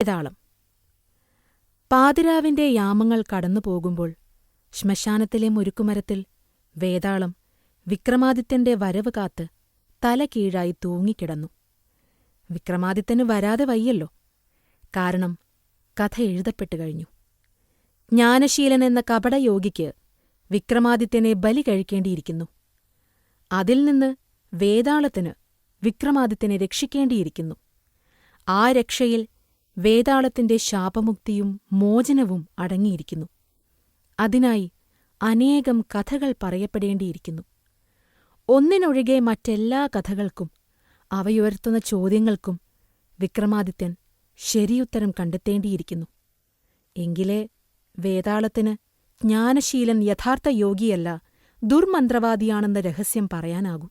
വേതാളം. പാതിരാവിന്റെ യാമങ്ങൾ കടന്നുപോകുമ്പോൾ ശ്മശാനത്തിലെ മുരുക്കുമരത്തിൽ വേതാളം വിക്രമാദിത്യന്റെ വരവ് കാത്ത് തല കീഴായി തൂങ്ങിക്കിടന്നു. വിക്രമാദിത്യന് വരാതെ വയ്യല്ലോ. കാരണം കഥ എഴുതപ്പെട്ടു കഴിഞ്ഞു. ജ്ഞാനശീലൻ എന്ന കപടയോഗിക്ക് വിക്രമാദിത്യനെ ബലി കഴിക്കേണ്ടിയിരിക്കുന്നു. അതിൽ നിന്ന് വേതാളത്തിന് വിക്രമാദിത്യനെ രക്ഷിക്കേണ്ടിയിരിക്കുന്നു. ആ രക്ഷയിൽ വേതാളത്തിന്റെ ശാപമുക്തിയും മോചനവും അടങ്ങിയിരിക്കുന്നു. അതിനായി അനേകം കഥകൾ പറയപ്പെടേണ്ടിയിരിക്കുന്നു. ഒന്നിനൊഴികെ മറ്റെല്ലാ കഥകൾക്കും അവയുയർത്തുന്ന ചോദ്യങ്ങൾക്കും വിക്രമാദിത്യൻ ശരിയുത്തരം കണ്ടെത്തേണ്ടിയിരിക്കുന്നു. എങ്കിലേ വേതാളത്തിന് ജ്ഞാനശീലൻ യഥാർത്ഥ യോഗിയല്ല, ദുർമന്ത്രവാദിയാണെന്ന രഹസ്യം പറയാനാകൂ.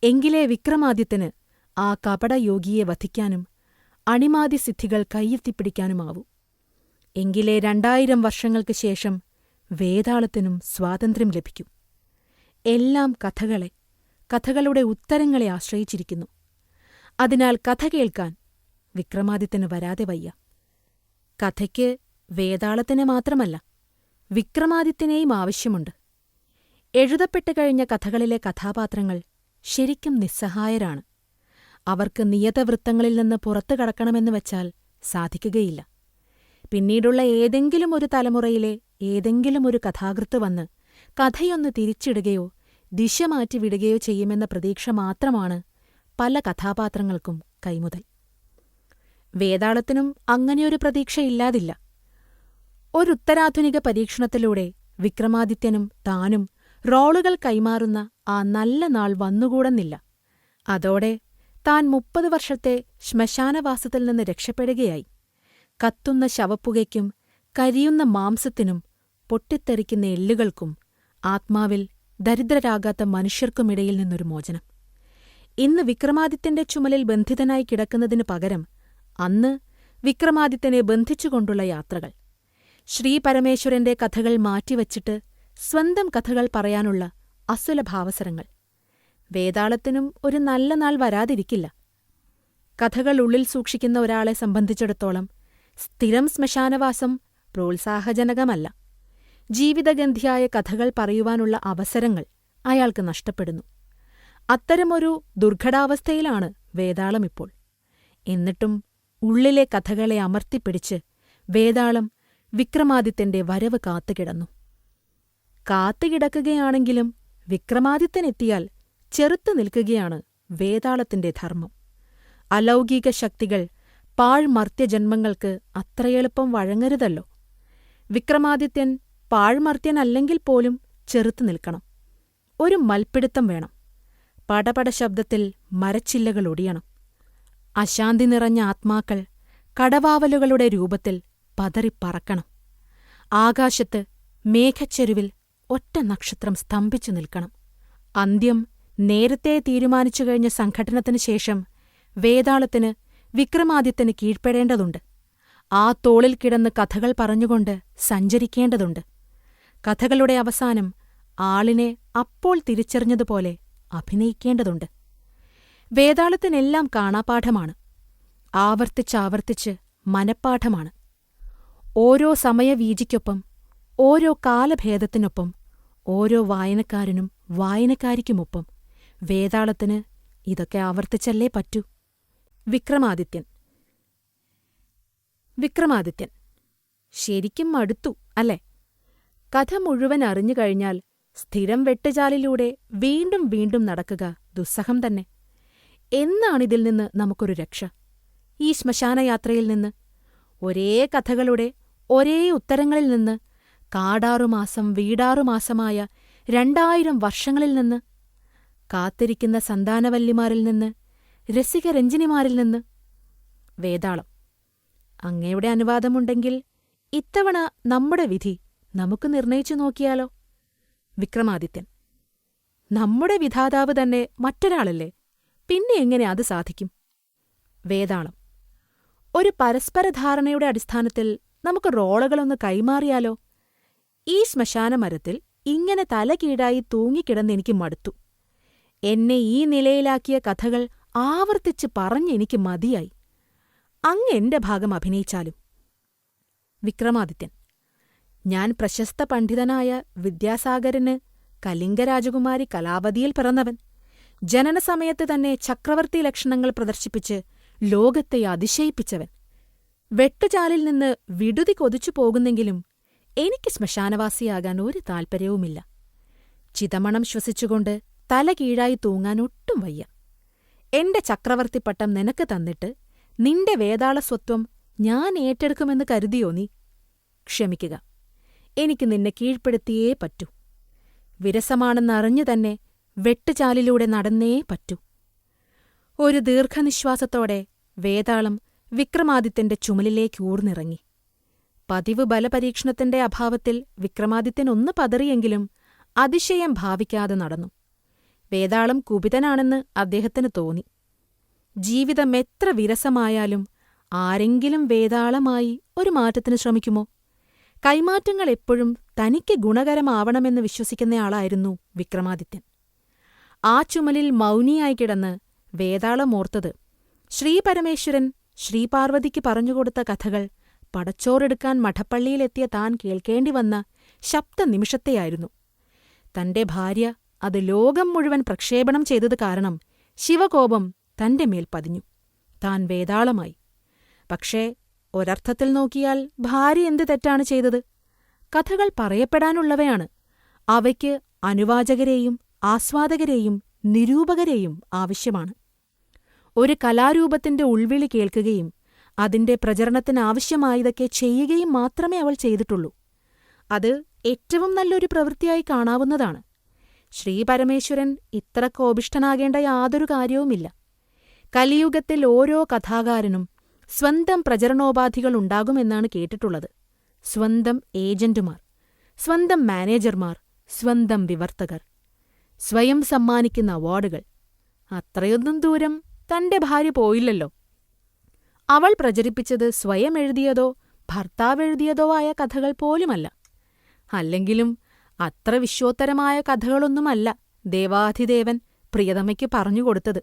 എങ്കിലേ വിക്രമാദിത്യന് ആ കപടയോഗിയെ വധിക്കാനും അണിമാദിസിദ്ധികൾ കയ്യെത്തിപ്പിടിക്കാനുമാവൂ. എങ്കിലേ 2000 വർഷങ്ങൾക്ക് ശേഷം വേതാളത്തിനും സ്വാതന്ത്ര്യം ലഭിക്കും. എല്ലാം കഥകളുടെ ഉത്തരങ്ങളെ ആശ്രയിച്ചിരിക്കുന്നു. അതിനാൽ കഥ കേൾക്കാൻ വിക്രമാദിത്യന് വരാതെ വയ്യ. കഥയ്ക്ക് വേതാളത്തിന് മാത്രമല്ല, വിക്രമാദിത്യനെയും ആവശ്യമുണ്ട്. എഴുതപ്പെട്ടു കഴിഞ്ഞ കഥകളിലെ കഥാപാത്രങ്ങൾ ശരിക്കും നിസ്സഹായരാണ്. അവർക്ക് നിയതവൃത്തങ്ങളിൽ നിന്ന് പുറത്തു കടക്കണമെന്ന് വച്ചാൽ സാധിക്കുകയില്ല. പിന്നീടുള്ള ഏതെങ്കിലും ഒരു തലമുറയിലെ ഏതെങ്കിലും ഒരു കഥാകൃത്ത് വന്ന് കഥയൊന്ന് തിരിച്ചിടുകയോ ദിശ മാറ്റിവിടുകയോ ചെയ്യുമെന്ന പ്രതീക്ഷ മാത്രമാണ് പല കഥാപാത്രങ്ങൾക്കും കൈമുതൽ. വേതാളത്തിനും അങ്ങനെയൊരു പ്രതീക്ഷയില്ലാതില്ല. ഒരുത്തരാധുനിക പരീക്ഷണത്തിലൂടെ വിക്രമാദിത്യനും താനും റോളുകൾ കൈമാറുന്ന ആ നല്ല നാൾ വന്നുകൂടുന്നില്ല. അതോടെ താൻ 30 വർഷത്തെ ശ്മശാനവാസത്തിൽ നിന്ന് രക്ഷപ്പെടുകയായി. കത്തുന്ന ശവപ്പുകയ്ക്കും കരിയുന്ന മാംസത്തിനും പൊട്ടിത്തെറിക്കുന്ന എല്ലുകൾക്കും ആത്മാവിൽ ദരിദ്രരാകാത്ത മനുഷ്യർക്കുമിടയിൽ നിന്നൊരു മോചനം. ഇന്ന് വിക്രമാദിത്യന്റെ ചുമലിൽ ബന്ധിതനായി കിടക്കുന്നതിനു പകരം അന്ന് വിക്രമാദിത്യനെ ബന്ധിച്ചുകൊണ്ടുള്ള യാത്രകൾ. ശ്രീപരമേശ്വരന്റെ കഥകൾ മാറ്റിവച്ചിട്ട് സ്വന്തം കഥകൾ പറയാനുള്ള അസുലഭാവസരങ്ങൾ. വേതാളത്തിനും ഒരു നല്ല നാൾ വരാതിരിക്കില്ല. കഥകൾ ഉള്ളിൽ സൂക്ഷിക്കുന്ന ഒരാളെ സംബന്ധിച്ചിടത്തോളം സ്ഥിരം ശ്മശാനവാസം പ്രോത്സാഹജനകമല്ല. ജീവിതഗന്ധിയായ കഥകൾ പറയുവാനുള്ള അവസരങ്ങൾ അയാൾക്ക് നഷ്ടപ്പെടുന്നു. അത്തരമൊരു ദുർഘടാവസ്ഥയിലാണ് വേതാളമിപ്പോൾ. എന്നിട്ടും ഉള്ളിലെ കഥകളെ അമർത്തിപ്പിടിച്ച് വേതാളം വിക്രമാദിത്യന്റെ വരവ് കാത്തുകിടന്നു. കാത്തുകിടക്കുകയാണെങ്കിലും വിക്രമാദിത്യനെത്തിയാൽ ചെറുത്തു നിൽക്കുകയാണ് വേതാളത്തിന്റെ ധർമ്മം. അലൗകിക ശക്തികൾ പാഴ്മർത്യജന്മങ്ങൾക്ക് അത്രയെളുപ്പം വഴങ്ങരുതല്ലോ. വിക്രമാദിത്യൻ പാഴ്മർത്യനല്ലെങ്കിൽ പോലും ചെറുത്തു നിൽക്കണം. ഒരു മൽപ്പിടുത്തം വേണം. പടപട ശബ്ദത്തിൽ മരച്ചില്ലകൾ ഒടിയണം. അശാന്തി നിറഞ്ഞ ആത്മാക്കൾ കടവാവലുകളുടെ രൂപത്തിൽ പതറിപ്പറക്കണം. ആകാശത്ത് മേഘച്ചെരുവിൽ ഒറ്റ നക്ഷത്രം സ്തംഭിച്ചു നിൽക്കണം. അന്ത്യം നേരത്തെ തീരുമാനിച്ചു കഴിഞ്ഞ സംഘട്ടനത്തിനു ശേഷം വേതാളത്തിന് വിക്രമാദിത്യന് കീഴ്പ്പെടേണ്ടതുണ്ട്. ആ തോളിൽ കിടന്ന് കഥകൾ പറഞ്ഞുകൊണ്ട് സഞ്ചരിക്കേണ്ടതുണ്ട്. കഥകളുടെ അവസാനം ആളിനെ അപ്പോൾ തിരിച്ചറിഞ്ഞതുപോലെ അഭിനയിക്കേണ്ടതുണ്ട്. വേതാളത്തിനെല്ലാം കാണാപാഠമാണ്. ആവർത്തിച്ചാവർത്തിച്ച് മനഃപ്പാഠമാണ്. ഓരോ സമയവീജിക്കൊപ്പം, ഓരോ കാലഭേദത്തിനൊപ്പം, ഓരോ വായനക്കാരനും വായനക്കാരിക്കുമൊപ്പം വേതാളത്തിന് ഇതൊക്കെ ആവർത്തിച്ചല്ലേ പറ്റൂ. വിക്രമാദിത്യൻ ശരിക്കും മടുത്തു അല്ലേ? കഥ മുഴുവൻ അറിഞ്ഞുകഴിഞ്ഞാൽ സ്ഥിരം വെട്ടുചാലിലൂടെ വീണ്ടും വീണ്ടും നടക്കുക ദുസ്സഹം തന്നെ. എന്നാണിതിൽ നിന്ന് നമുക്കൊരു രക്ഷ? ഈ ശ്മശാനയാത്രയിൽ നിന്ന്, ഒരേ കഥകളുടെ ഒരേ ഉത്തരങ്ങളിൽ നിന്ന്, കാടാറുമാസം വീടാറുമാസമായ 2000 വർഷങ്ങളിൽ നിന്ന്, കാത്തിരിക്കുന്ന സന്താനവല്ലിമാരിൽ നിന്ന്, രസികരഞ്ജിനിമാരിൽ നിന്ന്? വേതാളം, അങ്ങയുടെ അനുവാദമുണ്ടെങ്കിൽ ഇത്തവണ നമ്മുടെ വിധി നമുക്ക് നിർണയിച്ചു നോക്കിയാലോ? വിക്രമാദിത്യൻ, നമ്മുടെ വിധാതാവ് തന്നെ മറ്റൊരാളല്ലേ, പിന്നെ എങ്ങനെ അത് സാധിക്കും? വേതാളം, ഒരു പരസ്പരധാരണയുടെ അടിസ്ഥാനത്തിൽ നമുക്ക് റോളുകളൊന്ന് കൈമാറിയാലോ? ഈ ശ്മശാനമരത്തിൽ ഇങ്ങനെ തല കീഴായി തൂങ്ങിക്കിടന്നെനിക്ക് മടുത്തു. എന്നെ ഈ നിലയിലാക്കിയ കഥകൾ ആവർത്തിച്ച് പറഞ്ഞെനിക്ക് മതിയായി. അങ്ങ് എന്റെ ഭാഗം അഭിനയിച്ചാലും. വിക്രമാദിത്യൻ: ഞാൻ പ്രശസ്ത പണ്ഡിതനായ വിദ്യാസാഗരന് കലിംഗരാജകുമാരി കലാവതിയിൽ പിറന്നവൻ. ജനനസമയത്ത് തന്നെ ചക്രവർത്തി ലക്ഷണങ്ങൾ പ്രദർശിപ്പിച്ച് ലോകത്തെ അതിശയിപ്പിച്ചവൻ. വെട്ടുചാലിൽ നിന്ന് വിടുതി കൊതിച്ചു പോകുന്നെങ്കിലും എനിക്ക് ശ്മശാനവാസിയാകാൻ ഒരു താൽപ്പര്യവുമില്ല. ചിതമണം ശ്വസിച്ചുകൊണ്ട് തല കീഴായി തൂങ്ങാൻ ഒട്ടും വയ്യ. എന്റെ ചക്രവർത്തിപ്പട്ടം നിനക്ക് തന്നിട്ട് നിന്റെ വേതാളസ്വത്വം ഞാൻ ഏറ്റെടുക്കുമെന്ന് കരുതിയോ നീ? ക്ഷമിക്കുക, എനിക്ക് നിന്നെ കീഴ്പ്പെടുത്തിയേ പറ്റൂ. വിരസമാണെന്നറിഞ്ഞു തന്നെ വെട്ടുചാലിലൂടെ നടന്നേ പറ്റൂ. ഒരു ദീർഘനിശ്വാസത്തോടെ വേതാളം വിക്രമാദിത്യന്റെ ചുമലിലേക്കൂർന്നിറങ്ങി. പതിവ് ബലപരീക്ഷണത്തിന്റെ അഭാവത്തിൽ വിക്രമാദിത്യൻ ഒന്ന് പതറിയെങ്കിലും അതിശയം ഭാവിക്കാതെ നടന്നു. വേതാളം കുപിതനാണെന്ന് അദ്ദേഹത്തിന് തോന്നി. ജീവിതം എത്ര വിരസമായാലും ആരെങ്കിലും വേതാളമായി ഒരു മാറ്റത്തിന് ശ്രമിക്കുമോ? കൈമാറ്റങ്ങൾ എപ്പോഴും തനിക്ക് ഗുണകരമാവണമെന്ന് വിശ്വസിക്കുന്നയാളായിരുന്നു വിക്രമാദിത്യൻ. ആ ചുമലിൽ മൗനിയായി കിടന്ന് വേതാളം ഓർത്തത് ശ്രീപരമേശ്വരൻ ശ്രീപാർവതിക്ക് പറഞ്ഞുകൊടുത്ത കഥകൾ പടച്ചോറെടുക്കാൻ മഠപ്പള്ളിയിലെത്തിയ താൻ കേൾക്കേണ്ടി വന്ന ശബ്ദനിമിഷത്തെയായിരുന്നു. തന്റെ ഭാര്യ അത് ലോകം മുഴുവൻ പ്രക്ഷേപണം ചെയ്തത് കാരണം ശിവകോപം തന്റെ മേൽ പതിഞ്ഞു. താൻ വേതാളമായി. പക്ഷേ ഒരർത്ഥത്തിൽ നോക്കിയാൽ ഭാര്യ എന്ത് തെറ്റാണ് ചെയ്തത്? കഥകൾ പറയപ്പെടാനുള്ളവയാണ്. അവയ്ക്ക് അനുവാചകരെയും ആസ്വാദകരെയും നിരൂപകരെയും ആവശ്യമാണ്. ഒരു കലാരൂപത്തിന്റെ ഉൾവിളി കേൾക്കുകയും അതിന്റെ പ്രചരണത്തിനാവശ്യമായതൊക്കെ ചെയ്യുകയും മാത്രമേ അവൾ ചെയ്തിട്ടുള്ളൂ. അത് ഏറ്റവും നല്ലൊരു പ്രവൃത്തിയായി കാണാവുന്നതാണ്. ശ്രീപരമേശ്വരൻ ഇത്ര കോപിഷ്ഠനാകേണ്ട യാതൊരു കാര്യവുമില്ല. കലിയുഗത്തിൽ ഓരോ കഥാകാരനും സ്വന്തം പ്രചരണോപാധികളുണ്ടാകുമെന്നാണ് കേട്ടിട്ടുള്ളത്. സ്വന്തം ഏജന്റുമാർ, സ്വന്തം മാനേജർമാർ, സ്വന്തം വിവർത്തകർ, സ്വയം സമ്മാനിക്കുന്ന അവാർഡുകൾ. അത്രയൊന്നും ദൂരം തന്റെ ഭാര്യ പോയില്ലല്ലോ. അവൾ പ്രചരിപ്പിച്ചത് സ്വയം എഴുതിയതോ ഭർത്താവെഴുതിയതോ ആയ കഥകൾ പോലുമല്ല. അല്ലെങ്കിലും അത്ര വിശ്വോത്തരമായ കഥകളൊന്നുമല്ല ദേവാധിദേവൻ പ്രിയതമയ്ക്ക് പറഞ്ഞുകൊടുത്തത്.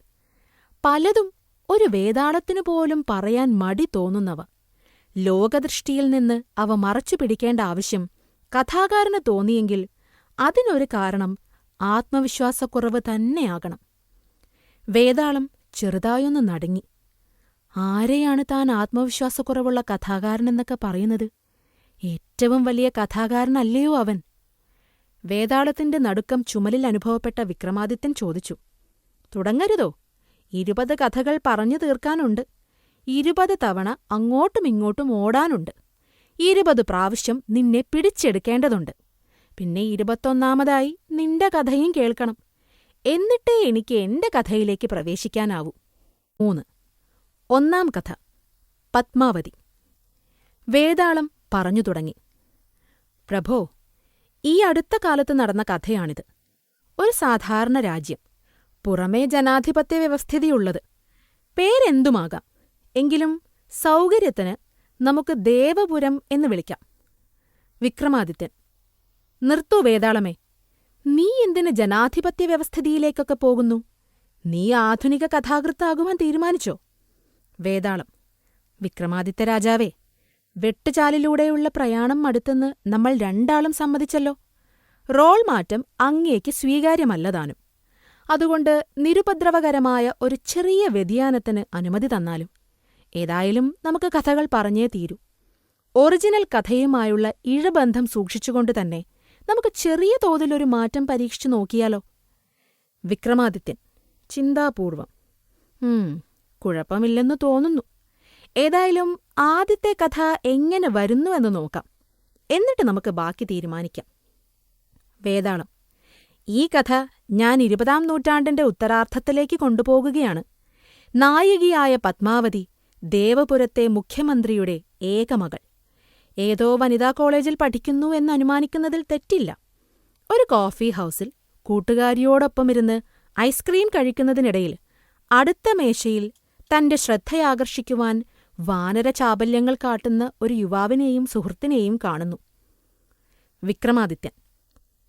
പലതും ഒരു വേതാളത്തിനു പോലും പറയാൻ മടി തോന്നുന്നവ. ലോകദൃഷ്ടിയിൽ നിന്ന് അവ മറച്ചു പിടിക്കേണ്ട ആവശ്യം കഥാകാരന് തോന്നിയെങ്കിൽ അതിനൊരു കാരണം ആത്മവിശ്വാസക്കുറവ് തന്നെയാകണം. വേതാളം ചെറുതായൊന്ന് നടുങ്ങി. ആരെയാണ് താൻ ആത്മവിശ്വാസക്കുറവുള്ള കഥാകാരനെന്നൊക്കെ പറയുന്നത്? ഏറ്റവും വലിയ കഥാകാരനല്ലയോ അവൻ? വേതാളത്തിന്റെ നടുക്കം ചുമലിൽ അനുഭവപ്പെട്ട വിക്രമാദിത്യൻ ചോദിച്ചു. തുടങ്ങരുതോ? 20 കഥകൾ പറഞ്ഞു തീർക്കാനുണ്ട്. 20 തവണ അങ്ങോട്ടും ഇങ്ങോട്ടും ഓടാനുണ്ട്. 20 പ്രാവശ്യം നിന്നെ പിടിച്ചെടുക്കേണ്ടതുണ്ട്. പിന്നെ 21ാമതായി നിന്റെ കഥയും കേൾക്കണം. എന്നിട്ടേ എനിക്ക് എന്റെ കഥയിലേക്ക് പ്രവേശിക്കാനാവൂ. 3. ഒന്നാം കഥ പത്മാവതി. വേതാളം പറഞ്ഞു തുടങ്ങി. പ്രഭോ, ഈ അടുത്ത കാലത്ത് നടന്ന കഥയാണിത്. ഒരു സാധാരണ രാജ്യം, പുറമേ ജനാധിപത്യ വ്യവസ്ഥിതിയുള്ളത്. പേരെന്തുമാകാം, എങ്കിലും സൗകര്യത്തിന് നമുക്ക് ദേവപുരം എന്ന് വിളിക്കാം. വിക്രമാദിത്യൻ: നിർത്തൂ വേതാളമേ, നീ എന്തിന് ജനാധിപത്യ വ്യവസ്ഥിതിയിലേക്കൊക്കെ പോകുന്നു? നീ ആധുനിക കഥാകൃത്താകുവാൻ തീരുമാനിച്ചോ? വേതാളം: വിക്രമാദിത്യ രാജാവേ, വെട്ടുചാലിലൂടെയുള്ള പ്രയാണം അടുത്തെന്ന് നമ്മൾ രണ്ടാളും സമ്മതിച്ചല്ലോ. റോൾ മാറ്റം അങ്ങേക്ക് സ്വീകാര്യമല്ലതാനും. അതുകൊണ്ട് നിരുപദ്രവകരമായ ഒരു ചെറിയ വ്യതിയാനത്തിന് അനുമതി തന്നാലും. ഏതായാലും നമുക്ക് കഥകൾ പറഞ്ഞേ തീരൂ. ഒറിജിനൽ കഥയുമായുള്ള ഇഴബന്ധം സൂക്ഷിച്ചുകൊണ്ട് തന്നെ നമുക്ക് ചെറിയ തോതിലൊരു മാറ്റം പരീക്ഷിച്ചു നോക്കിയാലോ? വിക്രമാദിത്യൻ ചിന്താപൂർവം: കുഴപ്പമില്ലെന്നു തോന്നുന്നു. ഏതായാലും ആദ്യത്തെ കഥ എങ്ങനെ വരുന്നുവെന്ന് നോക്കാം. എന്നിട്ട് നമുക്ക് ബാക്കി തീരുമാനിക്കാം. വേതാളം: ഈ കഥ ഞാൻ 20ാം നൂറ്റാണ്ടിന്റെ ഉത്തരാർദ്ധത്തിലേക്ക് കൊണ്ടുപോകുകയാണ്. നായികയായ പത്മാവതി ദേവപുരത്തെ മുഖ്യമന്ത്രിയുടെ ഏകമകൾ. ഏതോ വനിതാ കോളേജിൽ പഠിക്കുന്നു എന്നനുമാനിക്കുന്നതിൽ തെറ്റില്ല. ഒരു കോഫി ഹൗസിൽ കൂട്ടുകാരിയോടൊപ്പമിരുന്ന് ഐസ്ക്രീം കഴിക്കുന്നതിനിടയിൽ അടുത്ത മേശയിൽ തന്റെ ശ്രദ്ധയാകർഷിക്കുവാൻ വാനരചാബല്യങ്ങൾ കാട്ടുന്ന ഒരു യുവാവിനെയും സുഹൃത്തിനെയും കാണുന്നു. വിക്രമാദിത്യൻ: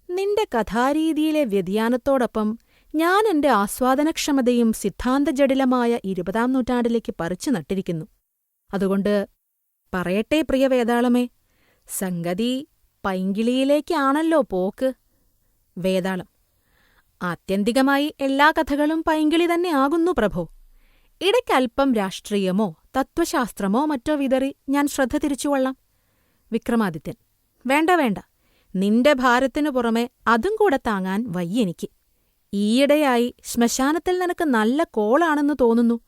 നിന്റെ കഥാരീതിയിലെ വ്യതിയാനത്തോടൊപ്പം ഞാൻ എന്റെ ആസ്വാദനക്ഷമതയും സിദ്ധാന്തജടിലമായ 20ാം നൂറ്റാണ്ടിലേക്ക് പറിച്ചു നട്ടിരിക്കുന്നു. അതുകൊണ്ട് പറയട്ടെ പ്രിയ വേതാളമേ, സംഗതി പൈങ്കിളിയിലേക്കാണല്ലോ പോക്ക്. വേതാളം: ആത്യന്തികമായി എല്ലാ കഥകളും പൈങ്കിളി തന്നെ ആകുന്നു പ്രഭോ. ഇടയ്ക്കൽപ്പം രാഷ്ട്രീയമോ തത്വശാസ്ത്രമോ മറ്റോ വിതറി ഞാൻ ശ്രദ്ധ തിരിച്ചുകൊള്ളാം. വിക്രമാദിത്യൻ: വേണ്ട വേണ്ട, നിന്റെ ഭാരത്തിനു പുറമെ അതും കൂടെ താങ്ങാൻ വയ്യെനിക്ക്. ഈയിടെയായി ശ്മശാനത്തിൽ നിനക്ക് നല്ല കോളാണെന്ന് തോന്നുന്നു.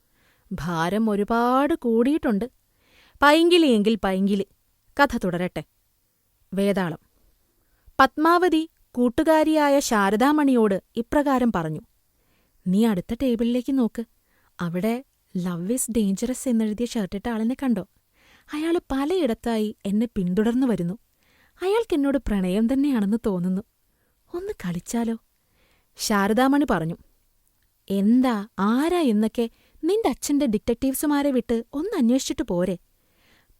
ഭാരം ഒരുപാട് കൂടിയിട്ടുണ്ട്. പൈങ്കിളിയെങ്കിൽ പൈങ്കിളി, കഥ തുടരട്ടെ. വേതാളം: പത്മാവതി കൂട്ടുകാരിയായ ശാരദാമണിയോട് ഇപ്രകാരം പറഞ്ഞു: നീ അടുത്ത ടേബിളിലേക്ക് നോക്ക്. അവിടെ ലവ് ഈസ് ഡേഞ്ചറസ് എന്നെഴുതിയ ഷർട്ടിട്ട ആളിനെ കണ്ടോ? അയാൾ പലയിടത്തായി എന്നെ പിന്തുടർന്നു വരുന്നു. അയാൾക്കെന്നോട് പ്രണയം തന്നെയാണെന്ന് തോന്നുന്നു. ഒന്ന് കളിച്ചാലോ? ശാരദാമണി പറഞ്ഞു: എന്താ, ആരാ എന്നൊക്കെ നിന്റെ അച്ഛന്റെ ഡിറ്റക്റ്റീവ്സുമാരെ വിട്ട് ഒന്ന് അന്വേഷിച്ചിട്ട് പോരെ?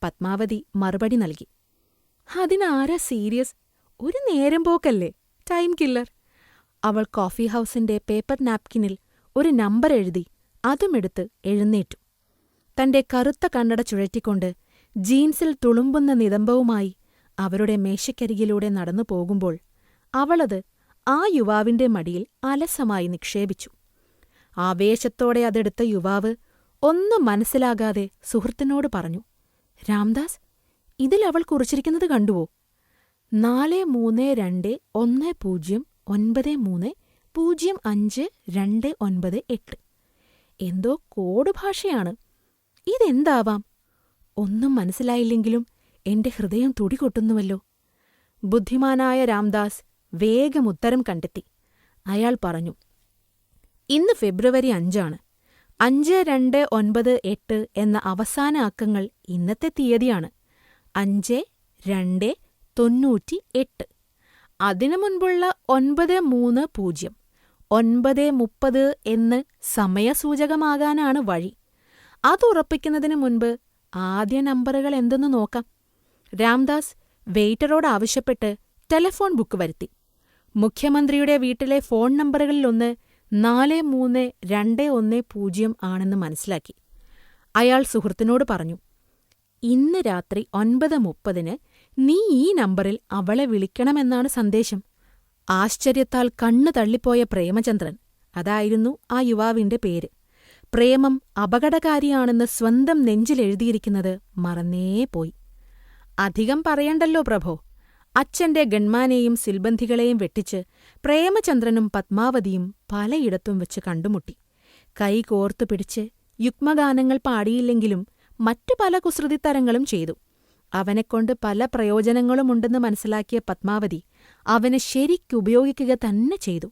പത്മാവതി മറുപടി നൽകി: അതിനാരാ സീരിയസ്? ഒരു നേരം പോക്കല്ലേ, ടൈം കില്ലർ. അവൾ കോഫി ഹൗസിന്റെ പേപ്പർ നാപ്കിനിൽ ഒരു നമ്പർ എഴുതി അതുമെടുത്ത് എഴുന്നേറ്റു. തന്റെ കറുത്ത കണ്ണട ചുഴറ്റിക്കൊണ്ട് ജീൻസിൽ തുളുമ്പുന്ന നിതംബവുമായി അവരുടെ മേശയ്ക്കരികിലൂടെ നടന്നു പോകുമ്പോൾ അവളത് ആ യുവാവിന്റെ മടിയിൽ അലസമായി നിക്ഷേപിച്ചു. ആവേശത്തോടെ അതെടുത്ത യുവാവ് ഒന്നും മനസ്സിലാകാതെ സുഹൃത്തിനോട് പറഞ്ഞു: രാംദാസ്, ഇതിൽ അവൾ കുറിച്ചിരിക്കുന്നത് കണ്ടുവോ? 4310930528. എന്തോ കോഡ് ഭാഷയാണ്. ഇതെന്താവാം? ഒന്നും മനസ്സിലായില്ലെങ്കിലും എന്റെ ഹൃദയം തുടികൊട്ടുന്നുവല്ലോ. ബുദ്ധിമാനായ രാംദാസ് വേഗം ഉത്തരം കണ്ടെത്തി. അയാൾ പറഞ്ഞു: ഇന്ന് ഫെബ്രുവരി 5 5298 എന്ന അവസാന അക്കങ്ങൾ ഇന്നത്തെ തീയതിയാണ്. 5298. അതിനു മുൻപുള്ള 930 9:30 എന്ന് സമയസൂചകമാകാനാണ് വഴി. അതുറപ്പിക്കുന്നതിനു മുൻപ് ആദ്യ നമ്പറുകൾ എന്തെന്ന് നോക്കാം. രാംദാസ് വെയിറ്ററോട് ആവശ്യപ്പെട്ട് ടെലഫോൺ ബുക്ക് വരുത്തി. മുഖ്യമന്ത്രിയുടെ വീട്ടിലെ ഫോൺ നമ്പറുകളിലൊന്ന് 43210 ആണെന്ന് മനസ്സിലാക്കി. അയാൾ സുഹൃത്തിനോട് പറഞ്ഞു: ഇന്ന് രാത്രി 9:30 നീ ഈ നമ്പറിൽ അവളെ വിളിക്കണമെന്നാണ് സന്ദേശം. ആശ്ചര്യത്താൽ കണ്ണു തള്ളിപ്പോയ പ്രേമചന്ദ്രൻ, അതായിരുന്നു ആ യുവാവിന്റെ പേര്, പ്രേമം അപകടകാരിയാണെന്ന് സ്വന്തം നെഞ്ചിലെഴുതിയിരിക്കുന്നത് മറന്നേപോയി. അധികം പറയണ്ടല്ലോ പ്രഭോ. അച്ഛന്റെ ഗൺമാനെയും സിൽബന്ധികളെയും വെട്ടിച്ച് പ്രേമചന്ദ്രനും പത്മാവതിയും പലയിടത്തും വെച്ച് കണ്ടുമുട്ടി. കൈ കോർത്തു പിടിച്ച് യുഗ്മഗാനങ്ങൾ പാടിയില്ലെങ്കിലും മറ്റു പല കുസൃതിത്തരങ്ങളും ചെയ്തു. അവനെക്കൊണ്ട് പല പ്രയോജനങ്ങളുമുണ്ടെന്ന് മനസ്സിലാക്കിയ പത്മാവതി അവനെ ശരിക്കുപയോഗിക്കുക തന്നെ ചെയ്തു.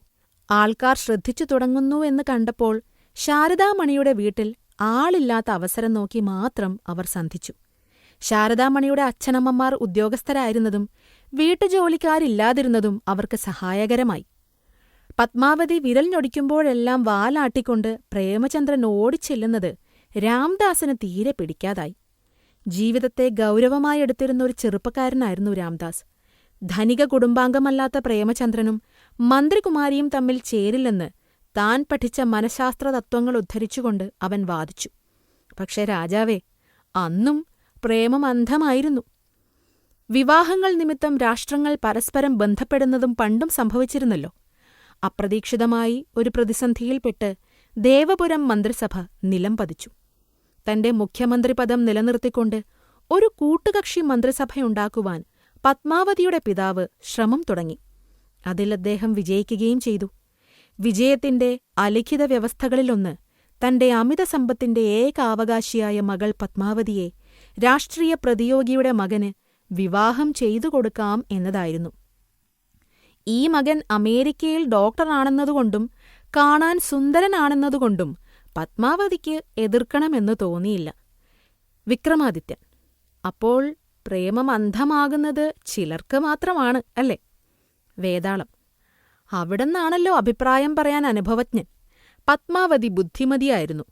ആൾക്കാർ ശ്രദ്ധിച്ചു തുടങ്ങുന്നുവെന്ന് കണ്ടപ്പോൾ ശാരദാമണിയുടെ വീട്ടിൽ ആളില്ലാത്ത അവസരം നോക്കി മാത്രം അവർ സന്ധിച്ചു. ശാരദാമണിയുടെ അച്ഛനമ്മമാർ ഉദ്യോഗസ്ഥരായിരുന്നതും വീട്ടുജോലിക്കാരില്ലാതിരുന്നതും അവർക്ക് സഹായകരമായി. പത്മാവതി വിരൽ ഞൊടിക്കുമ്പോഴെല്ലാം വാലാട്ടിക്കൊണ്ട് പ്രേമചന്ദ്രൻ ഓടിച്ചെല്ലുന്നത് രാംദാസിന് തീരെ പിടിക്കാതായി. ജീവിതത്തെ ഗൗരവമായെടുത്തിരുന്ന ഒരു ചെറുപ്പക്കാരനായിരുന്നു രാംദാസ്. ധനിക കുടുംബാംഗമല്ലാത്ത പ്രേമചന്ദ്രനും മന്ത്രികുമാരിയും തമ്മിൽ ചേരില്ലെന്ന് താൻ പഠിച്ച മനഃശാസ്ത്ര തത്വങ്ങൾ ഉദ്ധരിച്ചുകൊണ്ട് അവൻ വാദിച്ചു. പക്ഷേ രാജാവേ, അന്നും പ്രേമം അന്ധമായിരുന്നു. വിവാഹങ്ങൾ നിമിത്തം രാഷ്ട്രങ്ങൾ പരസ്പരം ബന്ധപ്പെടുന്നതും പണ്ടും സംഭവിച്ചിരുന്നല്ലോ. അപ്രതീക്ഷിതമായി ഒരു പ്രതിസന്ധിയിൽപ്പെട്ട് ദേവപുരം മന്ത്രിസഭ നിലം പതിച്ചു. തന്റെ മുഖ്യമന്ത്രിപദം നിലനിർത്തിക്കൊണ്ട് ഒരു കൂട്ടുകക്ഷി മന്ത്രിസഭയുണ്ടാക്കുവാൻ പത്മാവതിയുടെ പിതാവ് ശ്രമം തുടങ്ങി. അതിൽ അദ്ദേഹം വിജയിക്കുകയും ചെയ്തു. വിജയത്തിന്റെ അലിഖിത വ്യവസ്ഥകളിലൊന്ന് തന്റെ അമിതസമ്പത്തിന്റെ ഏകാവകാശിയായ മകൾ പത്മാവതിയെ രാഷ്ട്രീയ പ്രതിയോഗിയുടെ മകന് വിവാഹം ചെയ്തു കൊടുക്കാം എന്നതായിരുന്നു. ഈ മകൻ അമേരിക്കയിൽ ഡോക്ടറാണെന്നതുകൊണ്ടും കാണാൻ സുന്ദരനാണെന്നതുകൊണ്ടും പത്മാവതിക്ക് എതിർക്കണമെന്ന് തോന്നിയില്ല. വിക്രമാദിത്യൻ: അപ്പോൾ പ്രേമം അന്ധമാകുന്നത് ചിലർക്ക് മാത്രമാണ് അല്ലേ? വേതാളം: അവിടെന്നാണല്ലോ അഭിപ്രായം പറയാൻ അനുഭവജ്ഞൻ. പത്മാവതി ബുദ്ധിമതിയായിരുന്നു.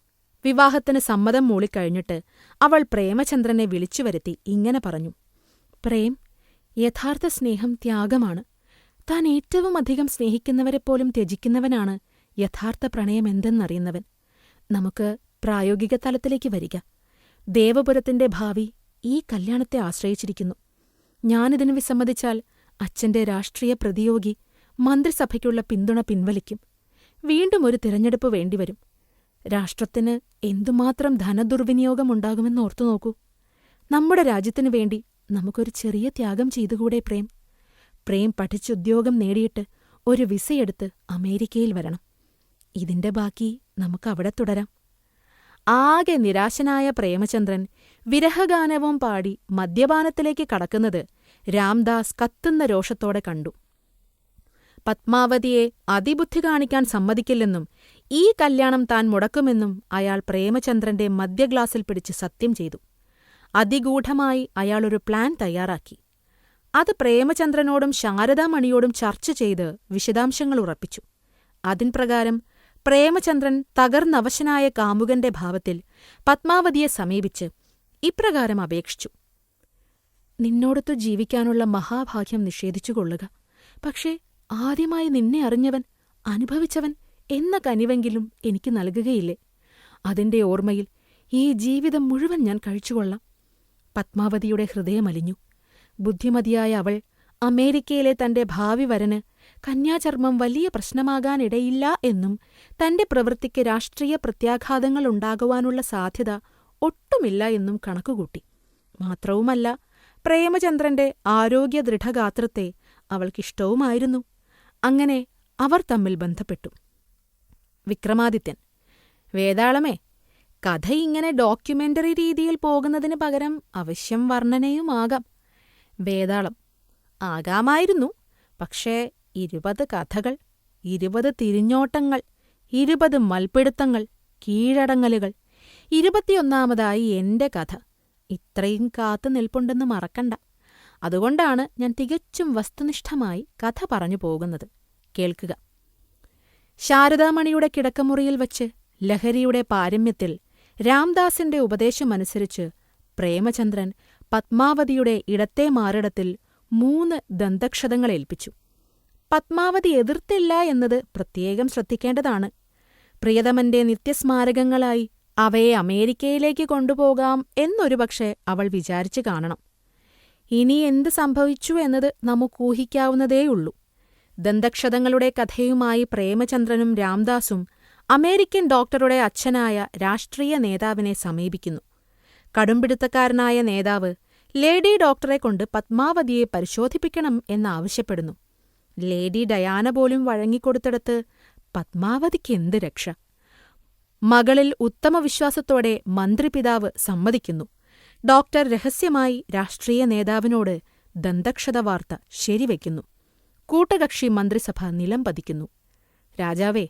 വിവാഹത്തിന് സമ്മതം മൂളിക്കഴിഞ്ഞിട്ട് അവൾ പ്രേമചന്ദ്രനെ വിളിച്ചുവരുത്തി ഇങ്ങനെ പറഞ്ഞു: പ്രേം, യഥാർത്ഥ സ്നേഹം ത്യാഗമാണ്. താൻ ഏറ്റവുമധികം സ്നേഹിക്കുന്നവരെപ്പോലും ത്യജിക്കുന്നവനാണ് യഥാർത്ഥ പ്രണയമെന്തെന്നറിയുന്നവൻ. നമുക്ക് പ്രായോഗിക തലത്തിലേക്ക് വരിക. ദേവപുരത്തിന്റെ ഭാവി ഈ കല്യാണത്തെ ആശ്രയിച്ചിരിക്കുന്നു. ഞാനിതിന് വിസമ്മതിച്ചാൽ അച്ഛന്റെ രാഷ്ട്രീയ പ്രതിയോഗി മന്ത്രിസഭയ്ക്കുള്ള പിന്തുണ പിൻവലിക്കും. വീണ്ടും ഒരു തിരഞ്ഞെടുപ്പ് വേണ്ടിവരും. രാഷ്ട്രത്തിന് എന്തുമാത്രം ധനദുർവിനിയോഗമുണ്ടാകുമെന്ന് ഓർത്തുനോക്കൂ. നമ്മുടെ രാജ്യത്തിനു വേണ്ടി നമുക്കൊരു ചെറിയ ത്യാഗം ചെയ്തുകൂടെ പ്രേം? പ്രേം പഠിച്ചുദ്യോഗം നേടിയിട്ട് ഒരു വിസയെടുത്ത് അമേരിക്കയിൽ വരണം. ഇതിന്റെ ബാക്കി നമുക്കവിടെ തുടരാം. ആകെ നിരാശനായ പ്രേമചന്ദ്രൻ വിരഹഗാനവും പാടി മദ്യപാനത്തിലേക്ക് കടക്കുന്നത് രാംദാസ് കത്തുന്ന രോഷത്തോടെ കണ്ടു. പത്മാവതിയെ അതിബുദ്ധി കാണിക്കാൻ സമ്മതിക്കില്ലെന്നും ഈ കല്യാണം താൻ മുടക്കുമെന്നും അയാൾ പ്രേമചന്ദ്രന്റെ മദ്യഗ്ലാസിൽ പിടിച്ച് സത്യം ചെയ്തു. അതിഗൂഢമായി അയാളൊരു പ്ലാൻ തയ്യാറാക്കി. അത് പ്രേമചന്ദ്രനോടും ശാരദാമണിയോടും ചർച്ച ചെയ്ത് വിശദാംശങ്ങൾ ഉറപ്പിച്ചു. അതിൻപ്രകാരം പ്രേമചന്ദ്രൻ തകർന്നവശനായ കാമുകന്റെ ഭാവത്തിൽ പത്മാവതിയെ സമീപിച്ച് ഇപ്രകാരം അപേക്ഷിച്ചു: നിന്നോടൊത്തു ജീവിക്കാനുള്ള മഹാഭാഗ്യം നിഷേധിച്ചുകൊള്ളുക. പക്ഷേ ആദ്യമായി നിന്നെ അറിഞ്ഞവൻ, അനുഭവിച്ചവൻ എന്ന കനിവെങ്കിലും എനിക്ക് നൽകുകയില്ലേ? അതിന്റെ ഓർമ്മയിൽ ഈ ജീവിതം മുഴുവൻ ഞാൻ കഴിച്ചുകൊള്ളാം. പത്മാവതിയുടെ ഹൃദയമലിഞ്ഞു. ബുദ്ധിമതിയായ അവൾ അമേരിക്കയിലെ തന്റെ ഭാവി വരന് കന്യാചർമ്മം വലിയ പ്രശ്നമാകാനിടയില്ല എന്നും തന്റെ പ്രവൃത്തിക്ക് രാഷ്ട്രീയ പ്രത്യാഘാതങ്ങളുണ്ടാകുവാനുള്ള സാധ്യത ഒട്ടുമില്ല എന്നും കണക്കുകൂട്ടി. മാത്രവുമല്ല, പ്രേമചന്ദ്രന്റെ ആരോഗ്യദൃഢഗാത്രത്തെ അവൾക്കിഷ്ടവുമായിരുന്നു. അങ്ങനെ അവർ തമ്മിൽ ബന്ധപ്പെട്ടു. വിക്രമാദിത്യൻ: വേതാളമേ, കഥ ഇങ്ങനെ ഡോക്യുമെന്ററി രീതിയിൽ പോകുന്നതിന് പകരം അവശ്യം വർണ്ണനയുമാകാം. വേതാളം: ആകാമായിരുന്നു. പക്ഷേ 20 കഥകൾ, 20 തിരിഞ്ഞോട്ടങ്ങൾ, 20 മൽപ്പിടുത്തങ്ങൾ, കീഴടങ്ങലുകൾ, 21ാമതായി എന്റെ കഥ. ഇത്രയും കാത്തു നിൽപ്പുണ്ടെന്ന് മറക്കണ്ട. അതുകൊണ്ടാണ് ഞാൻ തികച്ചും വസ്തുനിഷ്ഠമായി കഥ പറഞ്ഞു പോകുന്നത്. കേൾക്കുക. ശാരദാമണിയുടെ കിടക്കമുറിയിൽ വച്ച് ലഹരിയുടെ പാരമ്യത്തിൽ രാംദാസിന്റെ ഉപദേശമനുസരിച്ച് പ്രേമചന്ദ്രൻ പത്മാവതിയുടെ ഇടത്തെ മാറിടത്തിൽ 3 ദന്തക്ഷതങ്ങളേൽപ്പിച്ചു. പത്മാവതി എതിർത്തില്ല എന്നത് പ്രത്യേകം ശ്രദ്ധിക്കേണ്ടതാണ്. പ്രിയതമന്റെ നിത്യസ്മാരകങ്ങളായി അവയെ അമേരിക്കയിലേക്ക് കൊണ്ടുപോകാം എന്നൊരുപക്ഷെ അവൾ വിചാരിച്ചു കാണണം. ഇനി എന്ത് സംഭവിച്ചു എന്നത് നമുക്കൂഹിക്കാവുന്നതേയുള്ളൂ. ദന്തക്ഷതങ്ങളുടെ കഥയുമായി പ്രേമചന്ദ്രനും രാംദാസും അമേരിക്കൻ ഡോക്ടറുടെ അച്ഛനായ രാഷ്ട്രീയ നേതാവിനെ സമീപിക്കുന്നു. കടുംപിടുത്തക്കാരനായ നേതാവ് ലേഡി ഡോക്ടറെക്കൊണ്ട് പത്മാവതിയെ പരിശോധിപ്പിക്കണം എന്നാവശ്യപ്പെടുന്നു. ലേഡി ഡയാന പോലും വഴങ്ങിക്കൊടുത്തിടത്ത് പത്മാവതിക്കെന്ത് രക്ഷ? മകളിൽ ഉത്തമവിശ്വാസത്തോടെ മന്ത്രിപിതാവ് സമ്മതിക്കുന്നു. ഡോക്ടർ രഹസ്യമായി രാഷ്ട്രീയ നേതാവിനോട് ദന്തക്ഷത വാർത്ത ശരിവയ്ക്കുന്നു. കൂട്ടകക്ഷി മന്ത്രിസഭ നിലംപതിക്കുന്നു. രാജാവേ,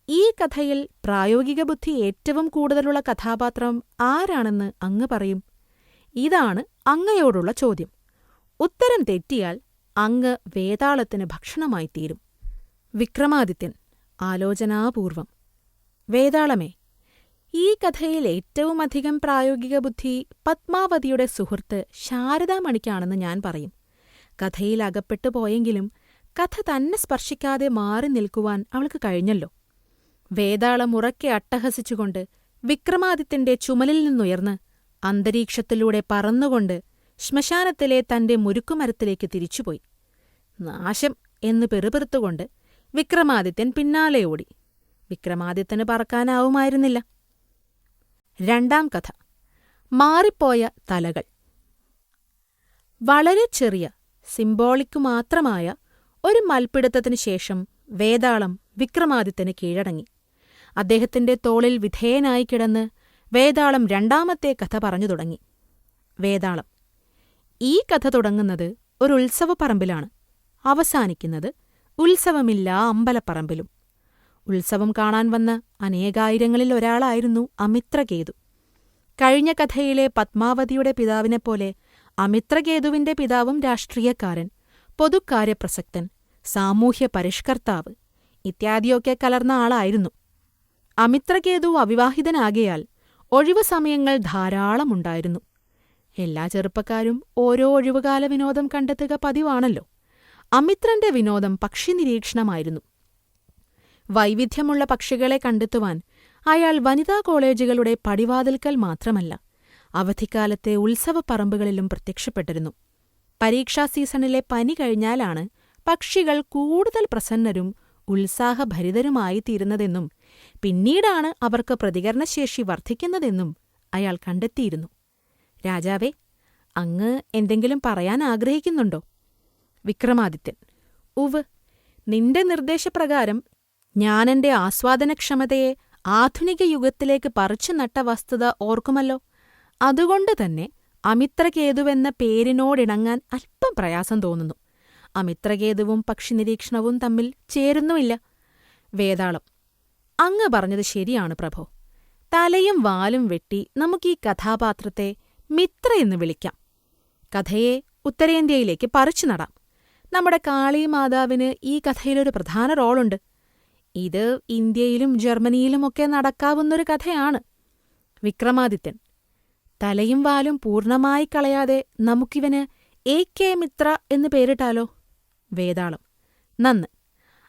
ഈ കഥയിൽ പ്രായോഗിക ബുദ്ധി ഏറ്റവും കൂടുതലുള്ള കഥാപാത്രം ആരാണെന്ന് അങ്ങ് പറയും? ഇതാണ് അങ്ങയോടുള്ള ചോദ്യം. ഉത്തരം തെറ്റിയാൽ അങ്ങ് വേതാളത്തിന് ഭക്ഷണമായിത്തീരും. വിക്രമാദിത്യൻ ആലോചനാപൂർവം: വേതാളമേ, ഈ കഥയിൽ ഏറ്റവുമധികം പ്രായോഗിക ബുദ്ധി പത്മാവതിയുടെ സുഹൃത്ത് ശാരദാമണിക്കാണെന്ന് ഞാൻ പറയും. കഥയിൽ അകപ്പെട്ടു പോയെങ്കിലും കഥ തന്നെ സ്പർശിക്കാതെ മാറി നിൽക്കുവാൻ അവൾക്ക് കഴിഞ്ഞല്ലോ. വേതാളം ഉറക്കെ അട്ടഹസിച്ചുകൊണ്ട് വിക്രമാദിത്യന്റെ ചുമലിൽ നിന്നുയർന്ന് അന്തരീക്ഷത്തിലൂടെ പറന്നുകൊണ്ട് ശ്മശാനത്തിലെ തന്റെ മുരുക്കുമരത്തിലേക്ക് തിരിച്ചുപോയി. നാശം എന്ന് പെറുപിറുത്തുകൊണ്ട് വിക്രമാദിത്യൻ പിന്നാലെ ഓടി. വിക്രമാദിത്യന് പറക്കാനാവുമായിരുന്നില്ല. 2ാം കഥ: മാറിപ്പോയ തലകൾ. വളരെ ചെറിയ, സിംബോളിക്കുമാത്രമായ ഒരു മൽപ്പിടുത്തത്തിനു ശേഷം വേതാളം വിക്രമാദിത്യന് കീഴടങ്ങി. അദ്ദേഹത്തിന്റെ തോളിൽ വിധേയനായി കിടന്ന് വേതാളം 2ാമത്തെ കഥ പറഞ്ഞു തുടങ്ങി. വേതാളം: ഈ കഥ തുടങ്ങുന്നത് ഒരു ഉത്സവപ്പറമ്പിലാണ്, അവസാനിക്കുന്നത് ഉത്സവമില്ലാ അമ്പലപ്പറമ്പിലും. ഉത്സവം കാണാൻ വന്ന അനേകായിരങ്ങളിൽ ഒരാളായിരുന്നു അമിത്രകേതു. കഴിഞ്ഞ കഥയിലെ പത്മാവതിയുടെ പിതാവിനെപ്പോലെ അമിത്രകേതുവിന്റെ പിതാവും രാഷ്ട്രീയക്കാരൻ, പൊതുകാര്യപ്രസക്തൻ, സാമൂഹ്യ പരിഷ്കർത്താവ് ഇത്യാദിയൊക്കെ കലർന്ന ആളായിരുന്നു. അമിത്രകേതു അവിവാഹിതനാകയാൽ ഒഴിവു സമയങ്ങൾ ധാരാളമുണ്ടായിരുന്നു. എല്ലാ ചെറുപ്പക്കാരും ഓരോ ഒഴിവുകാല വിനോദം കണ്ടെത്തുക പതിവാണല്ലോ. അമിത്രന്റെ വിനോദം പക്ഷി നിരീക്ഷണമായിരുന്നു. വൈവിധ്യമുള്ള പക്ഷികളെ കണ്ടെത്തുവാൻ അയാൾ വനിതാ കോളേജുകളുടെ പടിവാതിൽക്കൽ മാത്രമല്ല, അവധിക്കാലത്തെ ഉത്സവപ്പറമ്പുകളിലും പ്രത്യക്ഷപ്പെട്ടിരുന്നു. പരീക്ഷാ സീസണിലെ പനി കഴിഞ്ഞാലാണ് പക്ഷികൾ കൂടുതൽ പ്രസന്നരും ഉത്സാഹഭരിതരുമായിത്തീരുന്നതെന്നും പിന്നീടാണ് അവർക്ക് പ്രതികരണശേഷി വർദ്ധിക്കുന്നതെന്നും അയാൾ കണ്ടെത്തിയിരുന്നു. രാജാവേ, അങ്ങ് എന്തെങ്കിലും പറയാൻ ആഗ്രഹിക്കുന്നുണ്ടോ? വിക്രമാദിത്യൻ: ഉവ്, നിന്റെ നിർദ്ദേശപ്രകാരം ഞാനെന്റെ ആസ്വാദനക്ഷമതയെ ആധുനിക യുഗത്തിലേക്ക് പറിച്ചു നട്ട വസ്തുത ഓർക്കുമല്ലോ. അതുകൊണ്ടുതന്നെ അമിത്രകേതുവെന്ന പേരിനോടിണങ്ങാൻ അല്പം പ്രയാസം തോന്നുന്നു. അമിത്രകേതുവും പക്ഷിനിരീക്ഷണവും തമ്മിൽ ചേരുന്നുമില്ല. വേതാളം: അങ്ങ് പറഞ്ഞത് ശരിയാണ് പ്രഭോ. തലയും വാലും വെട്ടി നമുക്കീ കഥാപാത്രത്തെ മിത്രയെന്ന് വിളിക്കാം. കഥയെ ഉത്തരേന്ത്യയിലേക്ക് പറിച്ചു നടാം. നമ്മുടെ കാളീമാതാവിന് ഈ കഥയിലൊരു പ്രധാന റോളുണ്ട്. ഇത് ഇന്ത്യയിലും ജർമ്മനിയിലുമൊക്കെ നടക്കാവുന്നൊരു കഥയാണ്. വിക്രമാദിത്യൻ: തലയും വാലും പൂർണ്ണമായി കളയാതെ നമുക്കിവന് AK മിത്ര എന്ന് പേരിട്ടാലോ? വേതാളം: നന്ന്.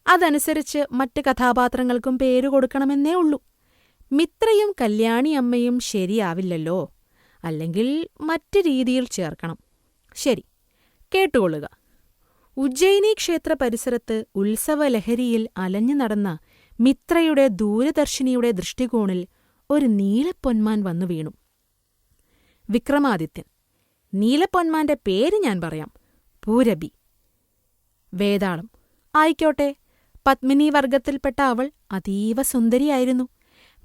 അതനുസരിച്ച് മറ്റ് കഥാപാത്രങ്ങൾക്കും പേരു കൊടുക്കണമെന്നേ ഉള്ളൂ. മിത്രയും കല്യാണിയമ്മയും ശരിയാവില്ലല്ലോ. അല്ലെങ്കിൽ മറ്റ് രീതിയിൽ ചേർക്കണം. ശരി, കേട്ടുകൊള്ളുക. ഉജ്ജയിനി ക്ഷേത്ര പരിസരത്ത് ഉത്സവലഹരിയിൽ അലഞ്ഞു നടന്ന മിത്രയുടെ ദൂരദർശിനിയുടെ ദൃഷ്ടികോണിൽ ഒരു നീലപ്പൊന്മാൻ വന്നു വീണു. വിക്രമാദിത്യൻ: നീലപ്പൊന്മാന്റെ പേര് ഞാൻ പറയാം. പൂരബി. വേതാളം: ആയിക്കോട്ടെ. പത്മിനീവർഗത്തിൽപ്പെട്ട അവൾ അതീവ സുന്ദരിയായിരുന്നു.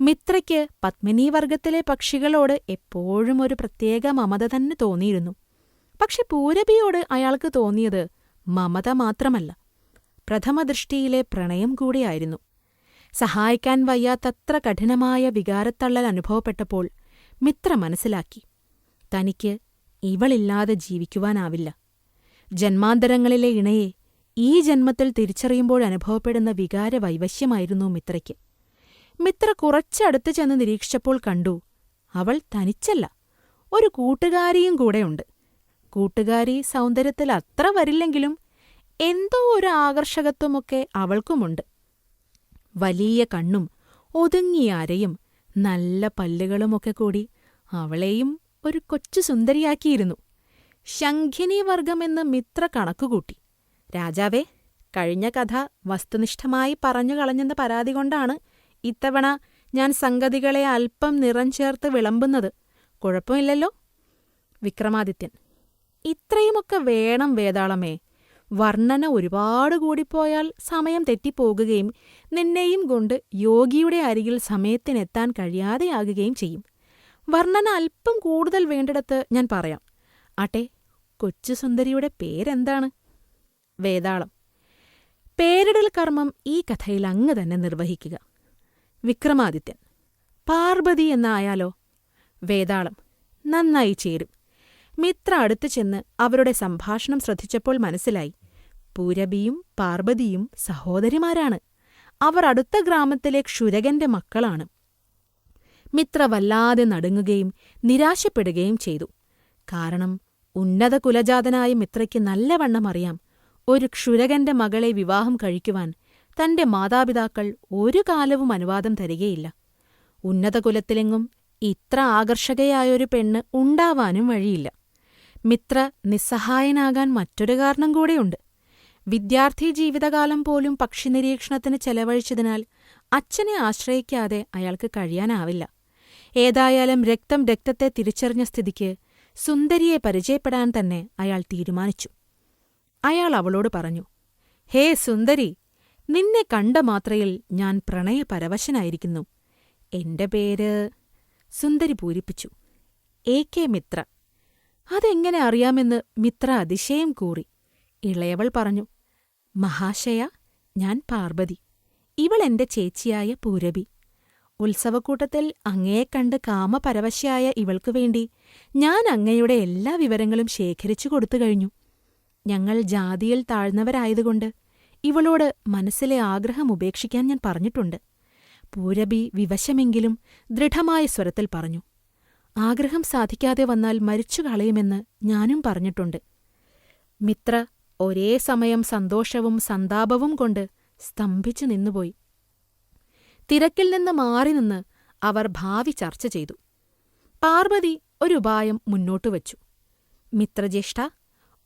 മിത്രയ്ക്ക് പത്മിനീവർഗത്തിലെ പക്ഷികളോട് എപ്പോഴും ഒരു പ്രത്യേക മമത തന്നെ തോന്നിയിരുന്നു. പക്ഷെ പൂരബിയോട് അയാൾക്ക് തോന്നിയത് മമത മാത്രമല്ല, പ്രഥമദൃഷ്ടിയിലെ പ്രണയം കൂടിയായിരുന്നു. സഹായിക്കാൻ വയ്യാത്തത്ര കഠിനമായ വികാരത്തള്ളൽ അനുഭവപ്പെട്ടപ്പോൾ മിത്ര മനസ്സിലാക്കി, തനിക്ക് ഇവളില്ലാതെ ജീവിക്കുവാനാവില്ല. ജന്മാന്തരങ്ങളിലെ ഇണയെ ഈ ജന്മത്തിൽ തിരിച്ചറിയുമ്പോഴനുഭവപ്പെടുന്ന വികാരവൈവശ്യമായിരുന്നു മിത്രയ്ക്ക്. മിത്ര കുറച്ചടുത്ത് ചെന്ന് നിരീക്ഷിച്ചപ്പോൾ കണ്ടു, അവൾ തനിച്ചല്ല, ഒരു കൂട്ടുകാരിയും കൂടെയുണ്ട്. കൂട്ടുകാരി സൗന്ദര്യത്തിൽ അത്ര വരില്ലെങ്കിലും എന്തോ ഒരു ആകർഷകത്വമൊക്കെ അവൾക്കുമുണ്ട്. വലിയ കണ്ണും ഒതുങ്ങിയ അരയും നല്ല പല്ലുകളുമൊക്കെ കൂടി അവളെയും ഒരു കൊച്ചു സുന്ദരിയാക്കിയിരുന്നു. ശംഖിനി വർഗമെന്ന് മിത്ര കണക്കുകൂട്ടി. രാജാവേ, കഴിഞ്ഞ കഥ വസ്തുനിഷ്ഠമായി പറഞ്ഞു കളഞ്ഞെന്ന പരാതി കൊണ്ടാണ് ഇത്തവണ ഞാൻ സംഗതികളെ അല്പം നിറം ചേർത്ത് വിളമ്പുന്നത്. കുഴപ്പമില്ലല്ലോ? വിക്രമാദിത്യൻ: ഇത്രയുമൊക്കെ വേണം വേതാളമേ. വർണ്ണന ഒരുപാട് കൂടിപ്പോയാൽ സമയം തെറ്റിപ്പോകുകയും നിന്നെയും കൊണ്ട് യോഗിയുടെ അരികിൽ സമയത്തിനെത്താൻ കഴിയാതെയാകുകയും ചെയ്യും. വർണ്ണന അല്പം കൂടുതൽ വേണ്ടിടത്ത് ഞാൻ പറയാം. ആട്ടെ, കൊച്ചു സുന്ദരിയുടെ പേരെന്താണ്? വേതാളം: പേരിടൽ കർമ്മം ഈ കഥയിൽ അങ്ങ് തന്നെ നിർവഹിക്കുക. വിക്രമാദിത്യൻ: പാർവതി എന്നായാലോ? വേതാളം: നന്നായി ചേരും. മിത്ര അടുത്തു ചെന്ന് അവരുടെ സംഭാഷണം ശ്രദ്ധിച്ചപ്പോൾ മനസ്സിലായി, പൂരബിയും പാർവതിയും സഹോദരിമാരാണ്. അവർ അടുത്ത ഗ്രാമത്തിലെ ക്ഷുരകന്റെ മക്കളാണ്. മിത്ര വല്ലാതെ നടുങ്ങുകയും നിരാശപ്പെടുകയും ചെയ്തു. കാരണം ഉന്നത കുലജാതനായ മിത്രയ്ക്ക് നല്ലവണ്ണം അറിയാം, ഒരു ക്ഷുരകന്റെ മകളെ വിവാഹം കഴിക്കുവാൻ തന്റെ മാതാപിതാക്കൾ ഒരു കാലവും അനുവാദം തരികയില്ല. ഉന്നതകുലത്തിലെങ്ങും ഇത്ര ആകർഷകയായൊരു പെണ്ണ് ഉണ്ടാവാനും വഴിയില്ല. മിത്ര നിസ്സഹായനാകാൻ മറ്റൊരു കാരണം കൂടെയുണ്ട്. വിദ്യാർത്ഥി ജീവിതകാലം പോലും പക്ഷിനിരീക്ഷണത്തിന് ചെലവഴിച്ചതിനാൽ അച്ഛനെ ആശ്രയിക്കാതെ അയാൾക്ക് കഴിയാനാവില്ല. ഏതായാലും രക്തം രക്തത്തെ തിരിച്ചറിഞ്ഞ സ്ഥിതിക്ക് സുന്ദരിയെ പരിചയപ്പെടാൻ തന്നെ അയാൾ തീരുമാനിച്ചു. അയാൾ അവളോട് പറഞ്ഞു, ഹേ സുന്ദരി, നിന്നെ കണ്ട മാത്രയിൽ ഞാൻ പ്രണയപരവശനായിരിക്കുന്നു. എന്റെ പേര്... സുന്ദരി പൂരിപ്പിച്ചു. AK മിത്ര. അതെങ്ങനെ അറിയാമെന്ന് മിത്ര അതിശയം കൂറി. ഇളയവൾ പറഞ്ഞു, മഹാശയ, ഞാൻ പാർവതി. ഇവളെന്റെ ചേച്ചിയായ പൂരബി. ഉത്സവക്കൂട്ടത്തിൽ അങ്ങയെ കണ്ട് കാമപരവശയായ ഇവൾക്കു വേണ്ടി ഞാൻ അങ്ങയുടെ എല്ലാ വിവരങ്ങളും ശേഖരിച്ചു കൊടുത്തു കഴിഞ്ഞു. ഞങ്ങൾ ജാതിയിൽ താഴ്ന്നവരായതുകൊണ്ട് ഇവളോട് മനസ്സിലെ ആഗ്രഹം ഉപേക്ഷിക്കാൻ ഞാൻ പറഞ്ഞിട്ടുണ്ട്. പൂരബി വിവശമെങ്കിലും ദൃഢമായ സ്വരത്തിൽ പറഞ്ഞു, ആഗ്രഹം സാധിക്കാതെ വന്നാൽ മരിച്ചു കളയുമെന്ന് ഞാനും പറഞ്ഞിട്ടുണ്ട്. മിത്ര ഒരേ സമയം സന്തോഷവും സന്താപവും കൊണ്ട് സ്തംഭിച്ചു നിന്നുപോയി. തിരക്കിൽ നിന്ന് മാറി നിന്ന് അവർ ഭാവി ചർച്ച ചെയ്തു. പാർവതി ഒരുപായം മുന്നോട്ടുവച്ചു. മിത്രജ്യേഷ്ഠ,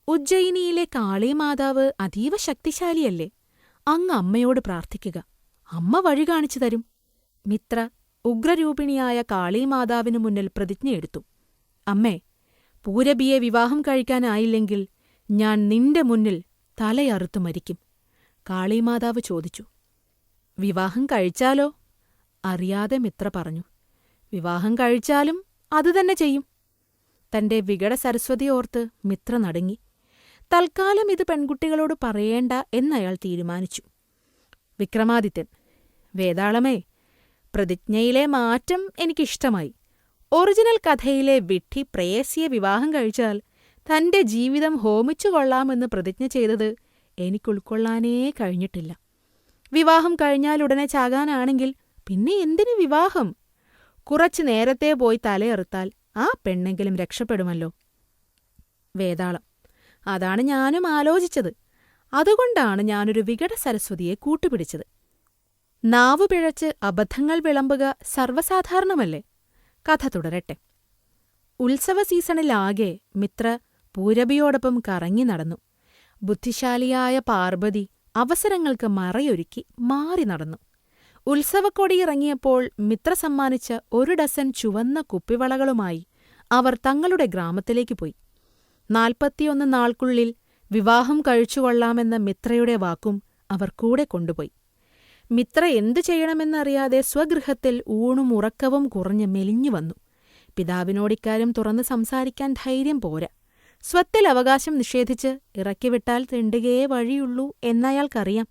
ഉജ്ജയിനിയിലെ കാളീമാതാവ് അതീവ ശക്തിശാലിയല്ലേ? അങ്ങ് അമ്മയോട് പ്രാർത്ഥിക്കുക, അമ്മ വഴി കാണിച്ചു തരും. മിത്ര ഉഗ്രരൂപിണിയായ കാളീമാതാവിനു മുന്നിൽ പ്രതിജ്ഞയെടുത്തു. അമ്മേ, പൂരബിയെ വിവാഹം കഴിക്കാനായില്ലെങ്കിൽ ഞാൻ നിന്റെ മുന്നിൽ തലയറുത്തു മരിക്കും. കാളീമാതാവ് ചോദിച്ചു. വിവാഹം കഴിച്ചാലോ? അറിയാതെ മിത്ര പറഞ്ഞു. വിവാഹം കഴിച്ചാലും അതുതന്നെ ചെയ്യും. തന്റെ വികട സരസ്വതി ഓർത്ത് മിത്ര നടുങ്ങി. തൽക്കാലം ഇത് പെൺകുട്ടികളോട് പറയേണ്ട എന്നയാൾ തീരുമാനിച്ചു. വിക്രമാദിത്യൻ, വേതാളമേ, പ്രതിജ്ഞയിലെ മാറ്റം എനിക്കിഷ്ടമായി. ഒറിജിനൽ കഥയിലെ വിഡ്ഢി പ്രേയസിയെ വിവാഹം കഴിച്ചാൽ തന്റെ ജീവിതം ഹോമിച്ചുകൊള്ളാമെന്ന് പ്രതിജ്ഞ ചെയ്തത് എനിക്കുൾക്കൊള്ളാനേ കഴിഞ്ഞിട്ടില്ല. വിവാഹം കഴിഞ്ഞാലുടനെ ചാകാനാണെങ്കിൽ പിന്നെ എന്തിനു വിവാഹം? കുറച്ചു നേരത്തെ പോയി തലയെറുത്താൽ ആ പെണ്ണെങ്കിലും രക്ഷപ്പെടുമല്ലോ. വേതാളം, അതാണ് ഞാനും ആലോചിച്ചത്. അതുകൊണ്ടാണ് ഞാനൊരു വികട സരസ്വതിയെ കൂട്ടുപിടിച്ചത്. നാവു പിഴച്ച് അബദ്ധങ്ങൾ വിളമ്പുക സർവ്വസാധാരണമല്ലേ? കഥ തുടരട്ടെ. ഉത്സവ സീസണിലാകെ മിത്ര പൂരബിയോടൊപ്പം കറങ്ങി നടന്നു. ബുദ്ധിശാലിയായ പാർവതി അവസരങ്ങൾക്ക് മറയൊരുക്കി മാറി നടന്നു. ഉത്സവക്കൊടിയിറങ്ങിയപ്പോൾ മിത്ര സമ്മാനിച്ച 1 ഡസൻ ചുവന്ന കുപ്പിവളകളുമായി അവർ തങ്ങളുടെ ഗ്രാമത്തിലേക്ക് പോയി. 41 നാൾക്കുള്ളിൽ വിവാഹം കഴിച്ചുകൊള്ളാമെന്ന മിത്രയുടെ വാക്കും അവർ കൂടെ കൊണ്ടുപോയി. മിത്ര എന്തു ചെയ്യണമെന്നറിയാതെ സ്വഗൃഹത്തിൽ ഊണും ഉറക്കവും കുറഞ്ഞ് മെലിഞ്ഞു വന്നു. പിതാവിനോടിക്കാര്യം തുറന്ന് സംസാരിക്കാൻ ധൈര്യം പോരാ. സ്വത്തിൽ അവകാശം നിഷേധിച്ച് ഇറക്കിവിട്ടാൽ തെണ്ടുകയേ വഴിയുള്ളൂ എന്നയാൾക്കറിയാം.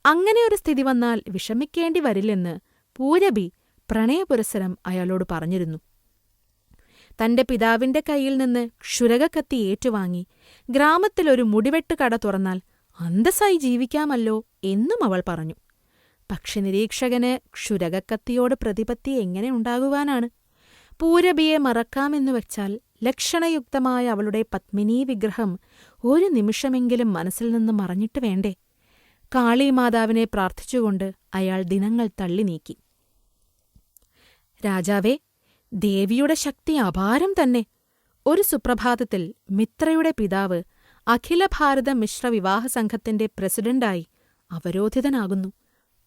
അങ്ങനെയൊരു സ്ഥിതി വന്നാൽ വിഷമിക്കേണ്ടി വരില്ലെന്ന് പൂരബി പ്രണയപുരസ്സരം അയാളോട് പറഞ്ഞിരുന്നു. തന്റെ പിതാവിന്റെ കയ്യിൽ നിന്ന് ക്ഷുരകക്കത്തി ഏറ്റുവാങ്ങി ഗ്രാമത്തിലൊരു മുടിവെട്ട് കട തുറന്നാൽ അന്തസ്സായി ജീവിക്കാമല്ലോ എന്നും അവൾ പറഞ്ഞു. പക്ഷെ നിരീക്ഷകന് ക്ഷുരകക്കത്തിയോട് പ്രതിപത്തി എങ്ങനെ ഉണ്ടാകുവാനാണ്? പൂരബിയെ മറക്കാമെന്നു വച്ചാൽ ലക്ഷണയുക്തമായ അവളുടെ പത്മിനീ വിഗ്രഹം ഒരു നിമിഷമെങ്കിലും മനസ്സിൽ നിന്ന് മറഞ്ഞിട്ട് വേണ്ടേ? കാളീമാതാവിനെ പ്രാർത്ഥിച്ചുകൊണ്ട് അയാൾ ദിനങ്ങൾ തള്ളി നീക്കി. രാജാവേ, ദേവിയുടെ ശക്തി അപാരം തന്നെ. ഒരു സുപ്രഭാതത്തിൽ മിത്രയുടെ പിതാവ് അഖില ഭാരത മിശ്ര വിവാഹ സംഘത്തിന്റെ പ്രസിഡന്റായി അവരോധിതനാകുന്നു.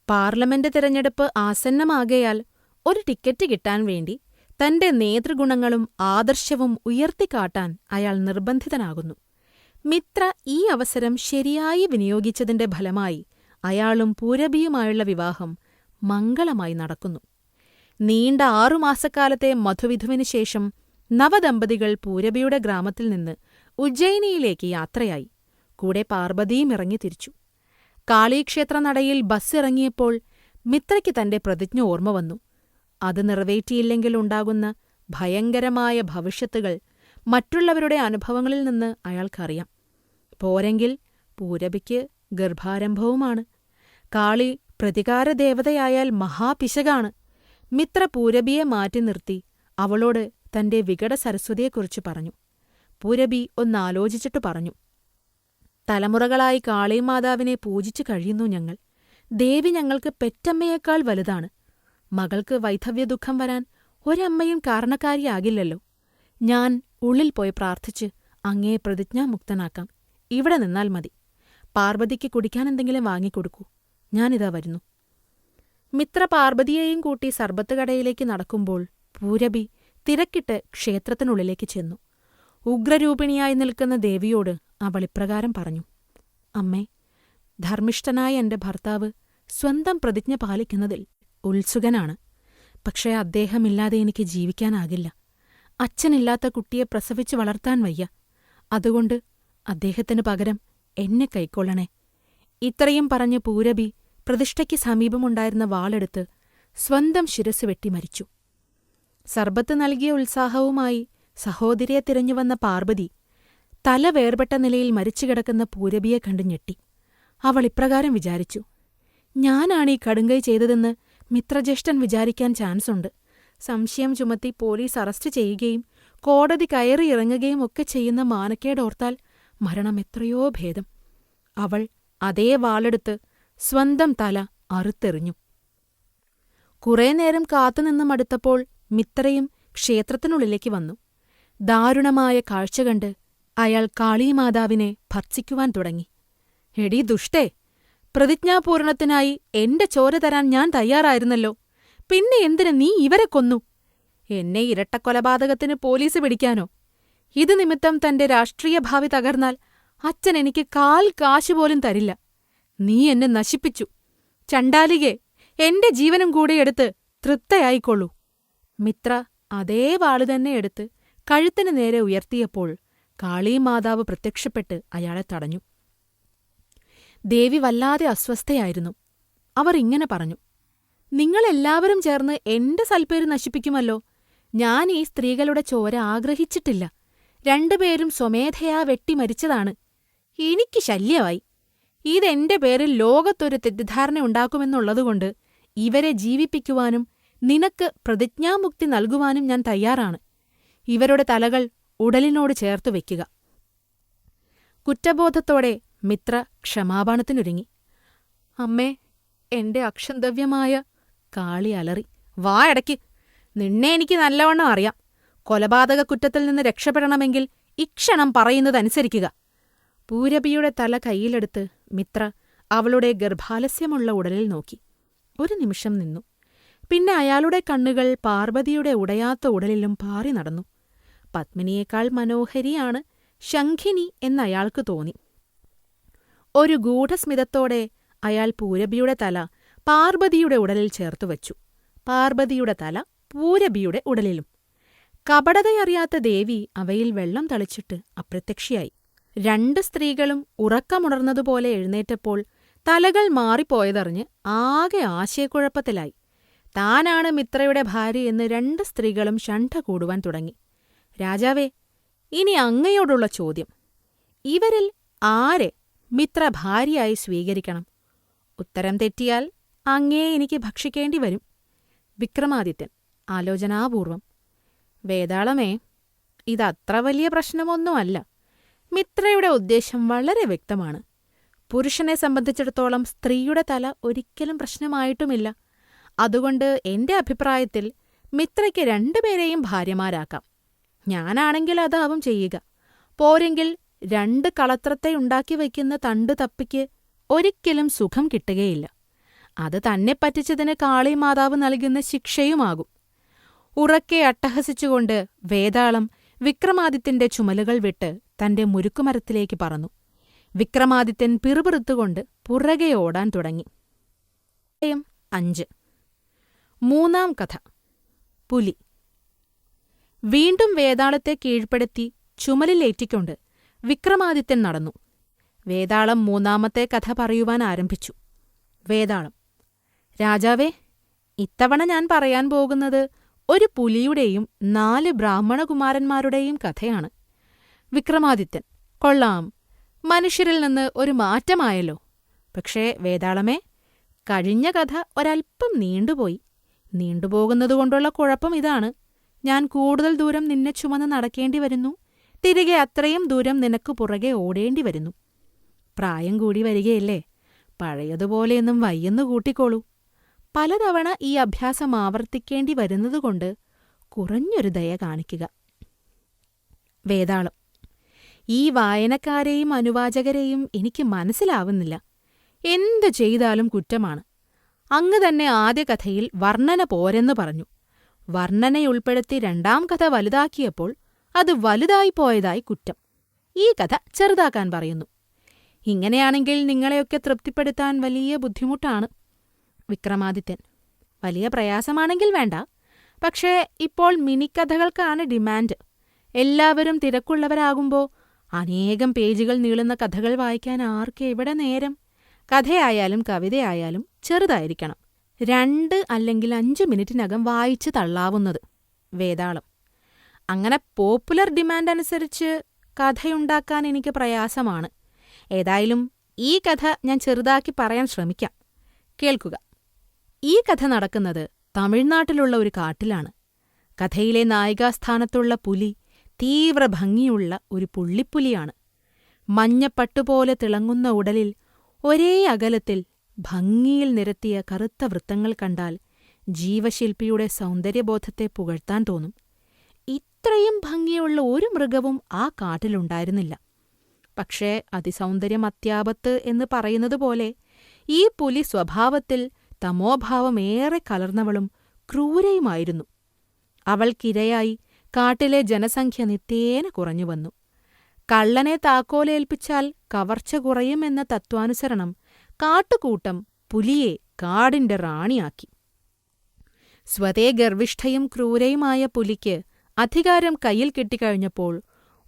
പാർലമെന്റ് തിരഞ്ഞെടുപ്പ് ആസന്നമാകയാൽ ഒരു ടിക്കറ്റ് കിട്ടാൻ വേണ്ടി തന്റെ നേതൃഗുണങ്ങളും ആദർശവും ഉയർത്തിക്കാട്ടാൻ അയാൾ നിർബന്ധിതനാകുന്നു. മിത്ര ഈ അവസരം ശരിയായി വിനിയോഗിച്ചതിന്റെ ഫലമായി അയാളും പൂരബിയുമായുള്ള വിവാഹം മംഗളമായി നടക്കുന്നു. നീണ്ട 6 മാസക്കാലത്തെ മധുവിധുവിനു ശേഷം നവദമ്പതികൾ പൂരബിയുടെ ഗ്രാമത്തിൽ നിന്ന് ഉജ്ജയിനിയിലേക്ക് യാത്രയായി. കൂടെ പാർവതിയും ഇറങ്ങി തിരിച്ചു. കാളീക്ഷേത്ര നടയിൽ ബസ് ഇറങ്ങിയപ്പോൾ മിത്രയ്ക്ക് തന്റെ പ്രതിജ്ഞ ഓർമ്മ വന്നു. അത് നിറവേറ്റിയില്ലെങ്കിൽ ഉണ്ടാകുന്ന ഭയങ്കരമായ ഭവിഷ്യത്തുകൾ മറ്റുള്ളവരുടെ അനുഭവങ്ങളിൽ നിന്ന് അയാൾക്കറിയാം. പോരെങ്കിൽ പൂരബിക്ക് ഗർഭാരംഭവുമാണ്. കാളി പ്രതികാരദേവതയായാൽ മഹാപിശകാണ്. മിത്ര പൂരബിയെ മാറ്റി നിർത്തി അവളോട് തന്റെ വികട സരസ്വതിയെക്കുറിച്ച് പറഞ്ഞു. പൂരബി ഒന്നാലോചിച്ചിട്ട് പറഞ്ഞു. തലമുറകളായി കാളീമാതാവിനെ പൂജിച്ചു കഴിയുന്നു ഞങ്ങൾ. ദേവി ഞങ്ങൾക്ക് പെറ്റമ്മയേക്കാൾ വലുതാണ്. മകൾക്ക് വൈധവ്യദുഃഖം വരാൻ ഒരമ്മയും കാരണക്കാരിയാകില്ലല്ലോ. ഞാൻ ഉള്ളിൽ പോയി പ്രാർത്ഥിച്ച് അങ്ങയെ പ്രതിജ്ഞാമുക്തനാക്കാം. ഇവിടെ നിന്നാൽ മതി. പാർവതിക്ക് കുടിക്കാനെന്തെങ്കിലും വാങ്ങിക്കൊടുക്കൂ. ഞാനിതാ വരുന്നു. മിത്ര പാർവതിയെയും കൂട്ടി സർബത്ത് കടയിലേക്ക് നടക്കുമ്പോൾ പൂരബി തിരക്കിട്ട് ക്ഷേത്രത്തിനുള്ളിലേക്ക് ചെന്നു. ഉഗ്രരൂപിണിയായി നിൽക്കുന്ന ദേവിയോട് അവൾ ഇപ്രകാരം പറഞ്ഞു. അമ്മേ, ധർമ്മിഷ്ഠനായ എന്റെ ഭർത്താവ് സ്വന്തം പ്രതിജ്ഞ പാലിക്കുന്നതിൽ ഉത്സുകനാണ്. പക്ഷേ അദ്ദേഹമില്ലാതെ എനിക്ക് ജീവിക്കാനാകില്ല. അച്ഛനില്ലാത്ത കുട്ടിയെ പ്രസവിച്ചു വളർത്താൻ വയ്യ. അതുകൊണ്ട് അദ്ദേഹത്തിനു പകരം എന്നെ കൈക്കൊള്ളണേ. ഇത്രയും പറഞ്ഞ് പൂരബി പ്രതിഷ്ഠയ്ക്ക് സമീപമുണ്ടായിരുന്ന വാളെടുത്ത് സ്വന്തം ശിരസ് വെട്ടി മരിച്ചു. സർബത്ത് നൽകിയ ഉത്സാഹവുമായി സഹോദരിയെ തിരഞ്ഞുവന്ന പാർവതി തല വേർപെട്ട നിലയിൽ മരിച്ചുകിടക്കുന്ന പൂരബിയെ കണ്ടു ഞെട്ടി. അവൾ ഇപ്രകാരം വിചാരിച്ചു. ഞാനാണീ കടുങ്കൈ ചെയ്തതെന്ന് മിത്രജ്യേഷ്ഠൻ വിചാരിക്കാൻ ചാൻസുണ്ട്. സംശയം ചുമത്തി പോലീസ് അറസ്റ്റ് ചെയ്യുകയും കോടതി കയറിയിറങ്ങുകയും ഒക്കെ ചെയ്യുന്ന മാനക്കേടോർത്താൽ മരണം എത്രയോ ഭേദം. അവൾ അതേ വാളെടുത്ത് സ്വന്തം തല അറുത്തെറിഞ്ഞു. കുറേ നേരം കാത്തുനിന്ന് മടുത്തപ്പോൾ മിത്രയും ക്ഷേത്രത്തിനുള്ളിലേക്ക് വന്നു. ദാരുണമായ കാഴ്ച കണ്ട് അയാൾ കാളീമാതാവിനെ ഭർത്സിക്കുവാൻ തുടങ്ങി. എടീ ദുഷ്ടേ, പ്രതിജ്ഞാപൂരണത്തിനായി എന്റെ ചോര തരാൻ ഞാൻ തയ്യാറായിരുന്നല്ലോ. പിന്നെ എന്തിന് നീ ഇവരെ കൊന്നു? എന്നെ ഇരട്ടക്കൊലപാതകത്തിന് പോലീസ് പിടിക്കാനോ? ഇത് നിമിത്തം തന്റെ രാഷ്ട്രീയ ഭാവി തകർന്നാൽ അച്ഛൻ എനിക്ക് കാൽ കാശുപോലും തരില്ല. നീ എന്നെ നശിപ്പിച്ചു. ചണ്ടാലികെ, എന്റെ ജീവനും കൂടെ എടുത്ത് തൃപ്തയായിക്കൊള്ളൂ. മിത്ര അതേ വാളുതന്നെ എടുത്ത് കഴുത്തിന് നേരെ ഉയർത്തിയപ്പോൾ കാളീമാതാവ് പ്രത്യക്ഷപ്പെട്ട് അയാളെ തടഞ്ഞു. ദേവി വല്ലാതെ അസ്വസ്ഥയായിരുന്നു. അവർ ഇങ്ങനെ പറഞ്ഞു: നിങ്ങളെല്ലാവരും ചേർന്ന് എന്റെ സൽപ്പേര് നശിപ്പിക്കുമല്ലോ. ഞാൻ ഈ സ്ത്രീകളുടെ ചോര ആഗ്രഹിച്ചിട്ടില്ല. രണ്ടുപേരും സ്വമേധയാ വെട്ടിമരിച്ചതാണ്. എനിക്ക് ശല്യമായി. ഇതെന്റെ പേരിൽ ലോകത്തൊരു തെറ്റിദ്ധാരണ ഉണ്ടാക്കുമെന്നുള്ളതുകൊണ്ട് ഇവരെ ജീവിപ്പിക്കുവാനും നിനക്ക് പ്രതിജ്ഞാമുക്തി നൽകുവാനും ഞാൻ തയ്യാറാണ്. ഇവരുടെ തലകൾ ഉടലിനോട് ചേർത്തു വയ്ക്കുക. കുറ്റബോധത്തോടെ മിത്ര ക്ഷമാപണത്തിനൊരുങ്ങി. അമ്മേ, എന്റെ അക്ഷന്തവ്യമായ... കാളി അലറി. വാ അടയ്ക്ക്. നിന്നെ എനിക്ക് നല്ലവണ്ണം അറിയാം. കൊലപാതക കുറ്റത്തിൽ നിന്ന് രക്ഷപ്പെടണമെങ്കിൽ ഇക്ഷണം പറയുന്നതനുസരിക്കുക. പൂരബിയുടെ തല കൈയിലെടുത്ത് മിത്ര അവളുടെ ഗർഭാലസ്യമുള്ള ഉടലിൽ നോക്കി. ഒരു നിമിഷം നിന്നു. പിന്നെ അയാളുടെ കണ്ണുകൾ പാർവതിയുടെ ഉടയാത്ത ഉടലിലും പാറി നടന്നു. പത്മിനിയേക്കാൾ മനോഹരിയാണ് ശംഖിനി എന്നയാൾക്ക് തോന്നി. ഒരു ഗൂഢസ്മിതത്തോടെ അയാൾ പൂരബിയുടെ തല പാർവതിയുടെ ഉടലിൽ ചേർത്തുവച്ചു. പാർവതിയുടെ തല പൂരബിയുടെ ഉടലിലും. കപടതയറിയാത്ത ദേവി അവയിൽ വെള്ളം തളിച്ചിട്ട് അപ്രത്യക്ഷയായി. രണ്ട് സ്ത്രീകളും ഉറക്കമുണർന്നതുപോലെ എഴുന്നേറ്റപ്പോൾ തലകൾ മാറിപ്പോയതറിഞ്ഞ് ആകെ ആശയക്കുഴപ്പത്തിലായി. താനാണ് മിത്രയുടെ ഭാര്യയെന്ന് രണ്ട് സ്ത്രീകളും ശണ്ഠ കൂടുവാൻ തുടങ്ങി. രാജാവേ, ഇനി അങ്ങയോടുള്ള ചോദ്യം: ഇവരിൽ ആരെ മിത്ര ഭാര്യയായി സ്വീകരിക്കണം? ഉത്തരം തെറ്റിയാൽ അങ്ങേ എനിക്ക് ഭക്ഷിക്കേണ്ടി വരും. വിക്രമാദിത്യൻ ആലോചനാപൂർവം: വേതാളമേ, ഇതത്ര വലിയ പ്രശ്നമൊന്നുമല്ല. മിത്രയുടെ ഉദ്ദേശം വളരെ വ്യക്തമാണ്. പുരുഷനെ സംബന്ധിച്ചിടത്തോളം സ്ത്രീയുടെ തല ഒരിക്കലും പ്രശ്നമായിട്ടുമില്ല. അതുകൊണ്ട് എന്റെ അഭിപ്രായത്തിൽ മിത്രയ്ക്ക് രണ്ടുപേരെയും ഭാര്യമാരാക്കാം. ഞാനാണെങ്കിൽ അതാവും ചെയ്യുക. പോരെങ്കിൽ രണ്ട് കളത്രത്തെ ഉണ്ടാക്കി വയ്ക്കുന്ന തണ്ടു തപ്പിക്ക് ഒരിക്കലും സുഖം കിട്ടുകയില്ല. അത് തന്നെ പറ്റിച്ചതിന് കാളീമാതാവ് നൽകുന്ന ശിക്ഷയുമാകും. ഉറക്കെ അട്ടഹസിച്ചുകൊണ്ട് വേതാളം വിക്രമാദിത്യന്റെ ചുമലുകൾ വിട്ട് തന്റെ മുരുക്കുമരത്തിലേക്ക് പറന്നു. വിക്രമാദിത്യൻ പിറുപിറുത്തുകൊണ്ട് പുറകെ ഓടാൻ തുടങ്ങി. 5. മൂന്നാം കഥ. പുലി. വീണ്ടും വേതാളത്തെ കീഴ്പ്പെടുത്തി ചുമലിലേറ്റിക്കൊണ്ട് വിക്രമാദിത്യൻ നടന്നു. വേതാളം മൂന്നാമത്തെ കഥ പറയുവാൻ ആരംഭിച്ചു. വേതാളം: രാജാവേ, ഇത്തവണ ഞാൻ പറയാൻ പോകുന്നത് ഒരു പുലിയുടെയും 4 ബ്രാഹ്മണകുമാരന്മാരുടെയും കഥയാണ്. വിക്രമാദിത്യൻ: കൊള്ളാം, മനുഷ്യരിൽ നിന്ന് ഒരു മാറ്റമായല്ലോ. പക്ഷേ വേതാളമേ, കഴിഞ്ഞ കഥ ഒരൽപ്പം നീണ്ടുപോയി. നീണ്ടുപോകുന്നതുകൊണ്ടുള്ള കുഴപ്പം ഇതാണ്: ഞാൻ കൂടുതൽ ദൂരം നിന്നെ ചുമന്ന് നടക്കേണ്ടി വരുന്നു. തിരികെ അത്രയും ദൂരം നിനക്ക് പുറകെ ഓടേണ്ടി വരുന്നു. പ്രായം കൂടി വരികയല്ലേ, പഴയതുപോലെയൊന്നും വയ്യെന്നു കൂട്ടിക്കോളൂ. പലതവണ ഈ അഭ്യാസം ആവർത്തിക്കേണ്ടി വരുന്നതുകൊണ്ട് കുറഞ്ഞൊരു ദയ കാണിക്കുക. വേതാളം: ഈ വായനക്കാരെയും അനുവാചകരെയും എനിക്ക് മനസ്സിലാവുന്നില്ല. എന്തു ചെയ്താലും കുറ്റമാണ്. അങ്ങ് തന്നെ ആദ്യ കഥയിൽ വർണ്ണന പോരെന്ന് പറഞ്ഞു. വർണ്ണനയുൾപ്പെടുത്തി രണ്ടാം കഥ വലുതാക്കിയപ്പോൾ അത് വലുതായിപ്പോയതായി കുറ്റം. ഈ കഥ ചെറുതാക്കാൻ പറയുന്നു. ഇങ്ങനെയാണെങ്കിൽ നിങ്ങളെയൊക്കെ തൃപ്തിപ്പെടുത്താൻ വലിയ ബുദ്ധിമുട്ടാണ്. വിക്രമാദിത്യൻ: വലിയ പ്രയാസമാണെങ്കിൽ വേണ്ട. പക്ഷേ ഇപ്പോൾ മിനിക്കഥകൾക്കാണ് ഡിമാൻഡ്. എല്ലാവരും തിരക്കുള്ളവരാകുമ്പോൾ അനേകം പേജുകൾ നീളുന്ന കഥകൾ വായിക്കാൻ ആർക്കെവിടെ നേരം? കഥയായാലും കവിതയായാലും ചെറുതായിരിക്കണം. 2 അല്ലെങ്കിൽ 5 മിനിറ്റിനകം വായിച്ചു തള്ളാവുന്നത്. വേതാളം: അങ്ങനെ പോപ്പുലർ ഡിമാൻഡ് അനുസരിച്ച് കഥയുണ്ടാക്കാൻ എനിക്ക് പ്രയാസമാണ്. ഏതായാലും ഈ കഥ ഞാൻ ചെറുതാക്കി പറയാൻ ശ്രമിക്കാം. കേൾക്കുക. ഈ കഥ നടക്കുന്നത് തമിഴ്നാട്ടിലുള്ള ഒരു കാട്ടിലാണ്. കഥയിലെ നായികാസ്ഥാനത്തുള്ള പുലി തീവ്ര ഭംഗിയുള്ള ഒരു പുള്ളിപ്പുലിയാണ്. മഞ്ഞപ്പട്ടുപോലെ തിളങ്ങുന്ന ഉടലിൽ ഒരേ അകലത്തിൽ ഭംഗിയിൽ നിരത്തിയ കറുത്ത വൃത്തങ്ങൾ കണ്ടാൽ ജീവശില്പിയുടെ സൗന്ദര്യബോധത്തെ പുകഴ്ത്താൻ തോന്നും. ഇത്രയും ഭംഗിയുള്ള ഒരു മൃഗവും ആ കാട്ടിലുണ്ടായിരുന്നില്ല. പക്ഷേ അതിസൗന്ദര്യം അത്യാപത്ത് എന്ന് പറയുന്നതുപോലെ ഈ പുലി സ്വഭാവത്തിൽ തമോഭാവമേറെ കലർന്നവളും ക്രൂരയുമായിരുന്നു. അവൾക്കിരയായി കാട്ടിലെ ജനസംഖ്യ നിത്യേന കുറഞ്ഞുവന്നു. കള്ളനെ താക്കോലേൽപ്പിച്ചാൽ കവർച്ച കുറയുമെന്ന തത്വാനുസരണം കാട്ടുകൂട്ടം പുലിയെ കാടിന്റെ റാണിയാക്കി. സ്വതേ ഗർവിഷ്ഠയും ക്രൂരയുമായ പുലിക്ക് അധികാരം കയ്യിൽ കിട്ടിക്കഴിഞ്ഞപ്പോൾ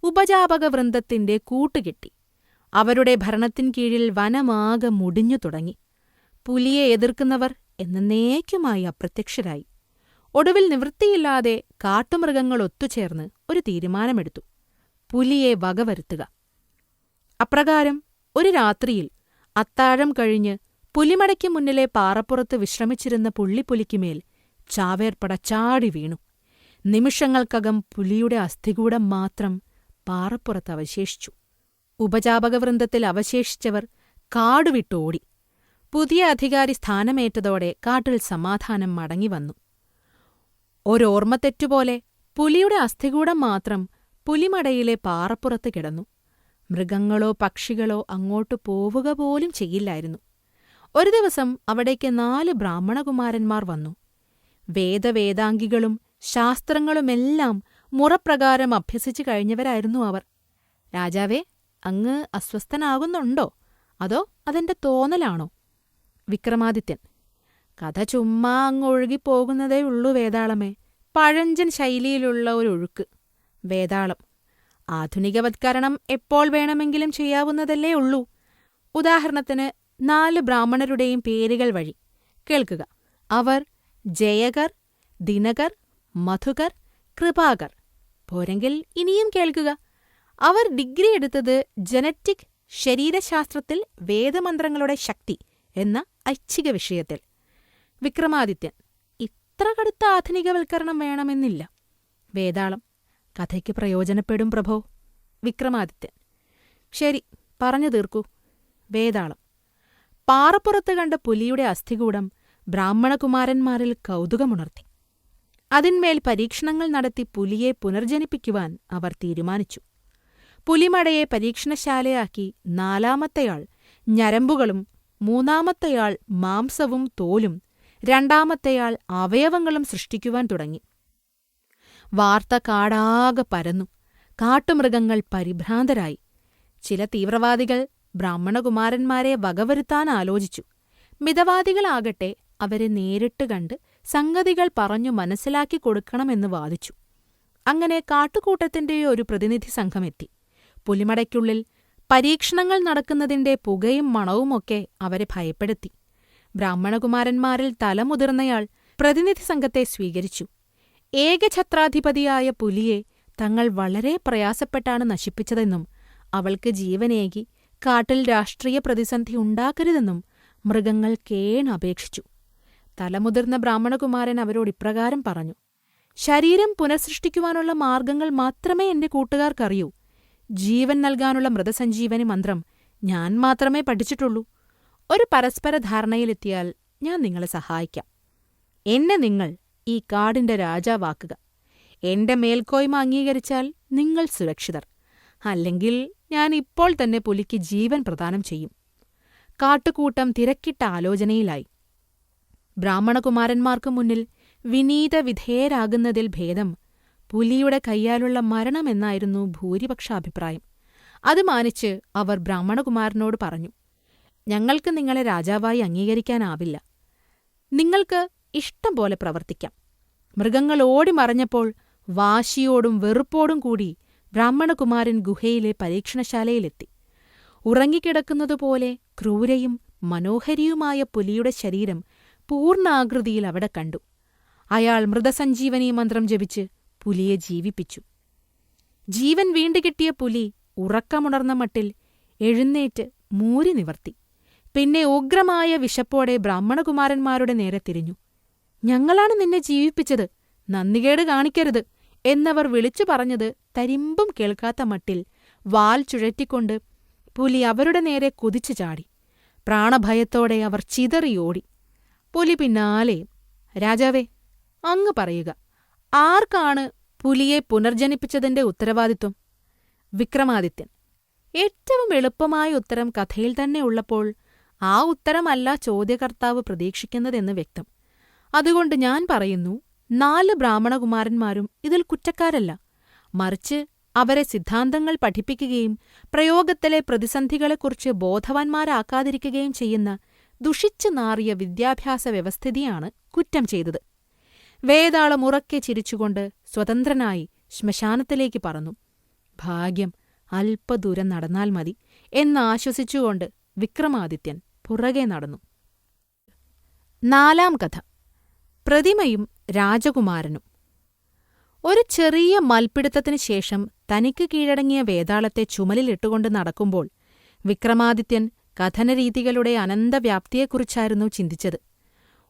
ഉപജാപകവൃന്ദത്തിന്റെ കൂട്ടുകിട്ടി. അവരുടെ ഭരണത്തിൻ കീഴിൽ വനമാകെ മുടിഞ്ഞു തുടങ്ങി. പുലിയെ എതിർക്കുന്നവർ എന്നേക്കുമായി അപ്രത്യക്ഷരായി. ഒടുവിൽ നിവൃത്തിയില്ലാതെ കാട്ടുമൃഗങ്ങൾ ഒത്തുചേർന്ന് ഒരു തീരുമാനമെടുത്തു: പുലിയെ വകവരുത്തുക. അപ്രകാരം ഒരു രാത്രിയിൽ അത്താഴം കഴിഞ്ഞ് പുലിമടയ്ക്ക് മുന്നിലെ പാറപ്പുറത്ത് വിശ്രമിച്ചിരുന്ന പുള്ളിപ്പുലിക്കുമേൽ ചാവേർപ്പട ചാടി വീണു. നിമിഷങ്ങൾക്കകം പുലിയുടെ അസ്ഥികൂടം മാത്രം പാറപ്പുറത്ത് അവശേഷിച്ചു. ഉപജാപകവൃന്ദത്തിൽ അവശേഷിച്ചവർ കാടുവിട്ടോടി. പുതിയ അധികാരി സ്ഥാനമേറ്റതോടെ കാട്ടിൽ സമാധാനം മടങ്ങിവന്നു. ഒരോർമ്മത്തെറ്റുപോലെ പുലിയുടെ അസ്ഥികൂടം മാത്രം പുലിമടയിലെ പാറപ്പുറത്ത് കിടന്നു. മൃഗങ്ങളോ പക്ഷികളോ അങ്ങോട്ട് പോവുക പോലും ചെയ്യില്ലായിരുന്നു. ഒരു ദിവസം അവിടേക്ക് 4 ബ്രാഹ്മണകുമാരന്മാർ വന്നു. വേദവേദാംഗികളും ശാസ്ത്രങ്ങളുമെല്ലാം മുറപ്രകാരം അഭ്യസിച്ചു കഴിഞ്ഞവരായിരുന്നു അവർ. രാജാവേ, അങ്ങ് അസ്വസ്ഥനാകുന്നുണ്ടോ? അതോ അതെന്റെ തോന്നലാണോ? വിക്രമാദിത്യൻ: കഥ ചുമ്മാ അങ്ങൊഴുകിപ്പോകുന്നതേയുള്ളൂ വേതാളമേ. പഴഞ്ചൻ ശൈലിയിലുള്ള ഒരൊഴുക്ക്. വേതാളം: ആധുനികവത്കരണം എപ്പോൾ വേണമെങ്കിലും ചെയ്യാവുന്നതല്ലേ ഉള്ളൂ. ഉദാഹരണത്തിന് 4 ബ്രാഹ്മണരുടെയും പേരുകൾ വഴി കേൾക്കുക. അവർ ജയകർ, ദിനകർ, മധുകർ, കൃപാകർ. പോരെങ്കിൽ ഇനിയും കേൾക്കുക. അവർ ഡിഗ്രി എടുത്തത് ജനറ്റിക് ശരീരശാസ്ത്രത്തിൽ വേദമന്ത്രങ്ങളുടെ ശക്തി എന്ന ഐച്ഛിക വിഷയത്തിൽ. വിക്രമാദിത്യൻ: ഇത്ര കടുത്ത ആധുനികവൽക്കരണം വേണമെന്നില്ല. വേതാളം: കഥയ്ക്ക് പ്രയോജനപ്പെടും പ്രഭോ. വിക്രമാദിത്യൻ: ശരി, പറഞ്ഞു തീർക്കൂ. വേതാളം: പാറപ്പുറത്ത് കണ്ട പുലിയുടെ അസ്ഥികൂടം ബ്രാഹ്മണകുമാരന്മാരിൽ കൗതുകമുണർത്തി. അതിന്മേൽ പരീക്ഷണങ്ങൾ നടത്തി പുലിയെ പുനർജനിപ്പിക്കുവാൻ അവർ തീരുമാനിച്ചു. പുലിമടയെ പരീക്ഷണശാലയാക്കി 4-മത്തെയാൾ ഞരമ്പുകളും 3-മത്തെയാൾ മാംസവും തോലും 2-മത്തെയാൾ അവയവങ്ങളും സൃഷ്ടിക്കുവാൻ തുടങ്ങി. വാർത്ത കാടാകെ പരന്നു. കാട്ടുമൃഗങ്ങൾ പരിഭ്രാന്തരായി. ചില തീവ്രവാദികൾ ബ്രാഹ്മണകുമാരന്മാരെ വകവരുത്താൻ ആലോചിച്ചു. മിതവാദികളാകട്ടെ അവരെ നേരിട്ട് കണ്ട് സംഗതികൾ പറഞ്ഞു മനസ്സിലാക്കി കൊടുക്കണമെന്ന് വാദിച്ചു. അങ്ങനെ കാട്ടുകൂട്ടത്തിന്റെ ഒരു പ്രതിനിധി സംഘമെത്തി. പുലിമടയ്ക്കുള്ളിൽ പരീക്ഷണങ്ങൾ നടക്കുന്നതിന്റെ പുകയും മണവുമൊക്കെ അവരെ ഭയപ്പെടുത്തി. ബ്രാഹ്മണകുമാരന്മാരിൽ തലമുതിർന്നയാൾ പ്രതിനിധി സംഘത്തെ സ്വീകരിച്ചു. ഏകഛത്രാധിപതിയായ പുലിയെ തങ്ങൾ വളരെ പ്രയാസപ്പെട്ടാണ് നശിപ്പിച്ചതെന്നും അവൾക്ക് ജീവനേകി കാട്ടിൽ രാഷ്ട്രീയ പ്രതിസന്ധി ഉണ്ടാക്കരുതെന്നും മൃഗങ്ങൾ കേണപേക്ഷിച്ചു. തലമുതിർന്ന ബ്രാഹ്മണകുമാരൻ അവരോട് ഇപ്രകാരം പറഞ്ഞു: ശരീരം പുനഃസൃഷ്ടിക്കുവാനുള്ള മാർഗങ്ങൾ മാത്രമേ എന്റെ കൂട്ടുകാർക്കറിയൂ. ജീവൻ നൽകാനുള്ള മൃതസഞ്ജീവനി മന്ത്രം ഞാൻ മാത്രമേ പഠിച്ചിട്ടുള്ളൂ. ഒരു പരസ്പര ധാരണയിലെത്തിയാൽ ഞാൻ നിങ്ങളെ സഹായിക്കാം. എന്നെ നിങ്ങൾ ഈ കാടിന്റെ രാജാവാക്കുക. എന്റെ മേൽക്കോയ്മ അംഗീകരിച്ചാൽ നിങ്ങൾ സുരക്ഷിതർ. അല്ലെങ്കിൽ ഞാൻ ഇപ്പോൾ തന്നെ പുലിക്ക് ജീവൻ പ്രദാനം ചെയ്യും. കാട്ടുകൂട്ടം തിരക്കിട്ട ആലോചനയിലായി. ബ്രാഹ്മണകുമാരന്മാർക്കു മുന്നിൽ വിനീത വിധേയരാകുന്നതിൽ ഭേദം പുലിയുടെ കയ്യാലുള്ള മരണമെന്നായിരുന്നു ഭൂരിപക്ഷ അഭിപ്രായം. അത് മാനിച്ച് അവർ ബ്രാഹ്മണകുമാരനോട് പറഞ്ഞു: ഞങ്ങൾക്ക് നിങ്ങളെ രാജാവായി അംഗീകരിക്കാനാവില്ല. നിങ്ങൾക്ക് ഇഷ്ടം പോലെ പ്രവർത്തിക്കാം. മൃഗങ്ങൾ ഓടിമറഞ്ഞപ്പോൾ വാശിയോടും വെറുപ്പോടും കൂടി ബ്രാഹ്മണകുമാരൻ ഗുഹയിലെ പരീക്ഷണശാലയിലെത്തി. ഉറങ്ങിക്കിടക്കുന്നതുപോലെ ക്രൂരയും മനോഹരിയുമായ പുലിയുടെ ശരീരം പൂർണ്ണാകൃതിയിൽ അവിടെ കണ്ടു. അയാൾ മൃതസഞ്ജീവനി മന്ത്രം ജപിച്ച് പുലിയെ ജീവിപ്പിച്ചു. ജീവൻ വീണ്ടുകിട്ടിയ പുലി ഉറക്കമുണർന്ന മട്ടിൽ എഴുന്നേറ്റ് മൂരി നിവർത്തി. പിന്നെ ഉഗ്രമായ വിശപ്പോടെ ബ്രാഹ്മണകുമാരന്മാരുടെ നേരെ തിരിഞ്ഞു. ഞങ്ങളാണ് നിന്നെ ജീവിപ്പിച്ചത്, നന്ദികേട് കാണിക്കരുത് എന്നവർ വിളിച്ചു പറഞ്ഞത് തരിമ്പും കേൾക്കാത്ത മട്ടിൽ വാൽ ചുഴറ്റിക്കൊണ്ട് പുലി അവരുടെ നേരെ കുതിച്ചു ചാടി. പ്രാണഭയത്തോടെ അവർ ചിതറിയോടി. പുലി പിന്നാലെ. രാജാവേ, അങ്ങ് പറയുക, ആർക്കാണ് പുലിയെ പുനർജനിപ്പിച്ചതിന്റെ ഉത്തരവാദിത്വം? വിക്രമാദിത്യൻ: ഏറ്റവും എളുപ്പമായ ഉത്തരം കഥയിൽ തന്നെ ഉള്ളപ്പോൾ ആ ഉത്തരമല്ല ചോദ്യകർത്താവ് പ്രതീക്ഷിക്കുന്നതെന്ന് വ്യക്തം. അതുകൊണ്ട് ഞാൻ പറയുന്നു, 4 ബ്രാഹ്മണകുമാരന്മാരും ഇതിൽ കുറ്റക്കാരല്ല. മറിച്ച് അവരെ സിദ്ധാന്തങ്ങൾ പഠിപ്പിക്കുകയും പ്രയോഗത്തിലെ പ്രതിസന്ധികളെക്കുറിച്ച് ബോധവാന്മാരാക്കാതിരിക്കുകയും ചെയ്യുന്ന ദുഷിച്ചു നാറിയ വിദ്യാഭ്യാസ വ്യവസ്ഥിതിയാണ് കുറ്റം ചെയ്തത്. വേതാളം ഉറക്കെ ചിരിച്ചുകൊണ്ട് സ്വതന്ത്രനായി ശ്മശാനത്തിലേക്ക് പറന്നു. ഭാഗ്യം, അല്പദൂരം നടന്നാൽ മതി എന്നാശ്വസിച്ചുകൊണ്ട് വിക്രമാദിത്യൻ പുറകെ നടന്നു. 4-ാം കഥ: പ്രതിമയും രാജകുമാരനും. ഒരു ചെറിയ മൽപ്പിടുത്തത്തിനു ശേഷം തനിക്ക് കീഴടങ്ങിയ വേതാളത്തെ ചുമലിലിട്ടുകൊണ്ട് നടക്കുമ്പോൾ വിക്രമാദിത്യൻ കഥനരീതികളുടെ അനന്തവ്യാപ്തിയെക്കുറിച്ചായിരുന്നു ചിന്തിച്ചത്.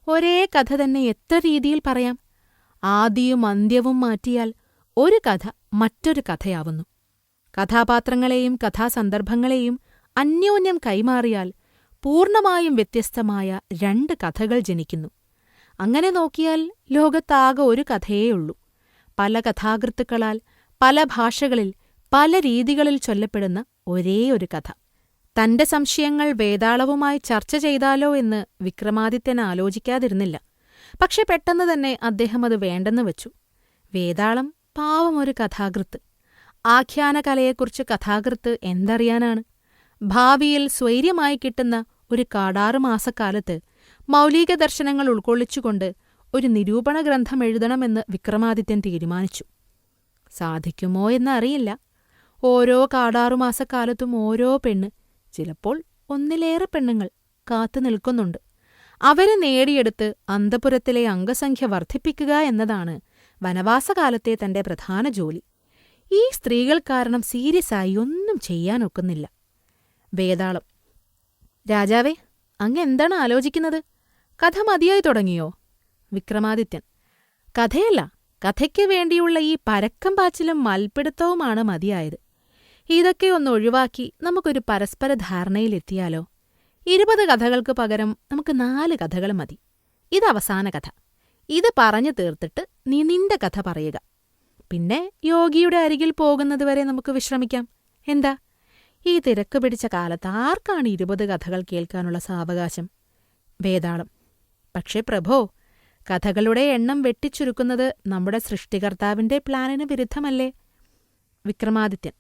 ഒരേ കഥ തന്നെ എത്ര രീതിയിൽ പറയാം? ആദിയും അന്ത്യവും മാറ്റിയാൽ ഒരു കഥ മറ്റൊരു കഥയാവുന്നു. കഥാപാത്രങ്ങളെയും കഥാസന്ദർഭങ്ങളെയും അന്യോന്യം കൈമാറിയാൽ പൂർണ്ണമായും വ്യത്യസ്തമായ 2 കഥകൾ ജനിക്കുന്നു. അങ്ങനെ നോക്കിയാൽ ലോകത്താകെ ഒരു കഥയേയുള്ളൂ. പല കഥാകൃത്തുക്കളാൽ പല ഭാഷകളിൽ പല രീതികളിൽ ചൊല്ലപ്പെടുന്ന ഒരേയൊരു കഥ. തന്റെ സംശയങ്ങൾ വേതാളവുമായി ചർച്ച ചെയ്താലോ എന്ന് വിക്രമാദിത്യൻ ആലോചിക്കാതിരുന്നില്ല. പക്ഷെ പെട്ടെന്ന് തന്നെ അദ്ദേഹം അത് വേണ്ടെന്ന് വച്ചു. വേതാളം പാവമൊരു കഥാകൃത്ത്. ആഖ്യാനകലയെക്കുറിച്ച് കഥാകൃത്ത് എന്തറിയാനാണ്? ഭാവിയിൽ സ്വൈര്യമായി കിട്ടുന്ന ഒരു 6 മാസക്കാലത്ത് മൗലിക ദർശനങ്ങൾ ഉൾക്കൊള്ളിച്ചുകൊണ്ട് ഒരു നിരൂപണ ഗ്രന്ഥം എഴുതണമെന്ന് വിക്രമാദിത്യൻ തീരുമാനിച്ചു. സാധിക്കുമോ എന്നറിയില്ല. ഓരോ 6 മാസക്കാലത്തും ഓരോ പെണ്ണ്, ചിലപ്പോൾ 1-ലേറെ പെണ്ണുങ്ങൾ കാത്തു നിൽക്കുന്നുണ്ട്. അവരെ നേടിയെടുത്ത് അന്തഃപുരത്തിലെ അംഗസംഖ്യ വർദ്ധിപ്പിക്കുക എന്നതാണ് വനവാസകാലത്തെ തന്റെ പ്രധാന ജോലി. ഈ സ്ത്രീകൾ കാരണം സീരിയസായി ഒന്നും ചെയ്യാനൊക്കുന്നില്ല. വേതാളം: രാജാവേ, അങ്ങ് എന്താണ് ആലോചിക്കുന്നത്? കഥ മതിയായി തുടങ്ങിയോ? വിക്രമാദിത്യൻ: കഥയല്ല, കഥയ്ക്ക് വേണ്ടിയുള്ള ഈ പരക്കം പാച്ചിലും മൽപ്പിടുത്തവുമാണ് മതിയായത്. ഇതൊക്കെ ഒന്ന് ഒഴിവാക്കി നമുക്കൊരു പരസ്പര ധാരണയിലെത്തിയാലോ? 20 കഥകൾക്ക് പകരം നമുക്ക് 4 കഥകൾ മതി. ഇത് അവസാന കഥ. ഇത് പറഞ്ഞു തീർത്തിട്ട് നീ നിന്റെ കഥ പറയുക. പിന്നെ യോഗിയുടെ അരികിൽ പോകുന്നതുവരെ നമുക്ക് വിശ്രമിക്കാം. എന്താ? ഈ തിരക്ക് പിടിച്ച കാലത്ത് ആർക്കാണ് 20 കഥകൾ കേൾക്കാനുള്ള സാവകാശം? വേതാളം: പക്ഷേ പ്രഭോ, കഥകളുടെ എണ്ണം വെട്ടിച്ചുരുക്കുന്നത് നമ്മുടെ സൃഷ്ടികർത്താവിന്റെ പ്ലാനിന് വിരുദ്ധമല്ലേ? വിക്രമാദിത്യൻ: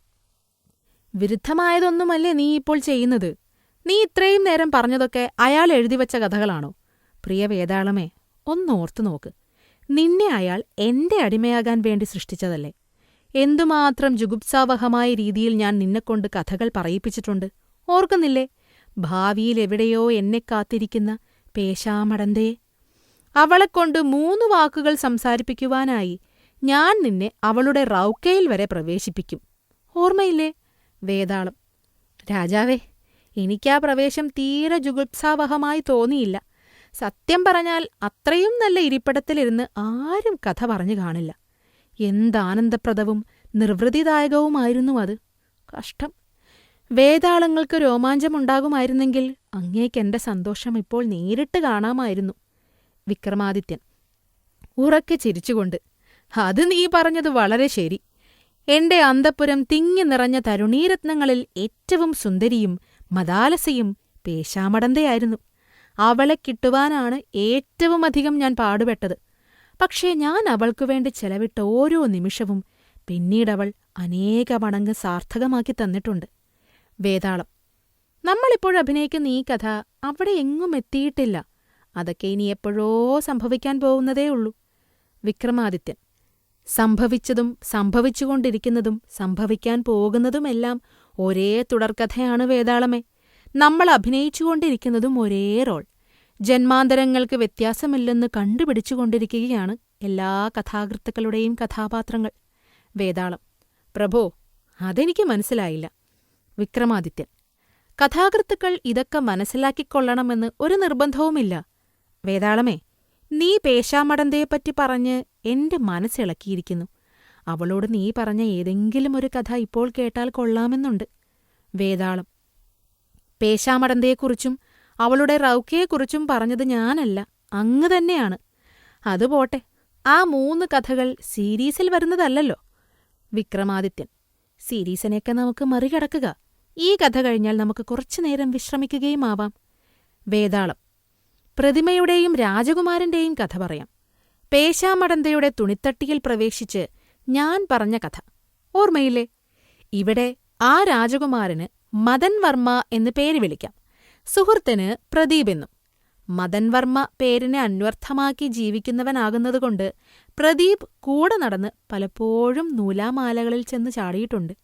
വിരുദ്ധമായതൊന്നുമല്ലേ നീ ഇപ്പോൾ ചെയ്യുന്നത്? നീ ഇത്രയും നേരം പറഞ്ഞതൊക്കെ അയാൾ എഴുതിവച്ച കഥകളാണോ? പ്രിയ വേതാളമേ, ഒന്നോർത്തു നോക്ക്. നിന്നെ അയാൾ എന്റെ അടിമയാകാൻ വേണ്ടി സൃഷ്ടിച്ചതല്ലേ? എന്തുമാത്രം ജുഗുപ്സാവഹമായ രീതിയിൽ ഞാൻ നിന്നെക്കൊണ്ട് കഥകൾ പറയിപ്പിച്ചിട്ടുണ്ട്, ഓർക്കുന്നില്ലേ? ഭാവിയിലെവിടെയോ എന്നെ കാത്തിരിക്കുന്ന പേശാമടന്തേ, അവളെക്കൊണ്ട് 3 വാക്കുകൾ സംസാരിപ്പിക്കുവാനായി ഞാൻ നിന്നെ അവളുടെ റൗക്കയിൽ വരെ പ്രവേശിപ്പിക്കും, ഓർമ്മയില്ലേ? വേതാളം: രാജാവേ, എനിക്കാ പ്രവേശം തീരെ ജുഗുപ്സാവഹമായി തോന്നിയില്ല. സത്യം പറഞ്ഞാൽ അത്രയും നല്ല ഇരിപ്പിടത്തിലിരുന്ന് ആരും കഥ പറഞ്ഞു കാണില്ല. എന്താനന്ദപ്രദവും നിർവൃതിദായകവുമായിരുന്നു അത്. കഷ്ടം. വേതാളങ്ങൾക്ക് രോമാഞ്ചമുണ്ടാകുമായിരുന്നെങ്കിൽ അങ്ങേക്കെന്റെ സന്തോഷം ഇപ്പോൾ നേരിട്ട് കാണാമായിരുന്നു. വിക്രമാദിത്യൻ ഉറക്കെ ചിരിച്ചുകൊണ്ട്: അത് നീ പറഞ്ഞത് വളരെ ശരി. എന്റെ അന്തഃപുരം തിങ്ങി നിറഞ്ഞ തരുണീരത്നങ്ങളിൽ ഏറ്റവും സുന്ദരിയും മദാലസയും പേശാമടന്തയായിരുന്നു. അവളെ കിട്ടുവാനാണ് ഏറ്റവുമധികം ഞാൻ പാടുപെട്ടത്. പക്ഷേ ഞാൻ അവൾക്കുവേണ്ടി ചെലവിട്ട ഓരോ നിമിഷവും പിന്നീടവൾ അനേക മടങ്ങ് സാർത്ഥകമാക്കി തന്നിട്ടുണ്ട്. വേതാളം: നമ്മളിപ്പോഴഭിനയിക്കുന്ന ഈ കഥ അവിടെ എങ്ങും എത്തിയിട്ടില്ല. അതൊക്കെ ഇനി എപ്പോഴോ സംഭവിക്കാൻ പോകുന്നതേയുള്ളൂ. വിക്രമാദിത്യൻ: സംഭവിച്ചതും സംഭവിച്ചുകൊണ്ടിരിക്കുന്നതും സംഭവിക്കാൻ പോകുന്നതുമെല്ലാം ഒരേ തുടർക്കഥയാണ് വേതാളമേ. നമ്മൾ അഭിനയിച്ചുകൊണ്ടിരിക്കുന്നതും ഒരേ റോൾ. ജന്മാന്തരങ്ങൾക്ക് വ്യത്യാസമില്ലെന്ന് കണ്ടുപിടിച്ചുകൊണ്ടിരിക്കുകയാണ് എല്ലാ കഥാകൃത്തുക്കളുടെയും കഥാപാത്രങ്ങൾ. വേതാളം: പ്രഭോ, അതെനിക്ക് മനസ്സിലായില്ല. വിക്രമാദിത്യൻ: കഥാകൃത്തുക്കൾ ഇതൊക്കെ മനസ്സിലാക്കിക്കൊള്ളണമെന്ന് ഒരു നിർബന്ധവുമില്ല. വേതാളമേ, നീ പേശാമടന്തയെപ്പറ്റി പറഞ്ഞ് എന്റെ മനസ്സിളക്കിയിരിക്കുന്നു. അവളോട് നീ പറഞ്ഞ ഏതെങ്കിലും ഒരു കഥ ഇപ്പോൾ കേട്ടാൽ കൊള്ളാമെന്നുണ്ട്. വേതാളം: പേശാമടന്തയെക്കുറിച്ചും അവളുടെ റൗക്കയെക്കുറിച്ചും പറഞ്ഞത് ഞാനല്ല, അങ്ങ് തന്നെയാണ്. അതുപോട്ടെ, ആ 3 കഥകൾ സീരീസിൽ വരുന്നതല്ലല്ലോ. വിക്രമാദിത്യൻ: സീരീസിനെയൊക്കെ നമുക്ക് മറികടക്കുക. ഈ കഥ കഴിഞ്ഞാൽ നമുക്ക് കുറച്ചുനേരം വിശ്രമിക്കുകയും ആവാം. വേതാളം: പ്രതിമയുടെയും രാജകുമാരന്റെയും കഥ പറയാം. പേശാമടന്തയുടെ തുണിത്തട്ടിയിൽ പ്രവേശിച്ച് ഞാൻ പറഞ്ഞ കഥ ഓർമ്മയില്ലേ? ഇവിടെ ആ രാജകുമാരന് മദൻ വർമ്മ എന്ന് പേര് വിളിക്കാം, സുഹൃത്തിന് പ്രദീപ് എന്നും. മദൻ വർമ്മ പേരിനെ അന്വർത്ഥമാക്കി ജീവിക്കുന്നവനാകുന്നതുകൊണ്ട് പ്രദീപ് കൂടെ നടന്ന് പലപ്പോഴും നൂലാമാലകളിൽ ചെന്ന് ചാടിയിട്ടുണ്ട്.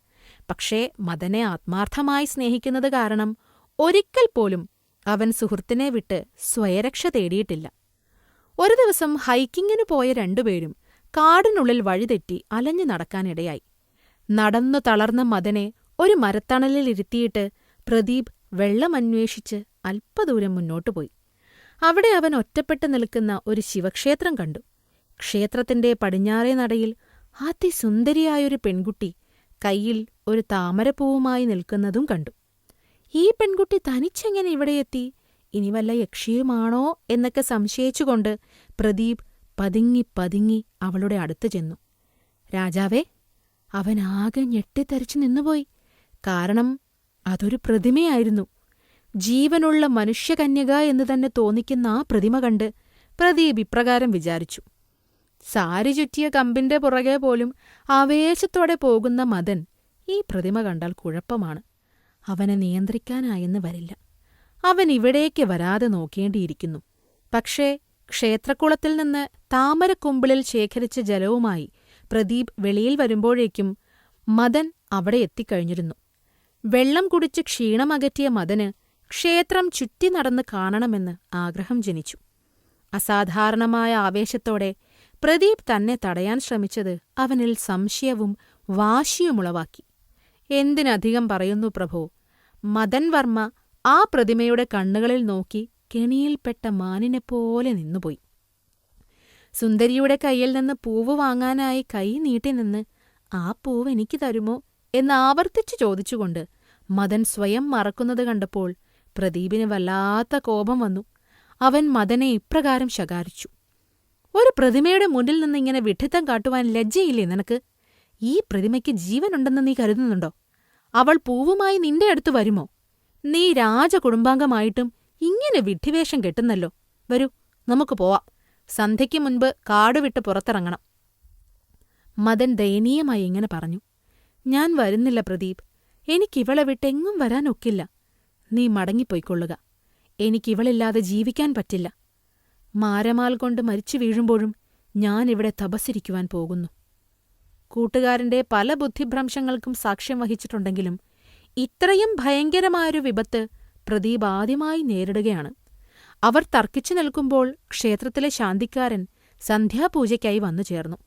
പക്ഷേ മദനെ ആത്മാർത്ഥമായി സ്നേഹിക്കുന്നത് കാരണം ഒരിക്കൽ പോലും അവൻ സുഹൃത്തിനെ വിട്ട് സ്വയരക്ഷ തേടിയിട്ടില്ല. ഒരു ദിവസം ഹൈക്കിങ്ങിനു പോയ രണ്ടുപേരും കാടിനുള്ളിൽ വഴിതെറ്റി അലഞ്ഞു നടക്കാനിടയായി. നടന്നു തളർന്ന മദനെ ഒരു മരത്തണലിലിരുത്തിയിട്ട് പ്രദീപ് വെള്ളമന്വേഷിച്ച് അല്പദൂരം മുന്നോട്ടുപോയി. അവിടെ അവൻ ഒറ്റപ്പെട്ടു നിൽക്കുന്ന ഒരു ശിവക്ഷേത്രം കണ്ടു. ക്ഷേത്രത്തിന്റെ പടിഞ്ഞാറേ നടയിൽ അതിസുന്ദരിയായൊരു പെൺകുട്ടി കയ്യിൽ ഒരു താമരപ്പൂവുമായി നിൽക്കുന്നതും കണ്ടു. ഈ പെൺകുട്ടി തനിച്ചെങ്ങനെ ഇവിടെയെത്തി? ഇനി വല്ല യക്ഷിയുമാണോ എന്നൊക്കെ സംശയിച്ചുകൊണ്ട് പ്രദീപ് പതുങ്ങി പതുങ്ങി അവളുടെ അടുത്തു ചെന്നു. രാജാവേ, അവനാകെ ഞെട്ടിത്തരിച്ചു നിന്നുപോയി. കാരണം അതൊരു പ്രതിമയായിരുന്നു. ജീവനുള്ള മനുഷ്യകന്യക എന്ന് തന്നെ തോന്നിക്കുന്ന ആ പ്രതിമ കണ്ട് പ്രദീപ് ഇപ്രകാരം വിചാരിച്ചു. സാരി ചുറ്റിയ കമ്പിന്റെ പുറകെ പോലും ആവേശത്തോടെ പോകുന്ന മദൻ ഈ പ്രതിമ കണ്ടാൽ കുഴപ്പമാണ്. അവനെ നിയന്ത്രിക്കാനായെന്ന് വരില്ല. അവൻ ഇവിടേക്ക് വരാതെ നോക്കേണ്ടിയിരിക്കുന്നു. പക്ഷേ ക്ഷേത്രക്കുളത്തിൽ നിന്ന് താമരക്കുമ്പിളിൽ ശേഖരിച്ച ജലവുമായി പ്രദീപ് വെളിയിൽ വരുമ്പോഴേക്കും മദൻ അവിടെ എത്തിക്കഴിഞ്ഞിരുന്നു. വെള്ളം കുടിച്ച് ക്ഷീണമകറ്റിയ മദന് ക്ഷേത്രം ചുറ്റി നടന്ന് കാണണമെന്ന് ആഗ്രഹം ജനിച്ചു. അസാധാരണമായ ആവേശത്തോടെ പ്രദീപ് തന്നെ തടയാൻ ശ്രമിച്ചത് അവനിൽ സംശയവും വാശിയുമുളവാക്കി. എന്തിനധികം പറയുന്നു പ്രഭോ, മദൻ വർമ്മ ആ പ്രതിമയുടെ കണ്ണുകളിൽ നോക്കി കെണിയിൽപ്പെട്ട മാനിനെപ്പോലെ നിന്നുപോയി. സുന്ദരിയുടെ കയ്യിൽ നിന്ന് പൂവ് വാങ്ങാനായി കൈ നീട്ടി നിന്ന് ആ പൂവ് എനിക്ക് തരുമോ എന്നാവർത്തിച്ചു ചോദിച്ചുകൊണ്ട് മദൻ സ്വയം മറക്കുന്നത് കണ്ടപ്പോൾ പ്രദീപിന് വല്ലാത്ത കോപം വന്നു. അവൻ മദനെ ഇപ്രകാരം ശകാരിച്ചു: ഒരു പ്രതിമയുടെ മുന്നിൽ നിന്ന് ഇങ്ങനെ വിഡ്ഢിത്തം കാട്ടുവാൻ ലജ്ജയില്ലേ നിനക്ക്? ഈ പ്രതിമയ്ക്ക് ജീവനുണ്ടെന്ന് നീ കരുതുന്നുണ്ടോ? അവൾ പൂവുമായി നിന്റെ അടുത്ത് വരുമോ? നീ രാജകുടുംബാംഗമായിട്ടും ഇങ്ങനെ വിഡ്ഢിവേഷം കെട്ടുന്നല്ലോ. വരൂ, നമുക്ക് പോവാം. സന്ധ്യയ്ക്ക് മുൻപ് കാടുവിട്ട് പുറത്തിറങ്ങണം. മദൻ ദയനീയമായി ഇങ്ങനെ പറഞ്ഞു. ഞാൻ വരുന്നില്ല പ്രദീപ്. എനിക്കിവളെ വിട്ടെങ്ങും വരാനൊക്കില്ല. നീ മടങ്ങിപ്പോയിക്കൊള്ളുക. എനിക്കിവളില്ലാതെ ജീവിക്കാൻ പറ്റില്ല. മാരമാൽ കൊണ്ട് മരിച്ചു വീഴുമ്പോഴും ഞാനിവിടെ തപസ്സിരിക്കുവാൻ പോകുന്നു. കൂട്ടുകാരന്റെ പല ബുദ്ധിഭ്രംശങ്ങൾക്കും സാക്ഷ്യം വഹിച്ചിട്ടുണ്ടെങ്കിലും ഇത്രയും ഭയങ്കരമായൊരു വിപത്ത് പ്രദീപ് ആദ്യമായി നേരിടുകയാണ്. അവർ തർക്കിച്ചു നിൽക്കുമ്പോൾ ക്ഷേത്രത്തിലെ ശാന്തിക്കാരൻ സന്ധ്യാപൂജയ്ക്കായി വന്നു ചേർന്നു.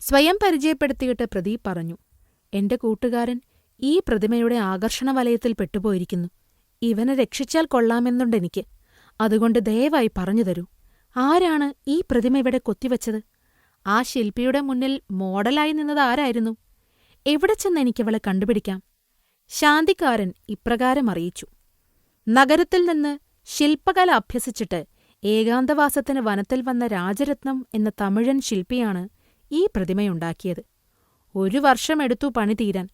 സ്വയം പരിചയപ്പെടുത്തിയിട്ട് പ്രദീപ് പറഞ്ഞു: എന്റെ കൂട്ടുകാരൻ ഈ പ്രതിമയുടെ ആകർഷണ വലയത്തിൽ പെട്ടുപോയിരിക്കുന്നു. ഇവനെ രക്ഷിച്ചാൽ കൊള്ളാമെന്നുണ്ടെനിക്ക്. അതുകൊണ്ട് ദയവായി പറഞ്ഞു തരൂ, ആരാണ് ഈ പ്രതിമ ഇവിടെ കൊത്തിവച്ചത്? ആ ശില്പിയുടെ മുന്നിൽ മോഡലായി നിന്നത് ആരായിരുന്നു? എവിടെ ചെന്ന് എനിക്കവളെ കണ്ടുപിടിക്കാം? ശാന്തിക്കാരൻ ഇപ്രകാരം അറിയിച്ചു: നഗരത്തിൽ നിന്ന് ശില്പകല അഭ്യസിച്ചിട്ട് ഏകാന്തവാസത്തിന് വനത്തിൽ വന്ന രാജരത്നം എന്ന തമിഴൻ ശില്പിയാണ് ഈ പ്രതിമയുണ്ടാക്കിയത്. 1 വർഷമെടുത്തു പണി തീരാൻ.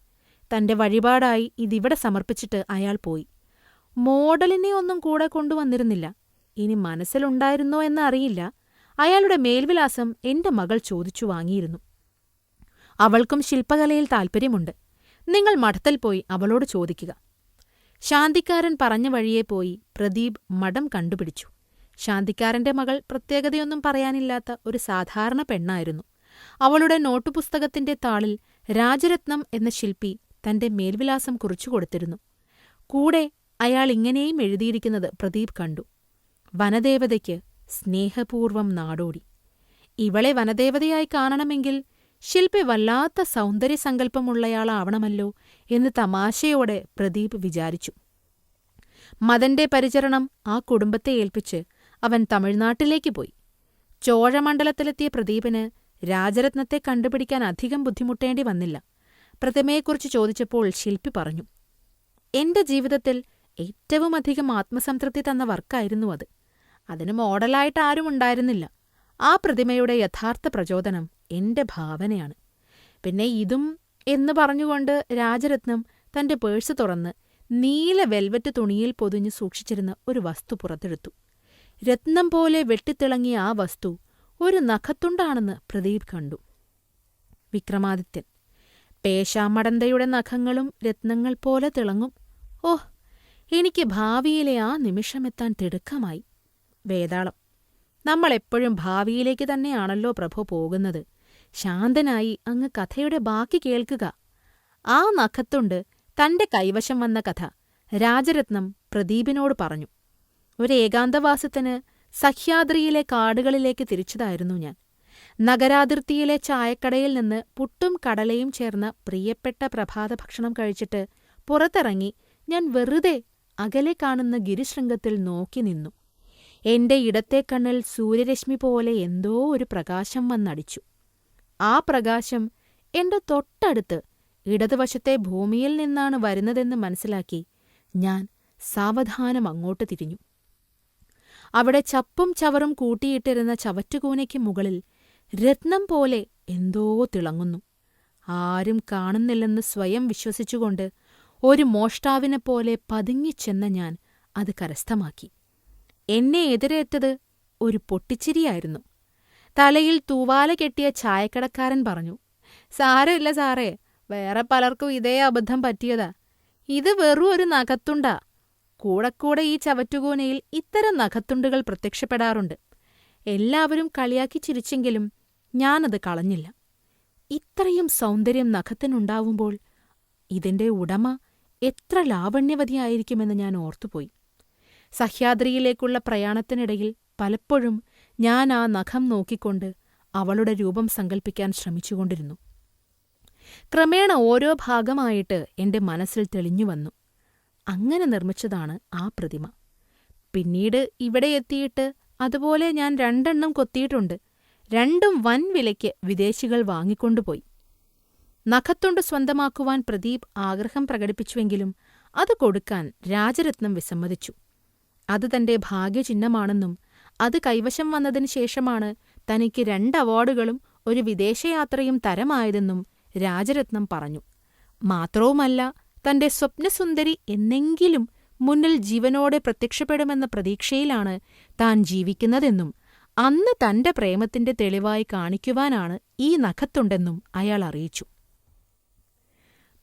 തന്റെ വഴിപാടായി ഇതിവിടെ സമർപ്പിച്ചിട്ട് അയാൾ പോയി. മോഡലിനെ ഒന്നും കൂടെ കൊണ്ടുവന്നിരുന്നില്ല. ഇനി മനസ്സിലുണ്ടായിരുന്നോ എന്നറിയില്ല. അയാളുടെ മേൽവിലാസം എന്റെ മകൾ ചോദിച്ചു വാങ്ങിയിരുന്നു. അവൾക്കും ശില്പകലയിൽ താൽപ്പര്യമുണ്ട്. നിങ്ങൾ മഠത്തിൽ പോയി അവളോട് ചോദിക്കുക. ശാന്തിക്കാരൻ പറഞ്ഞ വഴിയെ പോയി പ്രദീപ് മഠം കണ്ടുപിടിച്ചു. ശാന്തിക്കാരന്റെ മകൾ പ്രത്യേകതയൊന്നും പറയാനില്ലാത്ത ഒരു സാധാരണ പെണ്ണായിരുന്നു. അവളുടെ നോട്ടുപുസ്തകത്തിന്റെ താളിൽ രാജരത്നം എന്ന ശില്പി തന്റെ മേൽവിലാസം കുറിച്ചുകൊടുത്തിരുന്നു. കൂടെ അയാൾ ഇങ്ങനെയും എഴുതിയിരിക്കുന്നത് പ്രദീപ് കണ്ടു: വനദേവതയ്ക്ക് സ്നേഹപൂർവം നാടോടി. ഇവളെ വനദേവതയായി കാണണമെങ്കിൽ ശില്പി വല്ലാത്ത സൗന്ദര്യസങ്കല്പമുള്ളയാളാവണമല്ലോ എന്ന് തമാശയോടെ പ്രദീപ് വിചാരിച്ചു. മദന്റെ പരിചരണം ആ കുടുംബത്തെ ഏൽപ്പിച്ച് അവൻ തമിഴ്നാട്ടിലേക്ക് പോയി. ചോഴമണ്ഡലത്തിലെത്തിയ പ്രദീപിന് രാജരത്നത്തെ കണ്ടുപിടിക്കാൻ അധികം ബുദ്ധിമുട്ടേണ്ടി വന്നില്ല. പ്രതിമയെക്കുറിച്ച് ചോദിച്ചപ്പോൾ ശില്പി പറഞ്ഞു: എന്റെ ജീവിതത്തിൽ ഏറ്റവുമധികം ആത്മസംതൃപ്തി തന്ന വർക്കായിരുന്നു അത്. അതിന് മോഡലായിട്ട് ആരും ഉണ്ടായിരുന്നില്ല. ആ പ്രതിമയുടെ യഥാർത്ഥ പ്രചോദനം എന്റെ ഭാവനയാണ്. പിന്നെ ഇതും എന്ന് പറഞ്ഞുകൊണ്ട് രാജരത്നം തന്റെ പേഴ്സ് തുറന്ന് നീല വെൽവെറ്റ് തുണിയിൽ പൊതിഞ്ഞു സൂക്ഷിച്ചിരുന്ന ഒരു വസ്തു പുറത്തെടുത്തു. രത്നം പോലെ വെട്ടിത്തിളങ്ങിയ ആ വസ്തു ഒരു നഖത്തുണ്ടാണെന്ന് പ്രദീപ് കണ്ടു. വിക്രമാദിത്യൻ: പേശാമടന്തയുടെ നഖങ്ങളും രത്നങ്ങൾ പോലെ തിളങ്ങും. ഓഹ്, എനിക്ക് ഭാവിയിലെ ആ നിമിഷമെത്താൻ തിടുക്കമായി. വേതാളം: നമ്മളെപ്പോഴും ഭാവിയിലേക്ക് തന്നെയാണല്ലോ പ്രഭു പോകുന്നത്. ശാന്തനായി അങ്ങ് കഥയുടെ ബാക്കി കേൾക്കുക. ആ നഖത്തുണ്ട് തന്റെ കൈവശം വന്ന കഥ രാജരത്നം പ്രദീപിനോട് പറഞ്ഞു. ഒരു ഏകാന്തവാസത്തിന് സഹ്യാദ്രിയിലെ കാടുകളിലേക്ക് തിരിച്ചതായിരുന്നു ഞാൻ. നഗരാതിർത്തിയിലെ ചായക്കടയിൽ നിന്ന് പുട്ടും കടലയും ചേർന്ന പ്രിയപ്പെട്ട പ്രഭാതഭക്ഷണം കഴിച്ചിട്ട് പുറത്തിറങ്ങി ഞാൻ വെറുതെ അകലെ കാണുന്ന ഗിരിശൃംഗത്തിൽ നോക്കി നിന്നു. എന്റെ ഇടത്തെ കണ്ണിൽ സൂര്യരശ്മി പോലെ എന്തോ ഒരു പ്രകാശം വന്നടിച്ചു. ആ പ്രകാശം എന്റെ തൊട്ടടുത്ത് ഇടതുവശത്തെ ഭൂമിയിൽ നിന്നാണ് വരുന്നതെന്ന് മനസ്സിലാക്കി ഞാൻ സാവധാനം അങ്ങോട്ട് തിരിഞ്ഞു. അവിടെ ചപ്പും ചവറും കൂട്ടിയിട്ടിരുന്ന ചവറ്റുകൂനയ്ക്ക് മുകളിൽ രത്നം പോലെ എന്തോ തിളങ്ങുന്നു. ആരും കാണുന്നില്ലെന്ന് സ്വയം വിശ്വസിച്ചുകൊണ്ട് ഒരു മോഷ്ടാവിനെപ്പോലെ പതുങ്ങിച്ചെന്ന ഞാൻ അത് കരസ്ഥമാക്കി. എന്നെ എതിരേറ്റത് ഒരു പൊട്ടിച്ചിരിയായിരുന്നു. തലയിൽ തൂവാല കെട്ടിയ ചായക്കടക്കാരൻ പറഞ്ഞു: സാരമില്ല സാറേ, വേറെ പലർക്കും ഇതേ അബദ്ധം പറ്റിയതാ. ഇത് വെറും ഒരു നഖത്തുണ്ടാ. കൂടെ ഈ ചവറ്റുകൂനയിൽ ഇത്തരം നഖത്തുണ്ടുകൾ പ്രത്യക്ഷപ്പെടാറുണ്ട്. എല്ലാവരും കളിയാക്കി ചിരിച്ചെങ്കിലും ഞാനത് കളഞ്ഞില്ല. ഇത്രയും സൗന്ദര്യം നഖത്തിനുണ്ടാവുമ്പോൾ ഇതിന്റെ ഉടമ എത്ര ലാവണ്യവതിയായിരിക്കുമെന്ന് ഞാൻ ഓർത്തുപോയി. സഹ്യാദ്രിയിലേക്കുള്ള പ്രയാണത്തിനിടയിൽ പലപ്പോഴും ഞാൻ ആ നഖം നോക്കിക്കൊണ്ട് അവളുടെ രൂപം സങ്കൽപ്പിക്കാൻ ശ്രമിച്ചുകൊണ്ടിരുന്നു. ക്രമേണ ഓരോ ഭാഗമായിട്ട് എന്റെ മനസ്സിൽ തെളിഞ്ഞുവന്നു. അങ്ങനെ നിർമ്മിച്ചതാണ് ആ പ്രതിമ. പിന്നീട് ഇവിടെ എത്തിയിട്ട് അതുപോലെ ഞാൻ 2 കൊത്തിയിട്ടുണ്ട്. 2 വൻ വിലയ്ക്ക് വിദേശികൾ വാങ്ങിക്കൊണ്ടുപോയി. നഖത്തുണ്ട് സ്വന്തമാക്കുവാൻ പ്രദീപ് ആഗ്രഹം പ്രകടിപ്പിച്ചുവെങ്കിലും അത് കൊടുക്കാൻ രാജരത്നം വിസമ്മതിച്ചു. അത് തന്റെ ഭാഗ്യചിഹ്നമാണെന്നും അത് കൈവശം വന്നതിന് ശേഷമാണ് തനിക്ക് 2 അവാർഡുകളും ഒരു വിദേശയാത്രയും തരമായതെന്നും രാജരത്നം പറഞ്ഞു. മാത്രവുമല്ല, തന്റെ സ്വപ്നസുന്ദരി എന്നെങ്കിലും മുന്നിൽ ജീവനോടെ പ്രത്യക്ഷപ്പെടുമെന്ന പ്രതീക്ഷയിലാണ് താൻ ജീവിക്കുന്നതെന്നും അന്ന് തന്റെ പ്രേമത്തിന്റെ തെളിവായി കാണിക്കുവാനാണ് ഈ നഖത്തുണ്ടെന്നും അയാൾ അറിയിച്ചു.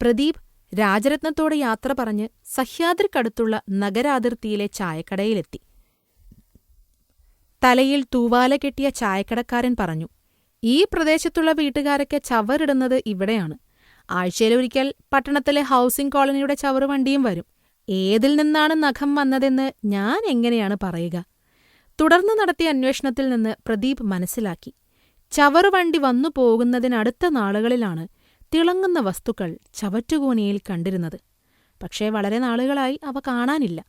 പ്രദീപ് രാജരത്നത്തോട് യാത്ര പറഞ്ഞ് സഹ്യാദ്രിക്കടുത്തുള്ള നഗരാതിർത്തിയിലെ ചായക്കടയിലെത്തി. തലയിൽ തൂവാല കെട്ടിയ ചായക്കടക്കാരൻ പറഞ്ഞു: ഈ പ്രദേശത്തുള്ള വീട്ടുകാരൊക്കെ ചവറിടുന്നത് ഇവിടെയാണ്. ആഴ്ചയിലൊരിക്കൽ പട്ടണത്തിലെ ഹൗസിംഗ് കോളനിയുടെ ചവറുവണ്ടിയും വരും. ഏതിൽ നിന്നാണ് നഖം വന്നതെന്ന് ഞാൻ എങ്ങനെയാണ് പറയുക? തുടർന്ന് നടത്തിയ അന്വേഷണത്തിൽ നിന്ന് പ്രദീപ് മനസ്സിലാക്കി, ചവറുവണ്ടി വന്നു പോകുന്നതിനടുത്ത നാളുകളിലാണ് തിളങ്ങുന്ന വസ്തുക്കൾ ചവറ്റുകൂനയിൽ കണ്ടിരുന്നത്. പക്ഷേ വളരെ നാളുകളായി അവ കാണാനില്ല.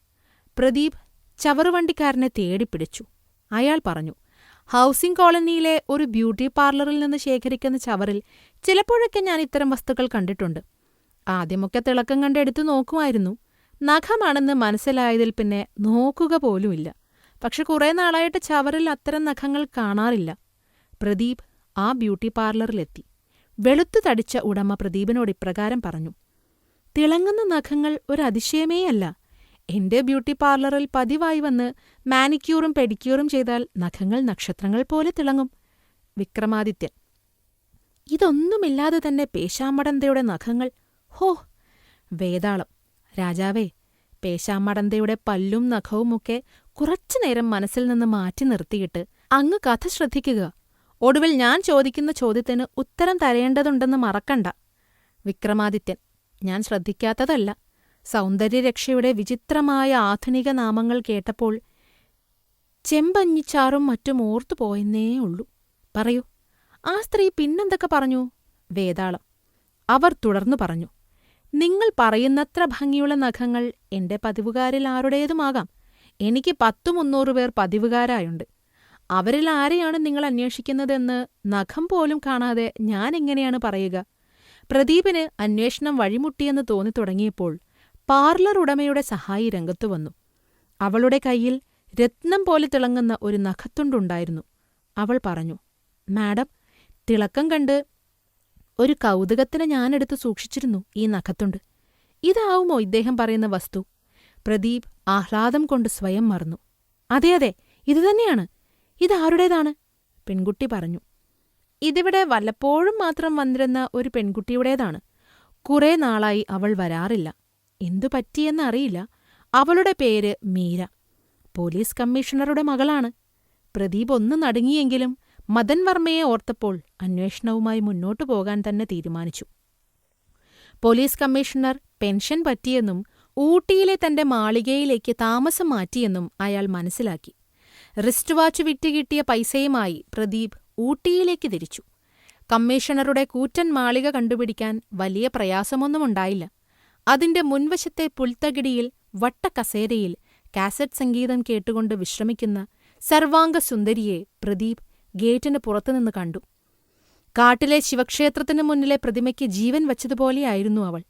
പ്രദീപ് ചവറുവണ്ടിക്കാരനെ തേടിപ്പിടിച്ചു. അയാൾ പറഞ്ഞു: ഹൗസിംഗ് കോളനിയിലെ ഒരു ബ്യൂട്ടി പാർലറിൽ നിന്ന് ശേഖരിക്കുന്ന ചവറിൽ ചിലപ്പോഴൊക്കെ ഞാൻ ഇത്തരം വസ്തുക്കൾ കണ്ടിട്ടുണ്ട്. ആദ്യമൊക്കെ തിളക്കം കണ്ട് എടുത്തു നോക്കുമായിരുന്നു. നഖമാണെന്ന് മനസ്സിലായതിൽ പിന്നെ നോക്കുക പോലുമില്ല. പക്ഷെ കുറേ നാളായിട്ട് ചവറിൽ അത്തരം നഖങ്ങൾ കാണാറില്ല. പ്രദീപ് ആ ബ്യൂട്ടി പാർലറിലെത്തി. വെളുത്തു തടിച്ച ഉടമ പ്രദീപിനോട് ഇപ്രകാരം പറഞ്ഞു: തിളങ്ങുന്ന നഖങ്ങൾ ഒരതിശയമേയല്ല. എന്റെ ബ്യൂട്ടി പാർലറിൽ പതിവായി വന്ന് മാനിക്യൂറും പെഡിക്യൂറും ചെയ്താൽ നഖങ്ങൾ നക്ഷത്രങ്ങൾ പോലെ തിളങ്ങും. വിക്രമാദിത്യൻ: ഇതൊന്നുമില്ലാതെ തന്നെ പേശാമടന്തയുടെ നഖങ്ങൾ! ഹോ! വേതാളം: രാജാവേ, പേശാമടന്തയുടെ പല്ലും നഖവുമൊക്കെ കുറച്ചുനേരം മനസ്സിൽ നിന്ന് മാറ്റി നിർത്തിയിട്ട് അങ്ങ് കഥ ശ്രദ്ധിക്കുക. ഒടുവിൽ ഞാൻ ചോദിക്കുന്ന ചോദ്യത്തിന് ഉത്തരം തരേണ്ടതുണ്ടെന്ന് മറക്കണ്ട. വിക്രമാദിത്യൻ: ഞാൻ ശ്രദ്ധിക്കാത്തതല്ല. സൗന്ദര്യരക്ഷയുടെ വിചിത്രമായ ആധുനിക നാമങ്ങൾ കേട്ടപ്പോൾ ചെമ്പഞ്ഞിച്ചാറും മറ്റും ഓർത്തുപോയെന്നേ ഉള്ളൂ. പറയൂ, ആ സ്ത്രീ പിന്നെന്തൊക്കെ പറഞ്ഞു? വേതാളം: അവർ തുടർന്നു പറഞ്ഞു: നിങ്ങൾ പറയുന്നത്ര ഭംഗിയുള്ള നഖങ്ങൾ എന്റെ പതിവുകാരിൽ ആരുടേതുമാകാം. എനിക്ക് 100-300 പേർ പതിവുകാരായുണ്ട്. അവരിൽ ആരെയാണ് നിങ്ങൾ അന്വേഷിക്കുന്നതെന്ന് നഖം പോലും കാണാതെ ഞാൻ എങ്ങനെയാണ് പറയുക? പ്രദീപിന് അന്വേഷണം വഴിമുട്ടിയെന്ന് തോന്നിത്തുടങ്ങിയപ്പോൾ പാർലർ ഉടമയുടെ സഹായി രംഗത്തു വന്നു. അവളുടെ കയ്യിൽ രത്നം പോലെ തിളങ്ങുന്ന ഒരു നഖത്തുണ്ടുണ്ടായിരുന്നു. അവൾ പറഞ്ഞു. മാഡം, തിളക്കം കണ്ട് ഒരു കൗതുകത്തിന് ഞാനെടുത്ത് സൂക്ഷിച്ചിരുന്നു ഈ നഖത്തുണ്ട്. ഇതാവുമോ ഇദ്ദേഹം പറയുന്ന വസ്തു? പ്രദീപ് ആഹ്ലാദം കൊണ്ട് സ്വയം മറന്നു. അതെ അതെ, ഇതുതന്നെയാണ്. ഇതാരുടേതാണ്? പെൺകുട്ടി പറഞ്ഞു. ഇതിവിടെ വല്ലപ്പോഴും മാത്രം വന്നിരുന്ന ഒരു പെൺകുട്ടിയുടേതാണ്. കുറേ നാളായി അവൾ വരാറില്ല. എന്തു പറ്റിയെന്നറിയില്ല. അവളുടെ പേര് മീര. പോലീസ് കമ്മീഷണറുടെ മകളാണ്. പ്രദീപ് ഒന്ന് നടുങ്ങിയെങ്കിലും മദൻ വർമ്മയെ ഓർത്തപ്പോൾ അന്വേഷണവുമായി മുന്നോട്ടു പോകാൻ തന്നെ തീരുമാനിച്ചു. പോലീസ് കമ്മീഷണർ പെൻഷൻ പറ്റിയെന്നും ഊട്ടിയിലെ തന്റെ മാളികയിലേക്ക് താമസം മാറ്റിയെന്നും അയാൾ മനസ്സിലാക്കി. റിസ്റ്റ് വാച്ച് വിറ്റ് കിട്ടിയ പൈസയുമായി പ്രദീപ് ഊട്ടിയിലേക്ക് തിരിച്ചു. കമ്മീഷണറുടെ കൂറ്റൻ മാളിക കണ്ടുപിടിക്കാൻ വലിയ പ്രയാസമൊന്നുമുണ്ടായില്ല. അതിന്റെ മുൻവശത്തെ പുൽത്തകിടിയിൽ വട്ടക്കസേരയിൽ കാസറ്റ് സംഗീതം കേട്ടുകൊണ്ട് വിശ്രമിക്കുന്ന സർവാംഗസുന്ദരിയെ പ്രദീപ് ഗേറ്റിന് പുറത്തുനിന്ന് കണ്ടു. കാട്ടിലെ ശിവക്ഷേത്രത്തിനു മുന്നിലെ പ്രതിമയ്ക്ക് ജീവൻ വച്ചതുപോലെയായിരുന്നു അവൾ.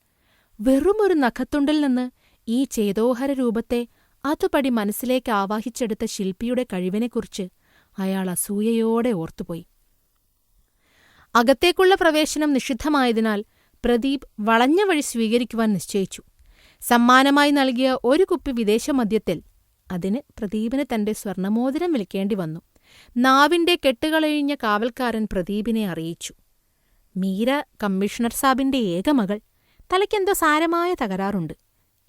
വെറുമൊരു നഖത്തുണ്ടിൽ നിന്ന് ഈ ചേതോഹര രൂപത്തെ അതുപടി മനസ്സിലേക്ക് ആവാഹിച്ചെടുത്ത ശില്പിയുടെ കഴിവിനെക്കുറിച്ച് അയാൾ അസൂയയോടെ ഓർത്തുപോയി. അകത്തേക്കുള്ള പ്രവേശനം നിഷിദ്ധമായതിനാൽ പ്രദീപ് വളഞ്ഞ വഴി സ്വീകരിക്കുവാൻ നിശ്ചയിച്ചു. സമ്മാനമായി നൽകിയ ഒരു കുപ്പി വിദേശമദ്യത്തിൽ അതിന് പ്രദീപിന് തന്റെ സ്വർണമോതിരം വിൽക്കേണ്ടി വന്നു. നാവിന്റെ കെട്ടുകളഴിഞ്ഞ കാവൽക്കാരൻ പ്രദീപിനെ അറിയിച്ചു. മീര കമ്മീഷണർ സാബിന്റെ ഏക മകൾ. തലയ്ക്കെന്തോ സാരമായ തകരാറുണ്ട്.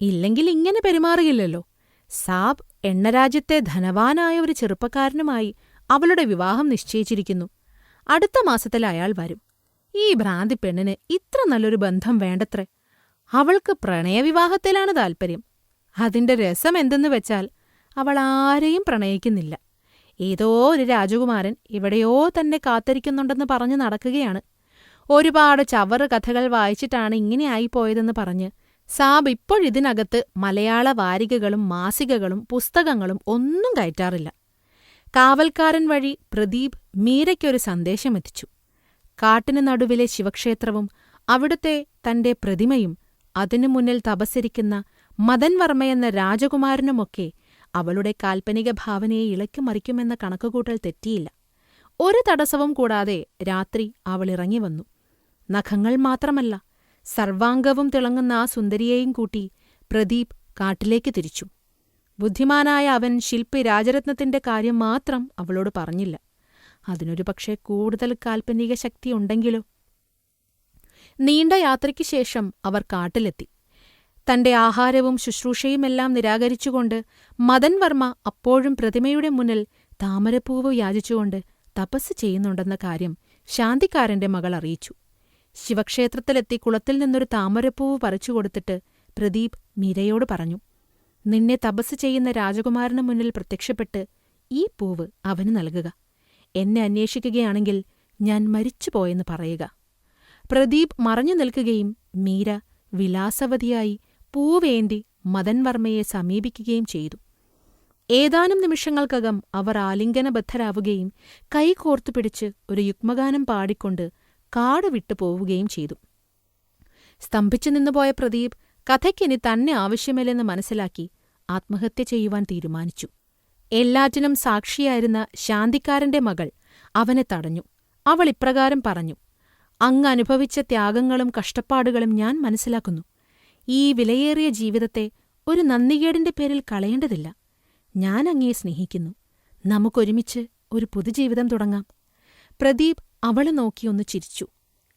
ഇല്ലെങ്കിൽ ഇങ്ങനെ പെരുമാറുകയില്ലല്ലോ. സാബ് എണ്ണരാജ്യത്തെ ധനവാനായ ഒരു ചെറുപ്പക്കാരനുമായി അവളുടെ വിവാഹം നിശ്ചയിച്ചിരിക്കുന്നു. അടുത്ത മാസത്തിൽ അയാൾ വരും. ഈ ഭ്രാന്തി പെണ്ണിന് ഇത്ര നല്ലൊരു ബന്ധം വേണ്ടത്രേ. അവൾക്ക് പ്രണയവിവാഹത്തിലാണ് താൽപ്പര്യം. അതിന്റെ രസം എന്തെന്ന് വെച്ചാൽ അവൾ ആരെയും പ്രണയിക്കുന്നില്ല. ഏതോ ഒരു രാജകുമാരൻ എവിടെയോ തന്നെ കാത്തിരിക്കുന്നുണ്ടെന്ന് പറഞ്ഞു നടക്കുകയാണ്. ഒരുപാട് ചവറ് കഥകൾ വായിച്ചിട്ടാണ് ഇങ്ങനെയായിപ്പോയതെന്ന് പറഞ്ഞ് സാബ് ഇപ്പോഴിതിനകത്ത് മലയാള വാരികകളും മാസികകളും പുസ്തകങ്ങളും ഒന്നും കയറ്റാറില്ല. കാവൽക്കാരൻ വഴി പ്രദീപ് മീരയ്ക്കൊരു സന്ദേശമെത്തിച്ചു. കാട്ടിനു നടുവിലെ ശിവക്ഷേത്രവും അവിടുത്തെ തന്റെ പ്രതിമയും അതിനു മുന്നിൽ തപസ്സിരിക്കുന്ന മദൻ വർമ്മയെന്ന രാജകുമാരനുമൊക്കെ അവളുടെ കാൽപ്പനിക ഭാവനയെ ഇളക്കിമറിക്കുമെന്ന കണക്കുകൂട്ടൽ തെറ്റിയില്ല. ഒരു തടസ്സവും കൂടാതെ രാത്രി അവൾ ഇറങ്ങിവന്നു. നഖങ്ങൾ മാത്രമല്ല, സർവാംഗവും തിളങ്ങുന്ന ആ സുന്ദരിയെയും കൂട്ടി പ്രദീപ് കാട്ടിലേക്ക് തിരിച്ചു. ബുദ്ധിമാനായ അവൻ ശില്പി രാജരത്നത്തിന്റെ കാര്യം മാത്രം അവളോട് പറഞ്ഞില്ല. അതിനൊരു പക്ഷേ കൂടുതൽ കാൽപ്പനിക ശക്തിയുണ്ടെങ്കിലോ? നീണ്ട യാത്രയ്ക്ക് ശേഷം അവർ കാട്ടിലെത്തി. തന്റെ ആഹാരവും ശുശ്രൂഷയുമെല്ലാം നിരാകരിച്ചുകൊണ്ട് മദൻ വർമ്മ അപ്പോഴും പ്രതിമയുടെ മുന്നിൽ താമരപ്പൂവ് യാചിച്ചുകൊണ്ട് തപസ് ചെയ്യുന്നുണ്ടെന്ന കാര്യം ശാന്തിക്കാരന്റെ മകൾ അറിയിച്ചു. ശിവക്ഷേത്രത്തിലെത്തി കുളത്തിൽ നിന്നൊരു താമരപ്പൂവ് പറിച്ചുകൊടുത്തിട്ട് പ്രദീപ് മീരയോട് പറഞ്ഞു, നിന്നെ തപസ് ചെയ്യുന്ന രാജകുമാരന് മുന്നിൽ പ്രത്യക്ഷപ്പെട്ട് ഈ പൂവ് അവന് നൽകുക. എന്നെ അന്വേഷിക്കുകയാണെങ്കിൽ ഞാൻ മരിച്ചുപോയെന്ന് പറയുക. പ്രദീപ് മറഞ്ഞു നിൽക്കുകയും മീര വിലാസവതിയായി പൂവേന്തി മദൻ വർമ്മയെ സമീപിക്കുകയും ചെയ്തു. ഏതാനും നിമിഷങ്ങൾക്കകം അവർ ആലിംഗനബദ്ധരാവുകയും കൈകോർത്തുപിടിച്ച് ഒരു യുഗ്മഗാനം പാടിക്കൊണ്ട് കാട് വിട്ടു പോവുകയും ചെയ്തു. സ്തംഭിച്ചു നിന്നുപോയ പ്രദീപ് കഥയ്ക്കിനി തന്നെ ആവശ്യമില്ലെന്ന് മനസ്സിലാക്കി ആത്മഹത്യ ചെയ്യുവാൻ തീരുമാനിച്ചു. എല്ലാറ്റിനും സാക്ഷിയായിരുന്ന ശാന്തിക്കാരന്റെ മകൾ അവനെ തടഞ്ഞു. അവൾ ഇപ്രകാരം പറഞ്ഞു, അങ്ങ് അനുഭവിച്ച ത്യാഗങ്ങളും കഷ്ടപ്പാടുകളും ഞാൻ മനസ്സിലാക്കുന്നു. ഈ വിലയേറിയ ജീവിതത്തെ ഒരു നന്ദികേടിന്റെ പേരിൽ കളയേണ്ടതില്ല. ഞാൻ അങ്ങയെ സ്നേഹിക്കുന്നു. നമുക്കൊരുമിച്ച് ഒരു പുതുജീവിതം തുടങ്ങാം. പ്രദീപ് അവളെ നോക്കിയൊന്ന് ചിരിച്ചു.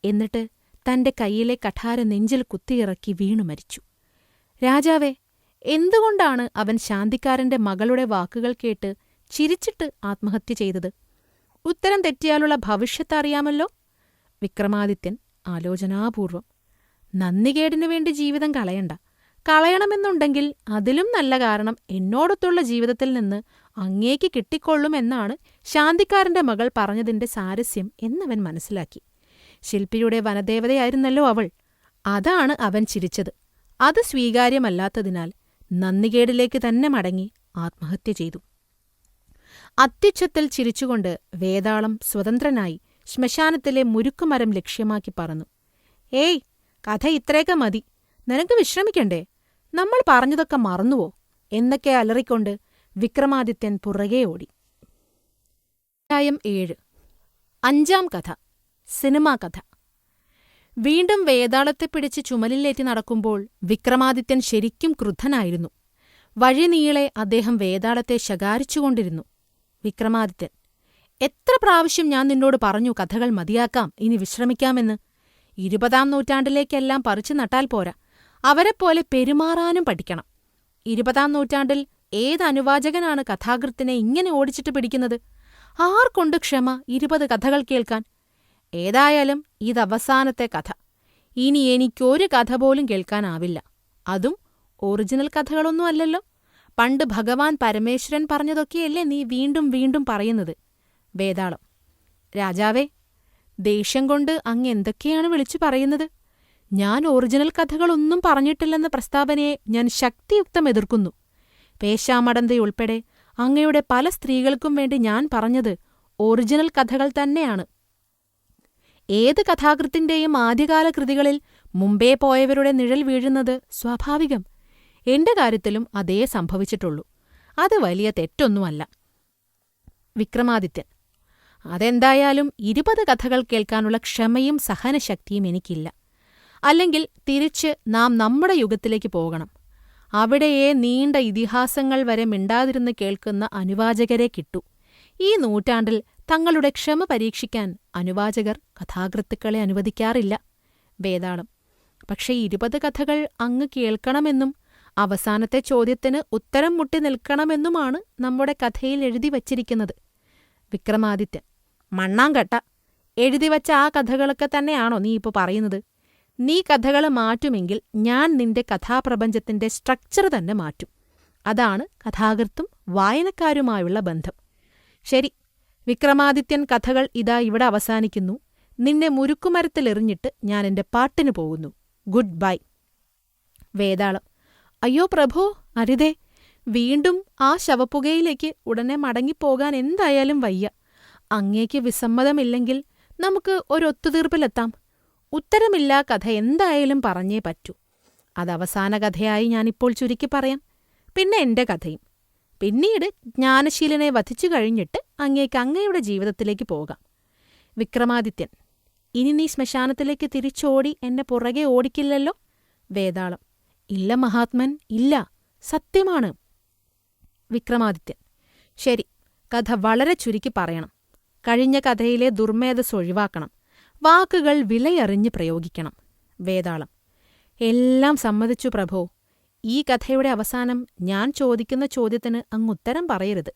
എന്നിട്ട് തന്റെ കൈയിലെ കഠാര നെഞ്ചിൽ കുത്തിയിറക്കി വീണു മരിച്ചു. രാജാവേ, എന്തുകൊണ്ടാണ് അവൻ ശാന്തിക്കാരന്റെ മകളുടെ വാക്കുകൾ കേട്ട് ചിരിച്ചിട്ട് ആത്മഹത്യ ചെയ്തത്? ഉത്തരം തെറ്റിയാലുള്ള ഭവിഷ്യത്തറിയാമല്ലോ. വിക്രമാദിത്യൻ ആലോചനാപൂർവം. നന്ദികേടിനു വേണ്ടി ജീവിതം കളയണ്ട. കളയണമെന്നുണ്ടെങ്കിൽ അതിലും നല്ല കാരണം എന്നോടൊത്തുള്ള ജീവിതത്തിൽ നിന്ന് അങ്ങേക്ക് കിട്ടിക്കൊള്ളുമെന്നാണ് ശാന്തിക്കാരന്റെ മകൾ പറഞ്ഞതിന്റെ സാരസ്യം എന്നവൻ മനസ്സിലാക്കി. ശില്പിയുടെ വനദേവതയായിരുന്നല്ലോ അവൾ. അതാണ് അവൻ ചിരിച്ചത്. അത് സ്വീകാര്യമല്ലാത്തതിനാൽ നന്ദികേടിലേക്ക് തന്നെ മടങ്ങി ആത്മഹത്യ ചെയ്തു. അത്യുച്ചത്തിൽ ചിരിച്ചുകൊണ്ട് വേതാളം സ്വതന്ത്രനായി ശ്മശാനത്തിലെ മുരുക്കുമരം ലക്ഷ്യമാക്കി പറന്നു. ഏയ്, കഥ ഇത്രയൊക്കെ മതി. നിനക്ക് വിശ്രമിക്കണ്ടേ? നമ്മൾ പറഞ്ഞതൊക്കെ മറന്നുവോ? എന്നൊക്കെ അലറിക്കൊണ്ട് വിക്രമാദിത്യൻ പുറകെ ഓടി. അധ്യായം 7. 5-ാം കഥ. സിനിമാ കഥ. വീണ്ടും വേതാളത്തെ പിടിച്ച് ചുമലിലേറ്റി നടക്കുമ്പോൾ വിക്രമാദിത്യൻ ശരിക്കും ക്രുദ്ധനായിരുന്നു. വഴിനീളെ അദ്ദേഹം വേതാളത്തെ ശകാരിച്ചുകൊണ്ടിരുന്നു. വിക്രമാദിത്യൻ: എത്ര പ്രാവശ്യം ഞാൻ നിന്നോട് പറഞ്ഞു കഥകൾ മതിയാക്കാം, ഇനി വിശ്രമിക്കാമെന്ന്. 20-ാം നൂറ്റാണ്ടിലേക്കെല്ലാം പറിച്ചു നട്ടാൽ പോരാ, അവരെപ്പോലെ പെരുമാറാനും പഠിക്കണം. 20-ാം നൂറ്റാണ്ടിൽ ഏതനുവാചകനാണ് കഥാകൃത്തിനെ ഇങ്ങനെ ഓടിച്ചിട്ട് പിടിക്കുന്നത്? ആർക്കൊണ്ട് ക്ഷമ 20 കഥകൾ കേൾക്കാൻ? ഏതായാലും ഇതവസാനത്തെ കഥ. ഇനി എനിക്കൊരു കഥ പോലും കേൾക്കാനാവില്ല. അതും ഒറിജിനൽ കഥകളൊന്നും അല്ലല്ലോ. പണ്ട് ഭഗവാൻ പരമേശ്വരൻ പറഞ്ഞതൊക്കെയല്ലേ നീ വീണ്ടും വീണ്ടും പറയുന്നത്? വേതാളം: രാജാവേ, ദേഷ്യം കൊണ്ട് അങ്ങ് എന്തൊക്കെയാണ് വിളിച്ചു പറയുന്നത്? ഞാൻ ഒറിജിനൽ കഥകളൊന്നും പറഞ്ഞിട്ടില്ലെന്ന പ്രസ്താവനയെ ഞാൻ ശക്തിയുക്തം എതിർക്കുന്നു. പേശാമടന്തയുൾപ്പെടെ അങ്ങയുടെ പല സ്ത്രീകൾക്കും വേണ്ടി ഞാൻ പറഞ്ഞത് ഒറിജിനൽ കഥകൾ തന്നെയാണ്. ഏത് കഥാകൃത്തിന്റെയും ആദ്യകാല കൃതികളിൽ മുമ്പേ പോയവരുടെ നിഴൽ വീഴുന്നത് സ്വാഭാവികം. എന്റെ കാര്യത്തിലും അതേ സംഭവിച്ചിട്ടുള്ളൂ. അത് വലിയ തെറ്റൊന്നുമല്ല. വിക്രമാദിത്യൻ: അതെന്തായാലും 20 കഥകൾ കേൾക്കാനുള്ള ക്ഷമയും സഹനശക്തിയും എനിക്കില്ല. അല്ലെങ്കിൽ തിരിച്ച് നാം നമ്മുടെ യുഗത്തിലേക്ക് പോകണം. അവിടെയേ നീണ്ട ഇതിഹാസങ്ങൾ വരെ മിണ്ടാതിരുന്ന് കേൾക്കുന്ന അനുവാചകരെ കിട്ടൂ. ഈ നൂറ്റാണ്ടിൽ തങ്ങളുടെ ക്ഷമ പരീക്ഷിക്കാൻ അനുവാചകർ കഥാകൃത്തുക്കളെ അനുവദിക്കാറില്ല. വേതാളം: പക്ഷേ 20 കഥകൾ അങ്ങ് കേൾക്കണമെന്നും അവസാനത്തെ ചോദ്യത്തിന് ഉത്തരം മുട്ടി നിൽക്കണമെന്നുമാണ് നമ്മുടെ കഥയിൽ എഴുതി വച്ചിരിക്കുന്നത്. വിക്രമാദിത്യൻ: മണ്ണാങ്കട്ട! എഴുതിവച്ച ആ കഥകളൊക്കെ തന്നെയാണോ നീ ഇപ്പോൾ പറയുന്നത്? നീ കഥകൾ മാറ്റുമെങ്കിൽ ഞാൻ നിന്റെ കഥാപ്രപഞ്ചത്തിന്റെ സ്ട്രക്ചർ തന്നെ മാറ്റും. അതാണ് കഥാകൃത്തും വായനക്കാരുമായുള്ള ബന്ധം. ശരി, വിക്രമാദിത്യൻ കഥകൾ ഇതാ ഇവിടെ അവസാനിക്കുന്നു. നിന്നെ മുരുക്കുമരത്തിലെറിഞ്ഞിട്ട് ഞാൻ എന്റെ പാട്ടിന് പോകുന്നു. Good bye. വേതാളം: അയ്യോ പ്രഭോ, അരുതേ. വീണ്ടും ആ ശവപ്പുകയിലേക്ക് ഉടനെ മടങ്ങിപ്പോകാൻ എന്തായാലും വയ്യ. അങ്ങേക്ക് വിസമ്മതമില്ലെങ്കിൽ നമുക്ക് ഒരൊത്തുതീർപ്പിലെത്താം. ഉത്തരമില്ലാ കഥ എന്തായാലും പറഞ്ഞേ പറ്റൂ. അതവസാന കഥയായി ഞാനിപ്പോൾ ചുരുക്കി പറയാം. പിന്നെ എന്റെ കഥയും. പിന്നീട് ജ്ഞാനശീലനെ വധിച്ചു കഴിഞ്ഞിട്ട് അങ്ങേക്ക് അങ്ങയുടെ ജീവിതത്തിലേക്ക് പോകാം. വിക്രമാദിത്യൻ: ഇനി നീ ശ്മശാനത്തിലേക്ക് തിരിച്ചോടി എന്നെ പുറകെ ഓടിക്കില്ലല്ലോ? വേതാളം: ഇല്ല മഹാത്മൻ, ഇല്ല, സത്യമാണ്. വിക്രമാദിത്യൻ: ശരി, കഥ വളരെ ചുരുക്കി പറയണം. കഴിഞ്ഞ കഥയിലെ ദുർമേധസ് ഒഴിവാക്കണം. വാക്കുകൾ വിലയറിഞ്ഞ് പ്രയോഗിക്കണം. വേതാളം: എല്ലാം സമ്മതിച്ചു പ്രഭോ. ഈ കഥയുടെ അവസാനം ഞാൻ ചോദിക്കുന്ന ചോദ്യത്തിന് അങ്ങ് ഉത്തരം പറയരുത്.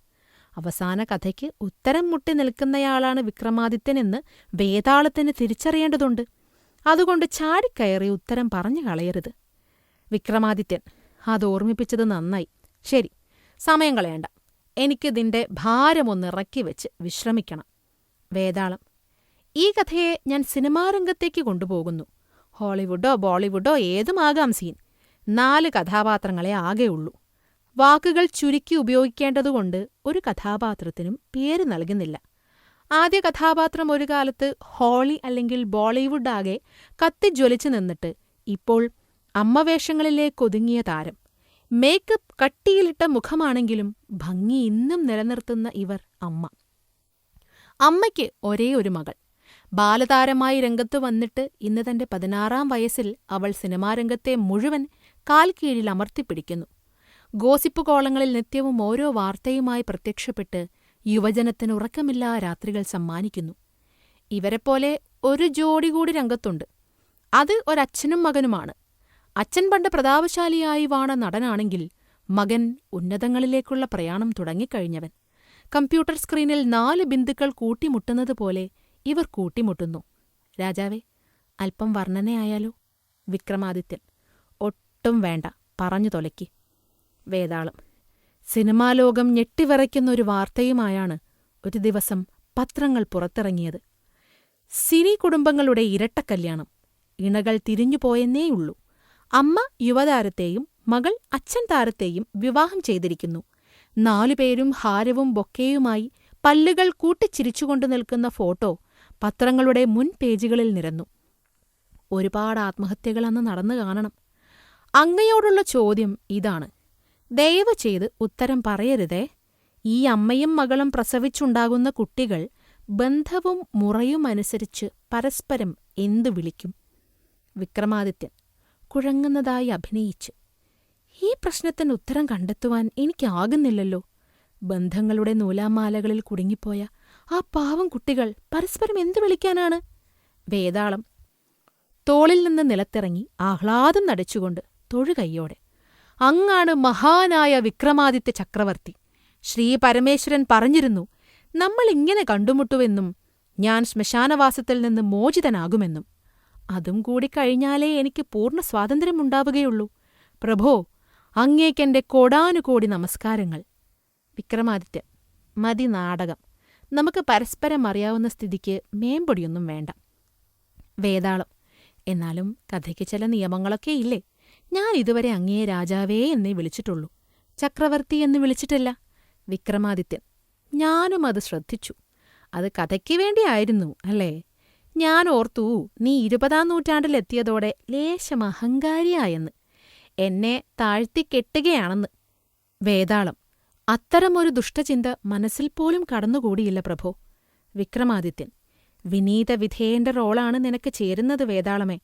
അവസാന കഥയ്ക്ക് ഉത്തരം മുട്ടി നിൽക്കുന്നയാളാണ് വിക്രമാദിത്യനെന്ന് വേതാളത്തിന് തിരിച്ചറിയേണ്ടതുണ്ട്. അതുകൊണ്ട് ചാടിക്കയറി ഉത്തരം പറഞ്ഞു കളയരുത്. വിക്രമാദിത്യൻ: അതോർമ്മിപ്പിച്ചത് നന്നായി. ശരി, സമയം കളയണ്ട. എനിക്കിതിന്റെ ഭാരമൊന്നിറക്കി വെച്ച് വിശ്രമിക്കണം. വേതാളം: ഈ കഥയെ ഞാൻ സിനിമാരംഗത്തേക്ക് കൊണ്ടുപോകുന്നു. ഹോളിവുഡോ ബോളിവുഡോ ഏതുമാകാം സീൻ. 4 കഥാപാത്രങ്ങളെ ആകെയുള്ളൂ. വാക്കുകൾ ചുരുക്കി ഉപയോഗിക്കേണ്ടതുകൊണ്ട് ഒരു കഥാപാത്രത്തിനും പേര് നൽകുന്നില്ല. ആദ്യ കഥാപാത്രം ഒരു കാലത്ത് ഹോളി അല്ലെങ്കിൽ ബോളിവുഡ് ആകെ കത്തിജ്വലിച്ചു നിന്നിട്ട് ഇപ്പോൾ അമ്മവേഷങ്ങളിലേക്കൊതുങ്ങിയ താരം. മേക്കപ്പ് കട്ടിയിലിട്ട മുഖമാണെങ്കിലും ഭംഗി ഇന്നും നിലനിർത്തുന്ന ഇവർ അമ്മ. അമ്മയ്ക്ക് ഒരേ ഒരു മകൾ. ബാലതാരമായി രംഗത്തു വന്നിട്ട് ഇന്ന് തന്റെ 16-ാം വയസ്സിൽ അവൾ സിനിമാരംഗത്തെ മുഴുവൻ കാൽ കീഴിൽ അമർത്തിപ്പിടിക്കുന്നു. ഗോസിപ്പ് കോളങ്ങളിൽ നിത്യവും ഓരോ വാർത്തയുമായി പ്രത്യക്ഷപ്പെട്ട് യുവജനത്തിന് ഉറക്കമില്ലാ രാത്രികൾ സമ്മാനിക്കുന്നു. ഇവരെപ്പോലെ ഒരു ജോഡി കൂടി രംഗത്തുണ്ട്. അത് ഒരച്ഛനും മകനുമാണ്. അച്ഛൻ പണ്ട് പ്രതാപശാലിയായി വാണ നടനാണെങ്കിൽ മകൻ ഉന്നതങ്ങളിലേക്കുള്ള പ്രയാണം തുടങ്ങിക്കഴിഞ്ഞവൻ. കമ്പ്യൂട്ടർ സ്ക്രീനിൽ 4 ബിന്ദുക്കൾ കൂട്ടിമുട്ടുന്നതുപോലെ ഇവർ കൂട്ടിമുട്ടുന്നു. രാജാവേ, അല്പം വർണ്ണനയായാലോ? വിക്രമാദിത്യൻ: ഒട്ടും വേണ്ട, പറഞ്ഞു തൊലയ്ക്ക്. വേതാളം: സിനിമാലോകം ഞെട്ടിവിറയ്ക്കുന്നൊരു വാർത്തയുമായാണ് ഒരു ദിവസം പത്രങ്ങൾ പുറത്തിറങ്ങിയത്. സിനി കുടുംബങ്ങളുടെ ഇരട്ടക്കല്യാണം. ഇണകൾ തിരിഞ്ഞുപോയെന്നേയുള്ളൂ. അമ്മ യുവതാരത്തെയും മകൾ അച്ഛൻ താരത്തെയും വിവാഹം ചെയ്തിരിക്കുന്നു. 4 പേരും ഹാരവും ബൊക്കെയുമായി പല്ലുകൾ കൂട്ടിച്ചിരിച്ചുകൊണ്ടു നിൽക്കുന്ന ഫോട്ടോ പത്രങ്ങളുടെ മുൻ പേജുകളിൽ നിരന്നു. ഒരുപാട് ആത്മഹത്യകൾ അന്ന് നടന്നു കാണണം. അങ്ങയോടുള്ള ചോദ്യം ഇതാണ്. ദയവ് ചെയ്ത് ഉത്തരം പറയരുതേ. ഈ അമ്മയും മകളും പ്രസവിച്ചുണ്ടാകുന്ന കുട്ടികൾ ബന്ധവും മുറയുമനുസരിച്ച് പരസ്പരം എന്തു വിളിക്കും? വിക്രമാദിത്യൻ കുഴങ്ങുന്നതായി അഭിനയിച്ച്. ഈ പ്രശ്നത്തിന് ഉത്തരം കണ്ടെത്തുവാൻ എനിക്കാകുന്നില്ലല്ലോ. ബന്ധങ്ങളുടെ നൂലാമാലകളിൽ കുടുങ്ങിപ്പോയ ആ പാവം കുട്ടികൾ പരസ്പരം എന്തു വിളിക്കാനാണ്? വേതാളം തോളിൽ നിന്ന് നിലത്തിറങ്ങി ആഹ്ലാദം നടിച്ചുകൊണ്ട് തൊഴുകൈയോടെ, അങ്ങാണ് മഹാനായ വിക്രമാദിത്യ ചക്രവർത്തി. ശ്രീ പരമേശ്വരൻ പറഞ്ഞിരുന്നു, നമ്മളിങ്ങനെ കണ്ടുമുട്ടുവെന്നും ഞാൻ ശ്മശാനവാസത്തിൽ നിന്ന് മോചിതനാകുമെന്നും. അതും കൂടി കഴിഞ്ഞാലേ എനിക്ക് പൂർണ്ണ സ്വാതന്ത്ര്യമുണ്ടാവുകയുള്ളൂ. പ്രഭോ, അങ്ങേക്കെന്റെ കോടാനുകോടി നമസ്കാരങ്ങൾ. വിക്രമാദിത്യൻ മതി നാടകം. നമുക്ക് പരസ്പരം അറിയാവുന്ന സ്ഥിതിക്ക് മേമ്പൊടിയൊന്നും വേണ്ട. വേതാളം എന്നാലും കഥയ്ക്ക് ചില നിയമങ്ങളൊക്കെ ഇല്ലേ? ഞാൻ ഇതുവരെ അങ്ങയെ രാജാവേ എന്നേ വിളിച്ചിട്ടുള്ളൂ, ചക്രവർത്തി എന്ന് വിളിച്ചിട്ടില്ല. വിക്രമാദിത്യൻ ഞാനും അത് ശ്രദ്ധിച്ചു. അത് കഥയ്ക്ക് വേണ്ടിയായിരുന്നു അല്ലേ? ഞാൻ ഓർത്തു നീ 20-ാം നൂറ്റാണ്ടിലെത്തിയതോടെ ലേശം അഹങ്കാരിയായെന്ന്, എന്നെ താഴ്ത്തിക്കെട്ടുകയാണെന്ന്. വേതാളം അത്തരമൊരു ദുഷ്ടചിന്ത മനസ്സിൽ പോലും കടന്നുകൂടിയില്ല പ്രഭോ. വിക്രമാദിത്യൻ വിനീത വിധേയന്റെ റോളാണ് നിനക്ക് ചേരുന്നത് വേതാളമേ.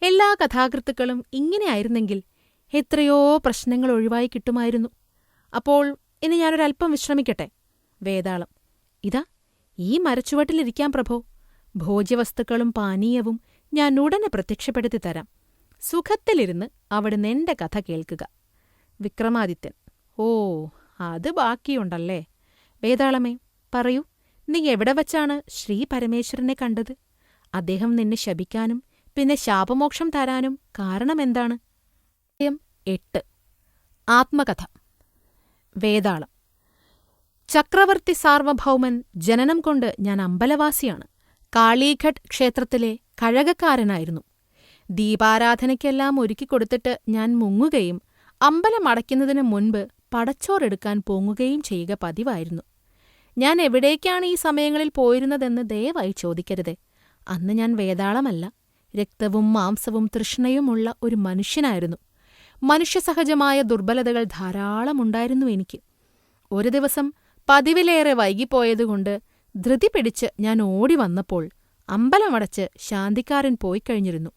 എല്ലാ കഥാകൃത്തുക്കളും ഇങ്ങനെയായിരുന്നെങ്കിൽ എത്രയോ പ്രശ്നങ്ങൾ ഒഴിവായി കിട്ടുമായിരുന്നു. അപ്പോൾ ഇനി ഞാനൊരൽപ്പം വിശ്രമിക്കട്ടെ. വേതാളം ഇതാ ഈ മരച്ചുവട്ടിലിരിക്കാം പ്രഭോ. ഭോജ്യവസ്തുക്കളും പാനീയവും ഞാൻ ഉടനെ പ്രത്യക്ഷപ്പെടുത്തി തരാം. സുഖത്തിലിരുന്ന് അവിടുന്ന് എന്റെ കഥ കേൾക്കുക. വിക്രമാദിത്യൻ ഓ, അത് ബാക്കിയുണ്ടല്ലേ. വേതാളമേ പറയൂ, നീ എവിടെ വച്ചാണ് ശ്രീ പരമേശ്വരനെ കണ്ടത്? അദ്ദേഹം നിന്നെ ശപിക്കാനും പിന്നെ ശാപമോക്ഷം തരാനും കാരണമെന്താണ്? 8 ആത്മകഥ. വേതാളം ചക്രവർത്തി സാർവഭൗമൻ ജനനം കൊണ്ട് ഞാൻ അമ്പലവാസിയാണ്. കാളീഘട്ട് ക്ഷേത്രത്തിലെ കഴകക്കാരനായിരുന്നു. ദീപാരാധനയ്ക്കെല്ലാം ഒരുക്കിക്കൊടുത്തിട്ട് ഞാൻ മുങ്ങുകയും അമ്പലമടയ്ക്കുന്നതിന് മുൻപ് പടച്ചോറെടുക്കാൻ പോങ്ങുകയും ചെയ്യുക പതിവായിരുന്നു. ഞാൻ എവിടേക്കാണ് ഈ സമയങ്ങളിൽ പോയിരുന്നതെന്ന് ദയവായി ചോദിക്കരുതേ. അന്ന് ഞാൻ വേതാളമല്ല, രക്തവും മാംസവും തൃഷ്ണയുമുള്ള ഒരു മനുഷ്യനായിരുന്നു. മനുഷ്യസഹജമായ ദുർബലതകൾ ധാരാളമുണ്ടായിരുന്നു എനിക്ക്. ഒരു ദിവസം പതിവിലേറെ വൈകിപ്പോയതുകൊണ്ട് ധൃതി പിടിച്ച് ഞാൻ ഓടി വന്നപ്പോൾ അമ്പലമടച്ച് ശാന്തിക്കാരൻ പോയിക്കഴിഞ്ഞിരുന്നു.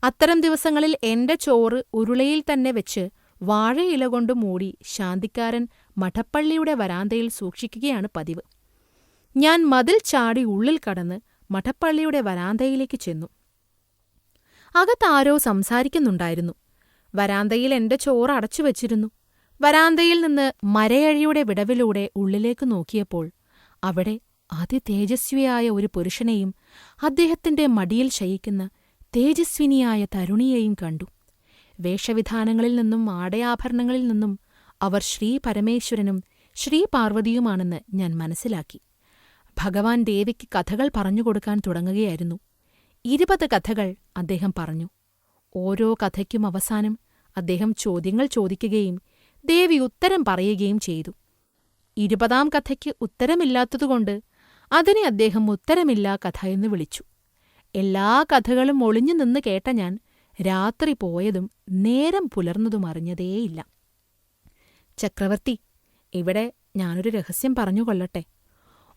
അത്തരം ദിവസങ്ങളിൽ എന്റെ ചോറ് ഉരുളയിൽ തന്നെ വെച്ച് വാഴയില കൊണ്ട് മൂടി ശാന്തിക്കാരൻ മഠപ്പള്ളിയുടെ വരാന്തയിൽ സൂക്ഷിക്കുകയാണ് പതിവ്. ഞാൻ മതിൽ ചാടി ഉള്ളിൽ കടന്ന് മഠപ്പള്ളിയുടെ വരാന്തയിലേക്ക് ചെന്നു. അകത്താരോ സംസാരിക്കുന്നുണ്ടായിരുന്നു. വരാന്തയിൽ എന്റെ ചോറ് അടച്ചുവച്ചിരുന്നു. വരാന്തയിൽ നിന്ന് മരയഴിയുടെ വിടവിലൂടെ ഉള്ളിലേക്ക് നോക്കിയപ്പോൾ അവിടെ അതിതേജസ്വിയായ ഒരു പുരുഷനെയും അദ്ദേഹത്തിന്റെ മടിയിൽ ശയിക്കുന്ന തേജസ്വിനിയായ തരുണിയെയും കണ്ടു. വേഷവിധാനങ്ങളിൽ നിന്നും ആടയാഭരണങ്ങളിൽ നിന്നും അവർ ശ്രീ പരമേശ്വരനും ശ്രീ പാർവതിയുമാണെന്ന് ഞാൻ മനസ്സിലാക്കി. ഭഗവാൻ ദേവിക്ക് കഥകൾ പറഞ്ഞുകൊടുക്കാൻ തുടങ്ങുകയായിരുന്നു. 20 കഥകൾ അദ്ദേഹം പറഞ്ഞു. ഓരോ കഥയ്ക്കും അവസാനം അദ്ദേഹം ചോദ്യങ്ങൾ ചോദിക്കുകയും ദേവി ഉത്തരം പറയുകയും ചെയ്തു. 20-ാം കഥയ്ക്ക് ഉത്തരമില്ലാത്തതുകൊണ്ട് അതിനെ അദ്ദേഹം ഉത്തരമില്ലാ കഥ എന്ന് വിളിച്ചു. എല്ലാ കഥകളും ഒളിഞ്ഞു നിന്ന് കേട്ട ഞാൻ രാത്രി പോയതും നേരം പുലർന്നതും അറിഞ്ഞതേയില്ല. ചക്രവർത്തി, ഇവിടെ ഞാനൊരു രഹസ്യം പറഞ്ഞുകൊള്ളട്ടെ.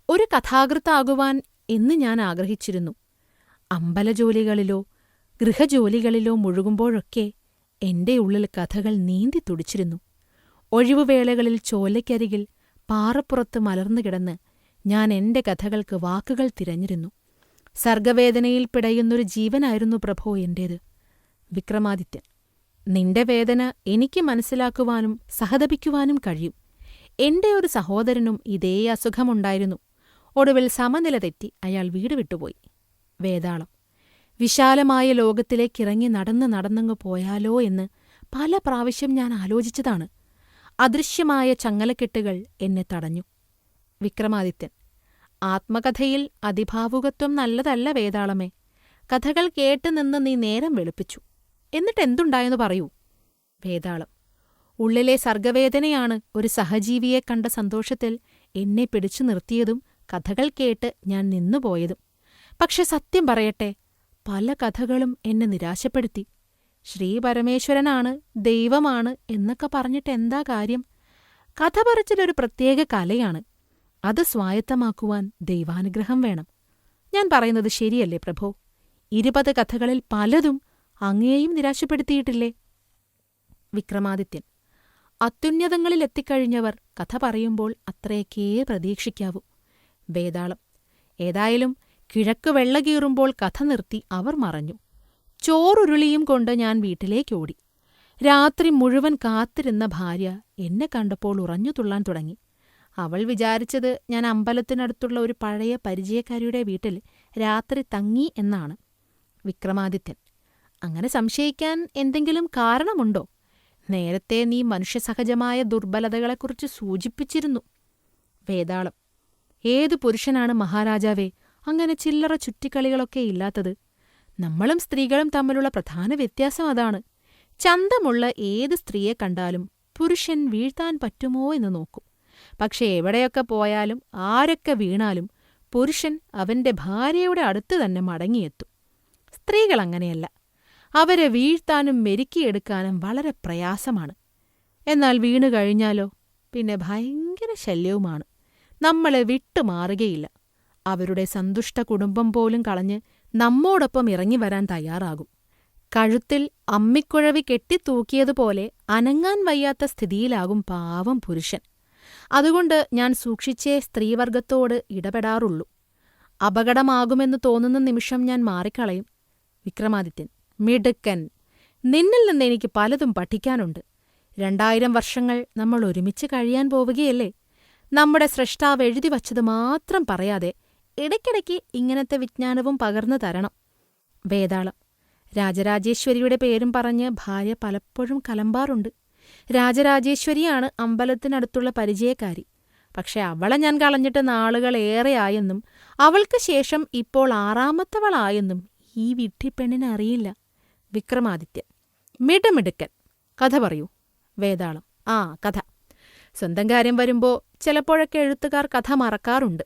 ഒരു കഥാകൃത്താകുവാൻ എന്ന് ഞാൻ ആഗ്രഹിച്ചിരുന്നു. അമ്പലജോലികളിലോ ഗൃഹജോലികളിലോ മുഴുകുമ്പോഴൊക്കെ എന്റെ ഉള്ളിൽ കഥകൾ നീന്തി തുടിച്ചിരുന്നു. ഒഴിവുവേളകളിൽ ചോലയ്ക്കരികിൽ പാറപ്പുറത്ത് മലർന്നുകിടന്ന് ഞാൻ എന്റെ കഥകൾക്ക് വാക്കുകൾ തിരഞ്ഞിരുന്നു. സർഗവേദനയിൽ പിടയുന്നൊരു ജീവനായിരുന്നു പ്രഭോ എന്റേത്. വിക്രമാദിത്യൻ നിന്റെ വേദന എനിക്ക് മനസ്സിലാക്കുവാനും സഹതപിക്കുവാനും കഴിയും. എന്റെ ഒരു സഹോദരനും ഇതേ അസുഖമുണ്ടായിരുന്നു. ഒടുവിൽ സമനില തെറ്റി അയാൾ വീട് വിട്ടുപോയി. വേതാളം വിശാലമായ ലോകത്തിലേക്കിറങ്ങി നടന്നങ്ങു പോയാലോ എന്ന് പല പ്രാവശ്യം ഞാൻ ആലോചിച്ചതാണ്. അദൃശ്യമായ ചങ്ങലക്കെട്ടുകൾ എന്നെ തടഞ്ഞു. വിക്രമാദിത്യൻ ആത്മകഥയിൽ അതിഭാവുകത്വം നല്ലതല്ല വേതാളമേ. കഥകൾ കേട്ടുനിന്ന് നീ നേരം വെളുപ്പിച്ചു. എന്നിട്ടെന്തുണ്ടായെന്ന് പറയൂ. വേതാളം ഉള്ളിലെ സർഗവേദനയാണ് ഒരു സഹജീവിയെ കണ്ട സന്തോഷത്തിൽ എന്നെ പിടിച്ചു നിർത്തിയതും കഥകൾ കേട്ട് ഞാൻ നിന്നുപോയതും. പക്ഷെ സത്യം പറയട്ടെ, പല കഥകളും എന്നെ നിരാശപ്പെടുത്തി. ശ്രീ പരമേശ്വരനാണ്, ദൈവമാണ് എന്നൊക്കെ പറഞ്ഞിട്ടെന്താ കാര്യം? കഥ പറച്ചിലൊരു പ്രത്യേക കലയാണ്. അത് സ്വായത്തമാക്കുവാൻ ദൈവാനുഗ്രഹം വേണം. ഞാൻ പറയുന്നത് ശരിയല്ലേ പ്രഭോ? 20 കഥകളിൽ പലതും അങ്ങയെയും നിരാശപ്പെടുത്തിയിട്ടില്ലേ? വിക്രമാദിത്യൻ: അത്യുന്നതങ്ങളിലെത്തിക്കഴിഞ്ഞവർ കഥ പറയുമ്പോൾ അത്രയൊക്കേ പ്രതീക്ഷിക്കാവൂ. വേതാളം: ഏതായാലും കിഴക്ക് വെള്ളകീറുമ്പോൾ കഥ നിർത്തി അവർ മറഞ്ഞു. ചോറുരുളിയും കൊണ്ട് ഞാൻ വീട്ടിലേക്കോടി. രാത്രി മുഴുവൻ കാത്തിരുന്ന ഭാര്യ എന്നെ കണ്ടപ്പോൾ ഉറഞ്ഞു തുള്ളാൻ തുടങ്ങി. അവൾ വിചാരിച്ചത് ഞാൻ അമ്പലത്തിനടുത്തുള്ള ഒരു പഴയ പരിചയക്കാരിയുടെ വീട്ടിൽ രാത്രി തങ്ങി എന്നാണ്. വിക്രമാദിത്യൻ: അങ്ങനെ സംശയിക്കാൻ എന്തെങ്കിലും കാരണമുണ്ടോ? നേരത്തെ നീ മനുഷ്യസഹജമായ ദുർബലതകളെക്കുറിച്ച് സൂചിപ്പിച്ചിരുന്നു. വേതാളം: ഏതു പുരുഷനാണ് മഹാരാജാവേ അങ്ങനെ ചില്ലറ ചുറ്റിക്കളികളൊക്കെ ഇല്ലാത്തത്? നമ്മളും സ്ത്രീകളും തമ്മിലുള്ള പ്രധാന വ്യത്യാസം അതാണ്. ചന്തമുള്ള ഏത് സ്ത്രീയെ കണ്ടാലും പുരുഷൻ വീഴ്ത്താൻ പറ്റുമോ എന്ന് നോക്കും. പക്ഷെ എവിടെയൊക്കെ പോയാലും ആരൊക്കെ വീണാലും പുരുഷൻ അവന്റെ ഭാര്യയുടെ അടുത്ത് തന്നെ മടങ്ങിയെത്തും. സ്ത്രീകളങ്ങനെയല്ല. അവരെ വീഴ്ത്താനും മെരുക്കിയെടുക്കാനും വളരെ പ്രയാസമാണ്. എന്നാൽ വീണു കഴിഞ്ഞാലോ പിന്നെ ഭയങ്കര ശല്യവുമാണ്. നമ്മളെ വിട്ടുമാറുകയില്ല. അവരുടെ സന്തുഷ്ട കുടുംബം പോലും കളഞ്ഞ് നമ്മോടൊപ്പം ഇറങ്ങിവരാൻ തയ്യാറാകും. കഴുത്തിൽ അമ്മിക്കുഴവി കെട്ടിത്തൂക്കിയതുപോലെ അനങ്ങാൻ വയ്യാത്ത സ്ഥിതിയിലാകും പാവം പുരുഷൻ. അതുകൊണ്ട് ഞാൻ സൂക്ഷിച്ചേ സ്ത്രീവർഗത്തോട് ഇടപെടാറുള്ളൂ. അപകടമാകുമെന്ന് തോന്നുന്ന നിമിഷം ഞാൻ മാറിക്കളയും. വിക്രമാദിത്യൻ: മിടുക്കൻ! നിന്നിൽ നിന്ന് എനിക്ക് പലതും പഠിക്കാനുണ്ട്. 2000 വർഷങ്ങൾ നമ്മൾ ഒരുമിച്ച് കഴിയാൻ പോവുകയല്ലേ? നമ്മുടെ സ്രഷ്ടാവ് എഴുതി വച്ചത് മാത്രം പറയാതെ ഇടയ്ക്കിടയ്ക്ക് ഇങ്ങനത്തെ വിജ്ഞാനവും പകർന്നു തരണം. വേതാളം: രാജരാജേശ്വരിയുടെ പേരും പറഞ്ഞ് ഭാര്യ പലപ്പോഴും കലമ്പാറുണ്ട്. രാജരാജേശ്വരിയാണ് അമ്പലത്തിനടുത്തുള്ള പരിചയക്കാരി. പക്ഷെ അവളെ ഞാൻ കളഞ്ഞിട്ട് നാളുകളേറെയായെന്നും അവൾക്ക് ശേഷം ഇപ്പോൾ 6ാമത്തവളായെന്നും ഈ വിഡ്ഢിപ്പെണ്ണിനറിയില്ല. വിക്രമാദിത്യൻ: മിടുമിടുക്കൻ! കഥ പറയൂ. വേതാളം: കഥ. സ്വന്തം കാര്യം വരുമ്പോ ചിലപ്പോഴൊക്കെ എഴുത്തുകാർ കഥ മറക്കാറുണ്ട്.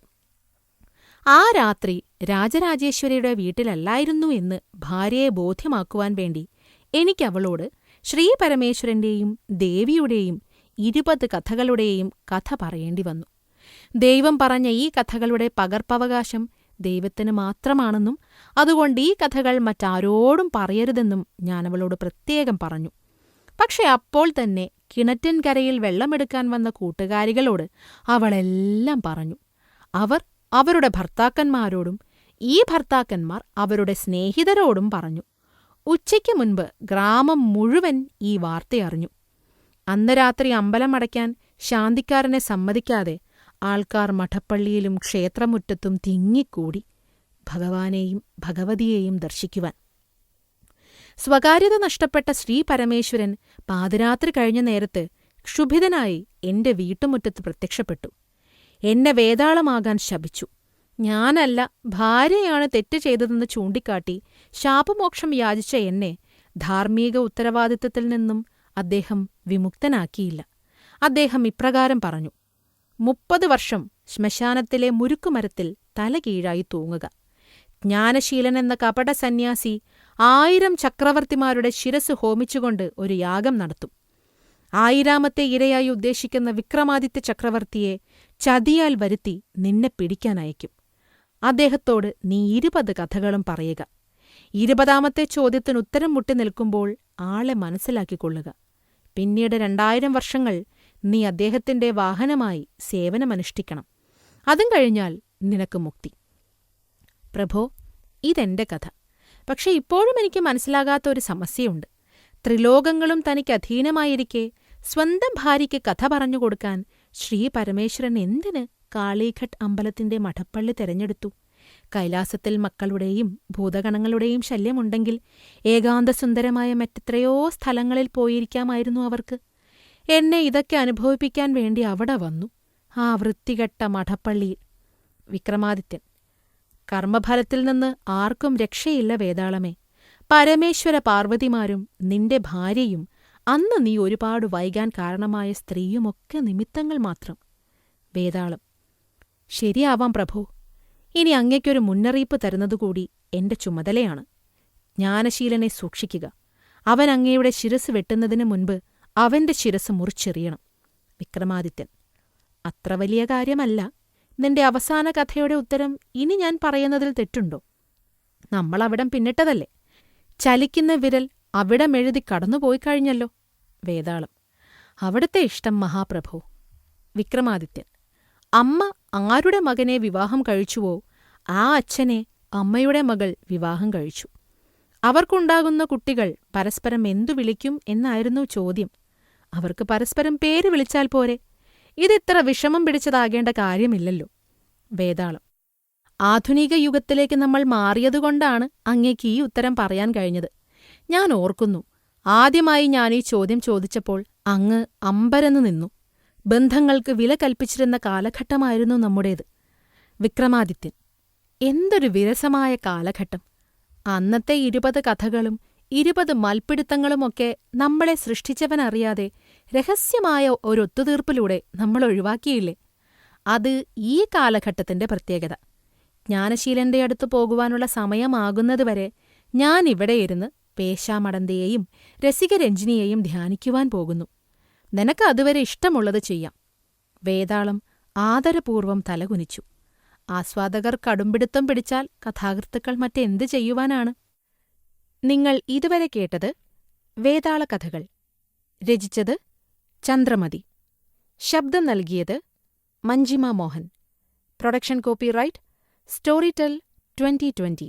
ആ രാത്രി രാജരാജേശ്വരിയുടെ വീട്ടിലല്ലായിരുന്നു എന്ന് ഭാര്യയെ ബോധ്യമാക്കുവാൻ വേണ്ടി എനിക്കവളോട് ശ്രീപരമേശ്വരന്റെയും ദേവിയുടെയും 20 കഥകളുടെയും കഥ പറയേണ്ടി വന്നു. ദൈവം പറഞ്ഞ ഈ കഥകളുടെ പകർപ്പവകാശം ദൈവത്തിന് മാത്രമാണെന്നും അതുകൊണ്ട് ഈ കഥകൾ മറ്റാരോടും പറയരുതെന്നും ഞാനവളോട് പ്രത്യേകം പറഞ്ഞു. പക്ഷെ അപ്പോൾ തന്നെ കിണറ്റിൻകരയിൽ വെള്ളമെടുക്കാൻ വന്ന കൂട്ടുകാരികളോട് അവളെല്ലാം പറഞ്ഞു. അവർ അവരുടെ ഭർത്താക്കന്മാരോടും ഈ ഭർത്താക്കന്മാർ അവരുടെ സ്നേഹിതരോടും പറഞ്ഞു. ഉച്ചയ്ക്ക് മുൻപ് ഗ്രാമം മുഴുവൻ ഈ വാർത്തയറിഞ്ഞു. അന്ന് രാത്രി അമ്പലമടയ്ക്കാൻ ശാന്തിക്കാരനെ സമ്മതിക്കാതെ ആൾക്കാർ മഠപ്പള്ളിയിലും ക്ഷേത്രമുറ്റത്തും തിങ്ങിക്കൂടി ഭഗവാനെയും ഭഗവതിയെയും ദർശിക്കുവാൻ. സ്വകാര്യത നഷ്ടപ്പെട്ട ശ്രീപരമേശ്വരൻ പാതിരാത്രി കഴിഞ്ഞ നേരത്ത് ക്ഷുഭിതനായി എന്റെ വീട്ടുമുറ്റത്ത് പ്രത്യക്ഷപ്പെട്ടു. എന്നെ വേതാളമാകാൻ ശപിച്ചു. ഞാനല്ല, ഭാര്യയാണ് തെറ്റ് ചെയ്തതെന്ന് ചൂണ്ടിക്കാട്ടി ശാപമോക്ഷം യാചിച്ച എന്നെ ധാർമ്മിക ഉത്തരവാദിത്വത്തിൽ നിന്നും അദ്ദേഹം വിമുക്തനാക്കിയില്ല. അദ്ദേഹം ഇപ്രകാരം പറഞ്ഞു: 30 വർഷം ശ്മശാനത്തിലെ മുരുക്കുമരത്തിൽ തലകീഴായി തൂങ്ങുക. ജ്ഞാനശീലനെന്ന കപട സന്യാസി 1000 ചക്രവർത്തിമാരുടെ ശിരസ് ഹോമിച്ചുകൊണ്ട് ഒരു യാഗം നടത്തും. 1000ാമത്തെ ഇരയായി ഉദ്ദേശിക്കുന്ന വിക്രമാദിത്യ ചക്രവർത്തിയെ ചതിയാൽ വരുത്തി നിന്നെ പിടിക്കാനയക്കും. അദ്ദേഹത്തോട് നീ 20 കഥകളും പറയുക. 20ാമത്തെ ചോദ്യത്തിന് ഉത്തരം മുട്ടി നിൽക്കുമ്പോൾ ആളെ മനസ്സിലാക്കിക്കൊള്ളുക. പിന്നീട് 2000 വർഷങ്ങൾ നീ അദ്ദേഹത്തിന്റെ വാഹനമായി സേവനമനുഷ്ഠിക്കണം. അതും കഴിഞ്ഞാൽ നിനക്ക് മുക്തി. പ്രഭോ, ഇതെന്റെ കഥ. പക്ഷെ ഇപ്പോഴും എനിക്ക് മനസ്സിലാകാത്ത ഒരു സമസ്യയുണ്ട്. ത്രിലോകങ്ങളും തനിക്ക് അധീനമായിരിക്കെ സ്വന്തം ഭാര്യയ്ക്ക് കഥ പറഞ്ഞുകൊടുക്കാൻ ശ്രീ പരമേശ്വരൻ എന്തിന് കാളീഘട്ട് അമ്പലത്തിന്റെ മഠപ്പള്ളി തെരഞ്ഞെടുത്തു? കൈലാസത്തിൽ മക്കളുടെയും ഭൂതഗണങ്ങളുടെയും ശല്യമുണ്ടെങ്കിൽ ഏകാന്തസുന്ദരമായ മറ്റെത്രയോ സ്ഥലങ്ങളിൽ പോയിരിക്കാമായിരുന്നു അവർക്ക്. എന്നെ ഇതൊക്കെ അനുഭവിപ്പിക്കാൻ വേണ്ടി അവിടെ വന്നു, ആ വൃത്തികെട്ട മഠപ്പള്ളിയിൽ. വിക്രമാദിത്യൻ: കർമ്മഫലത്തിൽ നിന്ന് ആർക്കും രക്ഷയില്ല വേതാളമേ. പരമേശ്വര പാർവതിമാരും നിന്റെ ഭാര്യയും അന്ന് നീ ഒരുപാട് വൈകാൻ കാരണമായ സ്ത്രീയുമൊക്കെ നിമിത്തങ്ങൾ മാത്രം. വേതാളം: ശരിയാവാം പ്രഭോ. ഇനി അങ്ങയ്ക്കൊരു മുന്നറിയിപ്പ് തരുന്നതുകൂടി എന്റെ ചുമതലയാണ്. ജ്ഞാനശീലനെ സൂക്ഷിക്കുക. അവൻ അങ്ങയുടെ ശിരസ് വെട്ടുന്നതിനു മുൻപ് അവന്റെ ശിരസ് മുറിച്ചെറിയണം. വിക്രമാദിത്യൻ. അത്ര വലിയ കാര്യമല്ല. നിന്റെ അവസാന കഥയുടെ ഉത്തരം ഇനി ഞാൻ പറയുന്നതിൽ തെറ്റുണ്ടോ? നമ്മളവിടം പിന്നിട്ടതല്ലേ? ചലിക്കുന്ന വിരൽ അവിടമെഴുതി കടന്നുപോയി കഴിഞ്ഞല്ലോ. വേതാളം. അവിടുത്തെ ഇഷ്ടം മഹാപ്രഭു. വിക്രമാദിത്യൻ. അമ്മ ആരുടെ മകനെ വിവാഹം കഴിച്ചുവോ ആ അച്ഛനെ അമ്മയുടെ മകൾ വിവാഹം കഴിച്ചു. അവർക്കുണ്ടാകുന്ന കുട്ടികൾ പരസ്പരം എന്തു വിളിക്കും എന്നായിരുന്നു ചോദ്യം. അവർക്ക് പരസ്പരം പേര് വിളിച്ചാൽ പോരെ? ഇതിത്ര വിഷമം പിടിച്ചതാകേണ്ട കാര്യമില്ലല്ലോ. വേതാളം. ആധുനിക യുഗത്തിലേക്ക് നമ്മൾ മാറിയതുകൊണ്ടാണ് അങ്ങേക്ക് ഈ ഉത്തരം പറയാൻ കഴിഞ്ഞത്. ഞാൻ ഓർക്കുന്നു, ആദ്യമായി ഞാനീ ചോദ്യം ചോദിച്ചപ്പോൾ അങ്ങ് അമ്പരന്ന് നിന്നു. ബന്ധങ്ങൾക്ക് വില കൽപ്പിച്ചിരുന്ന കാലഘട്ടമായിരുന്നു നമ്മുടേത്. വിക്രമാദിത്യൻ. എന്തൊരു വിരസമായ കാലഘട്ടം! അന്നത്തെ 20 കഥകളും 20 മൽപ്പിടുത്തങ്ങളുമൊക്കെ നമ്മളെ സൃഷ്ടിച്ചവനറിയാതെ രഹസ്യമായ ഒരൊത്തുതീർപ്പിലൂടെ നമ്മൾ ഒഴിവാക്കിയില്ലേ? അത് ഈ കാലഘട്ടത്തിന്റെ പ്രത്യേകത. ജ്ഞാനശീലന്റെ അടുത്തു പോകുവാനുള്ള സമയമാകുന്നതുവരെ ഞാൻ ഇവിടെയിരുന്ന് പേശാമടന്തയെയും രസികരഞ്ജിനിയെയും ധ്യാനിക്കുവാൻ പോകുന്നു. നിനക്ക് അതുവരെ ഇഷ്ടമുള്ളത് ചെയ്യാം. വേതാളം ആദരപൂർവം തലകുനിച്ചു. ആസ്വാദകർ കടുംപിടുത്തം പിടിച്ചാൽ കഥാകൃത്തുക്കൾ മറ്റെന്ത് ചെയ്യുവാനാണ്? നിങ്ങൾ ഇതുവരെ കേട്ടത് വേതാളകഥകൾ. രചിച്ചത് ചന്ദ്രമതി. ശബ്ദം നൽകിയത് Manjima Mohan. Production copyright Storytel 2020.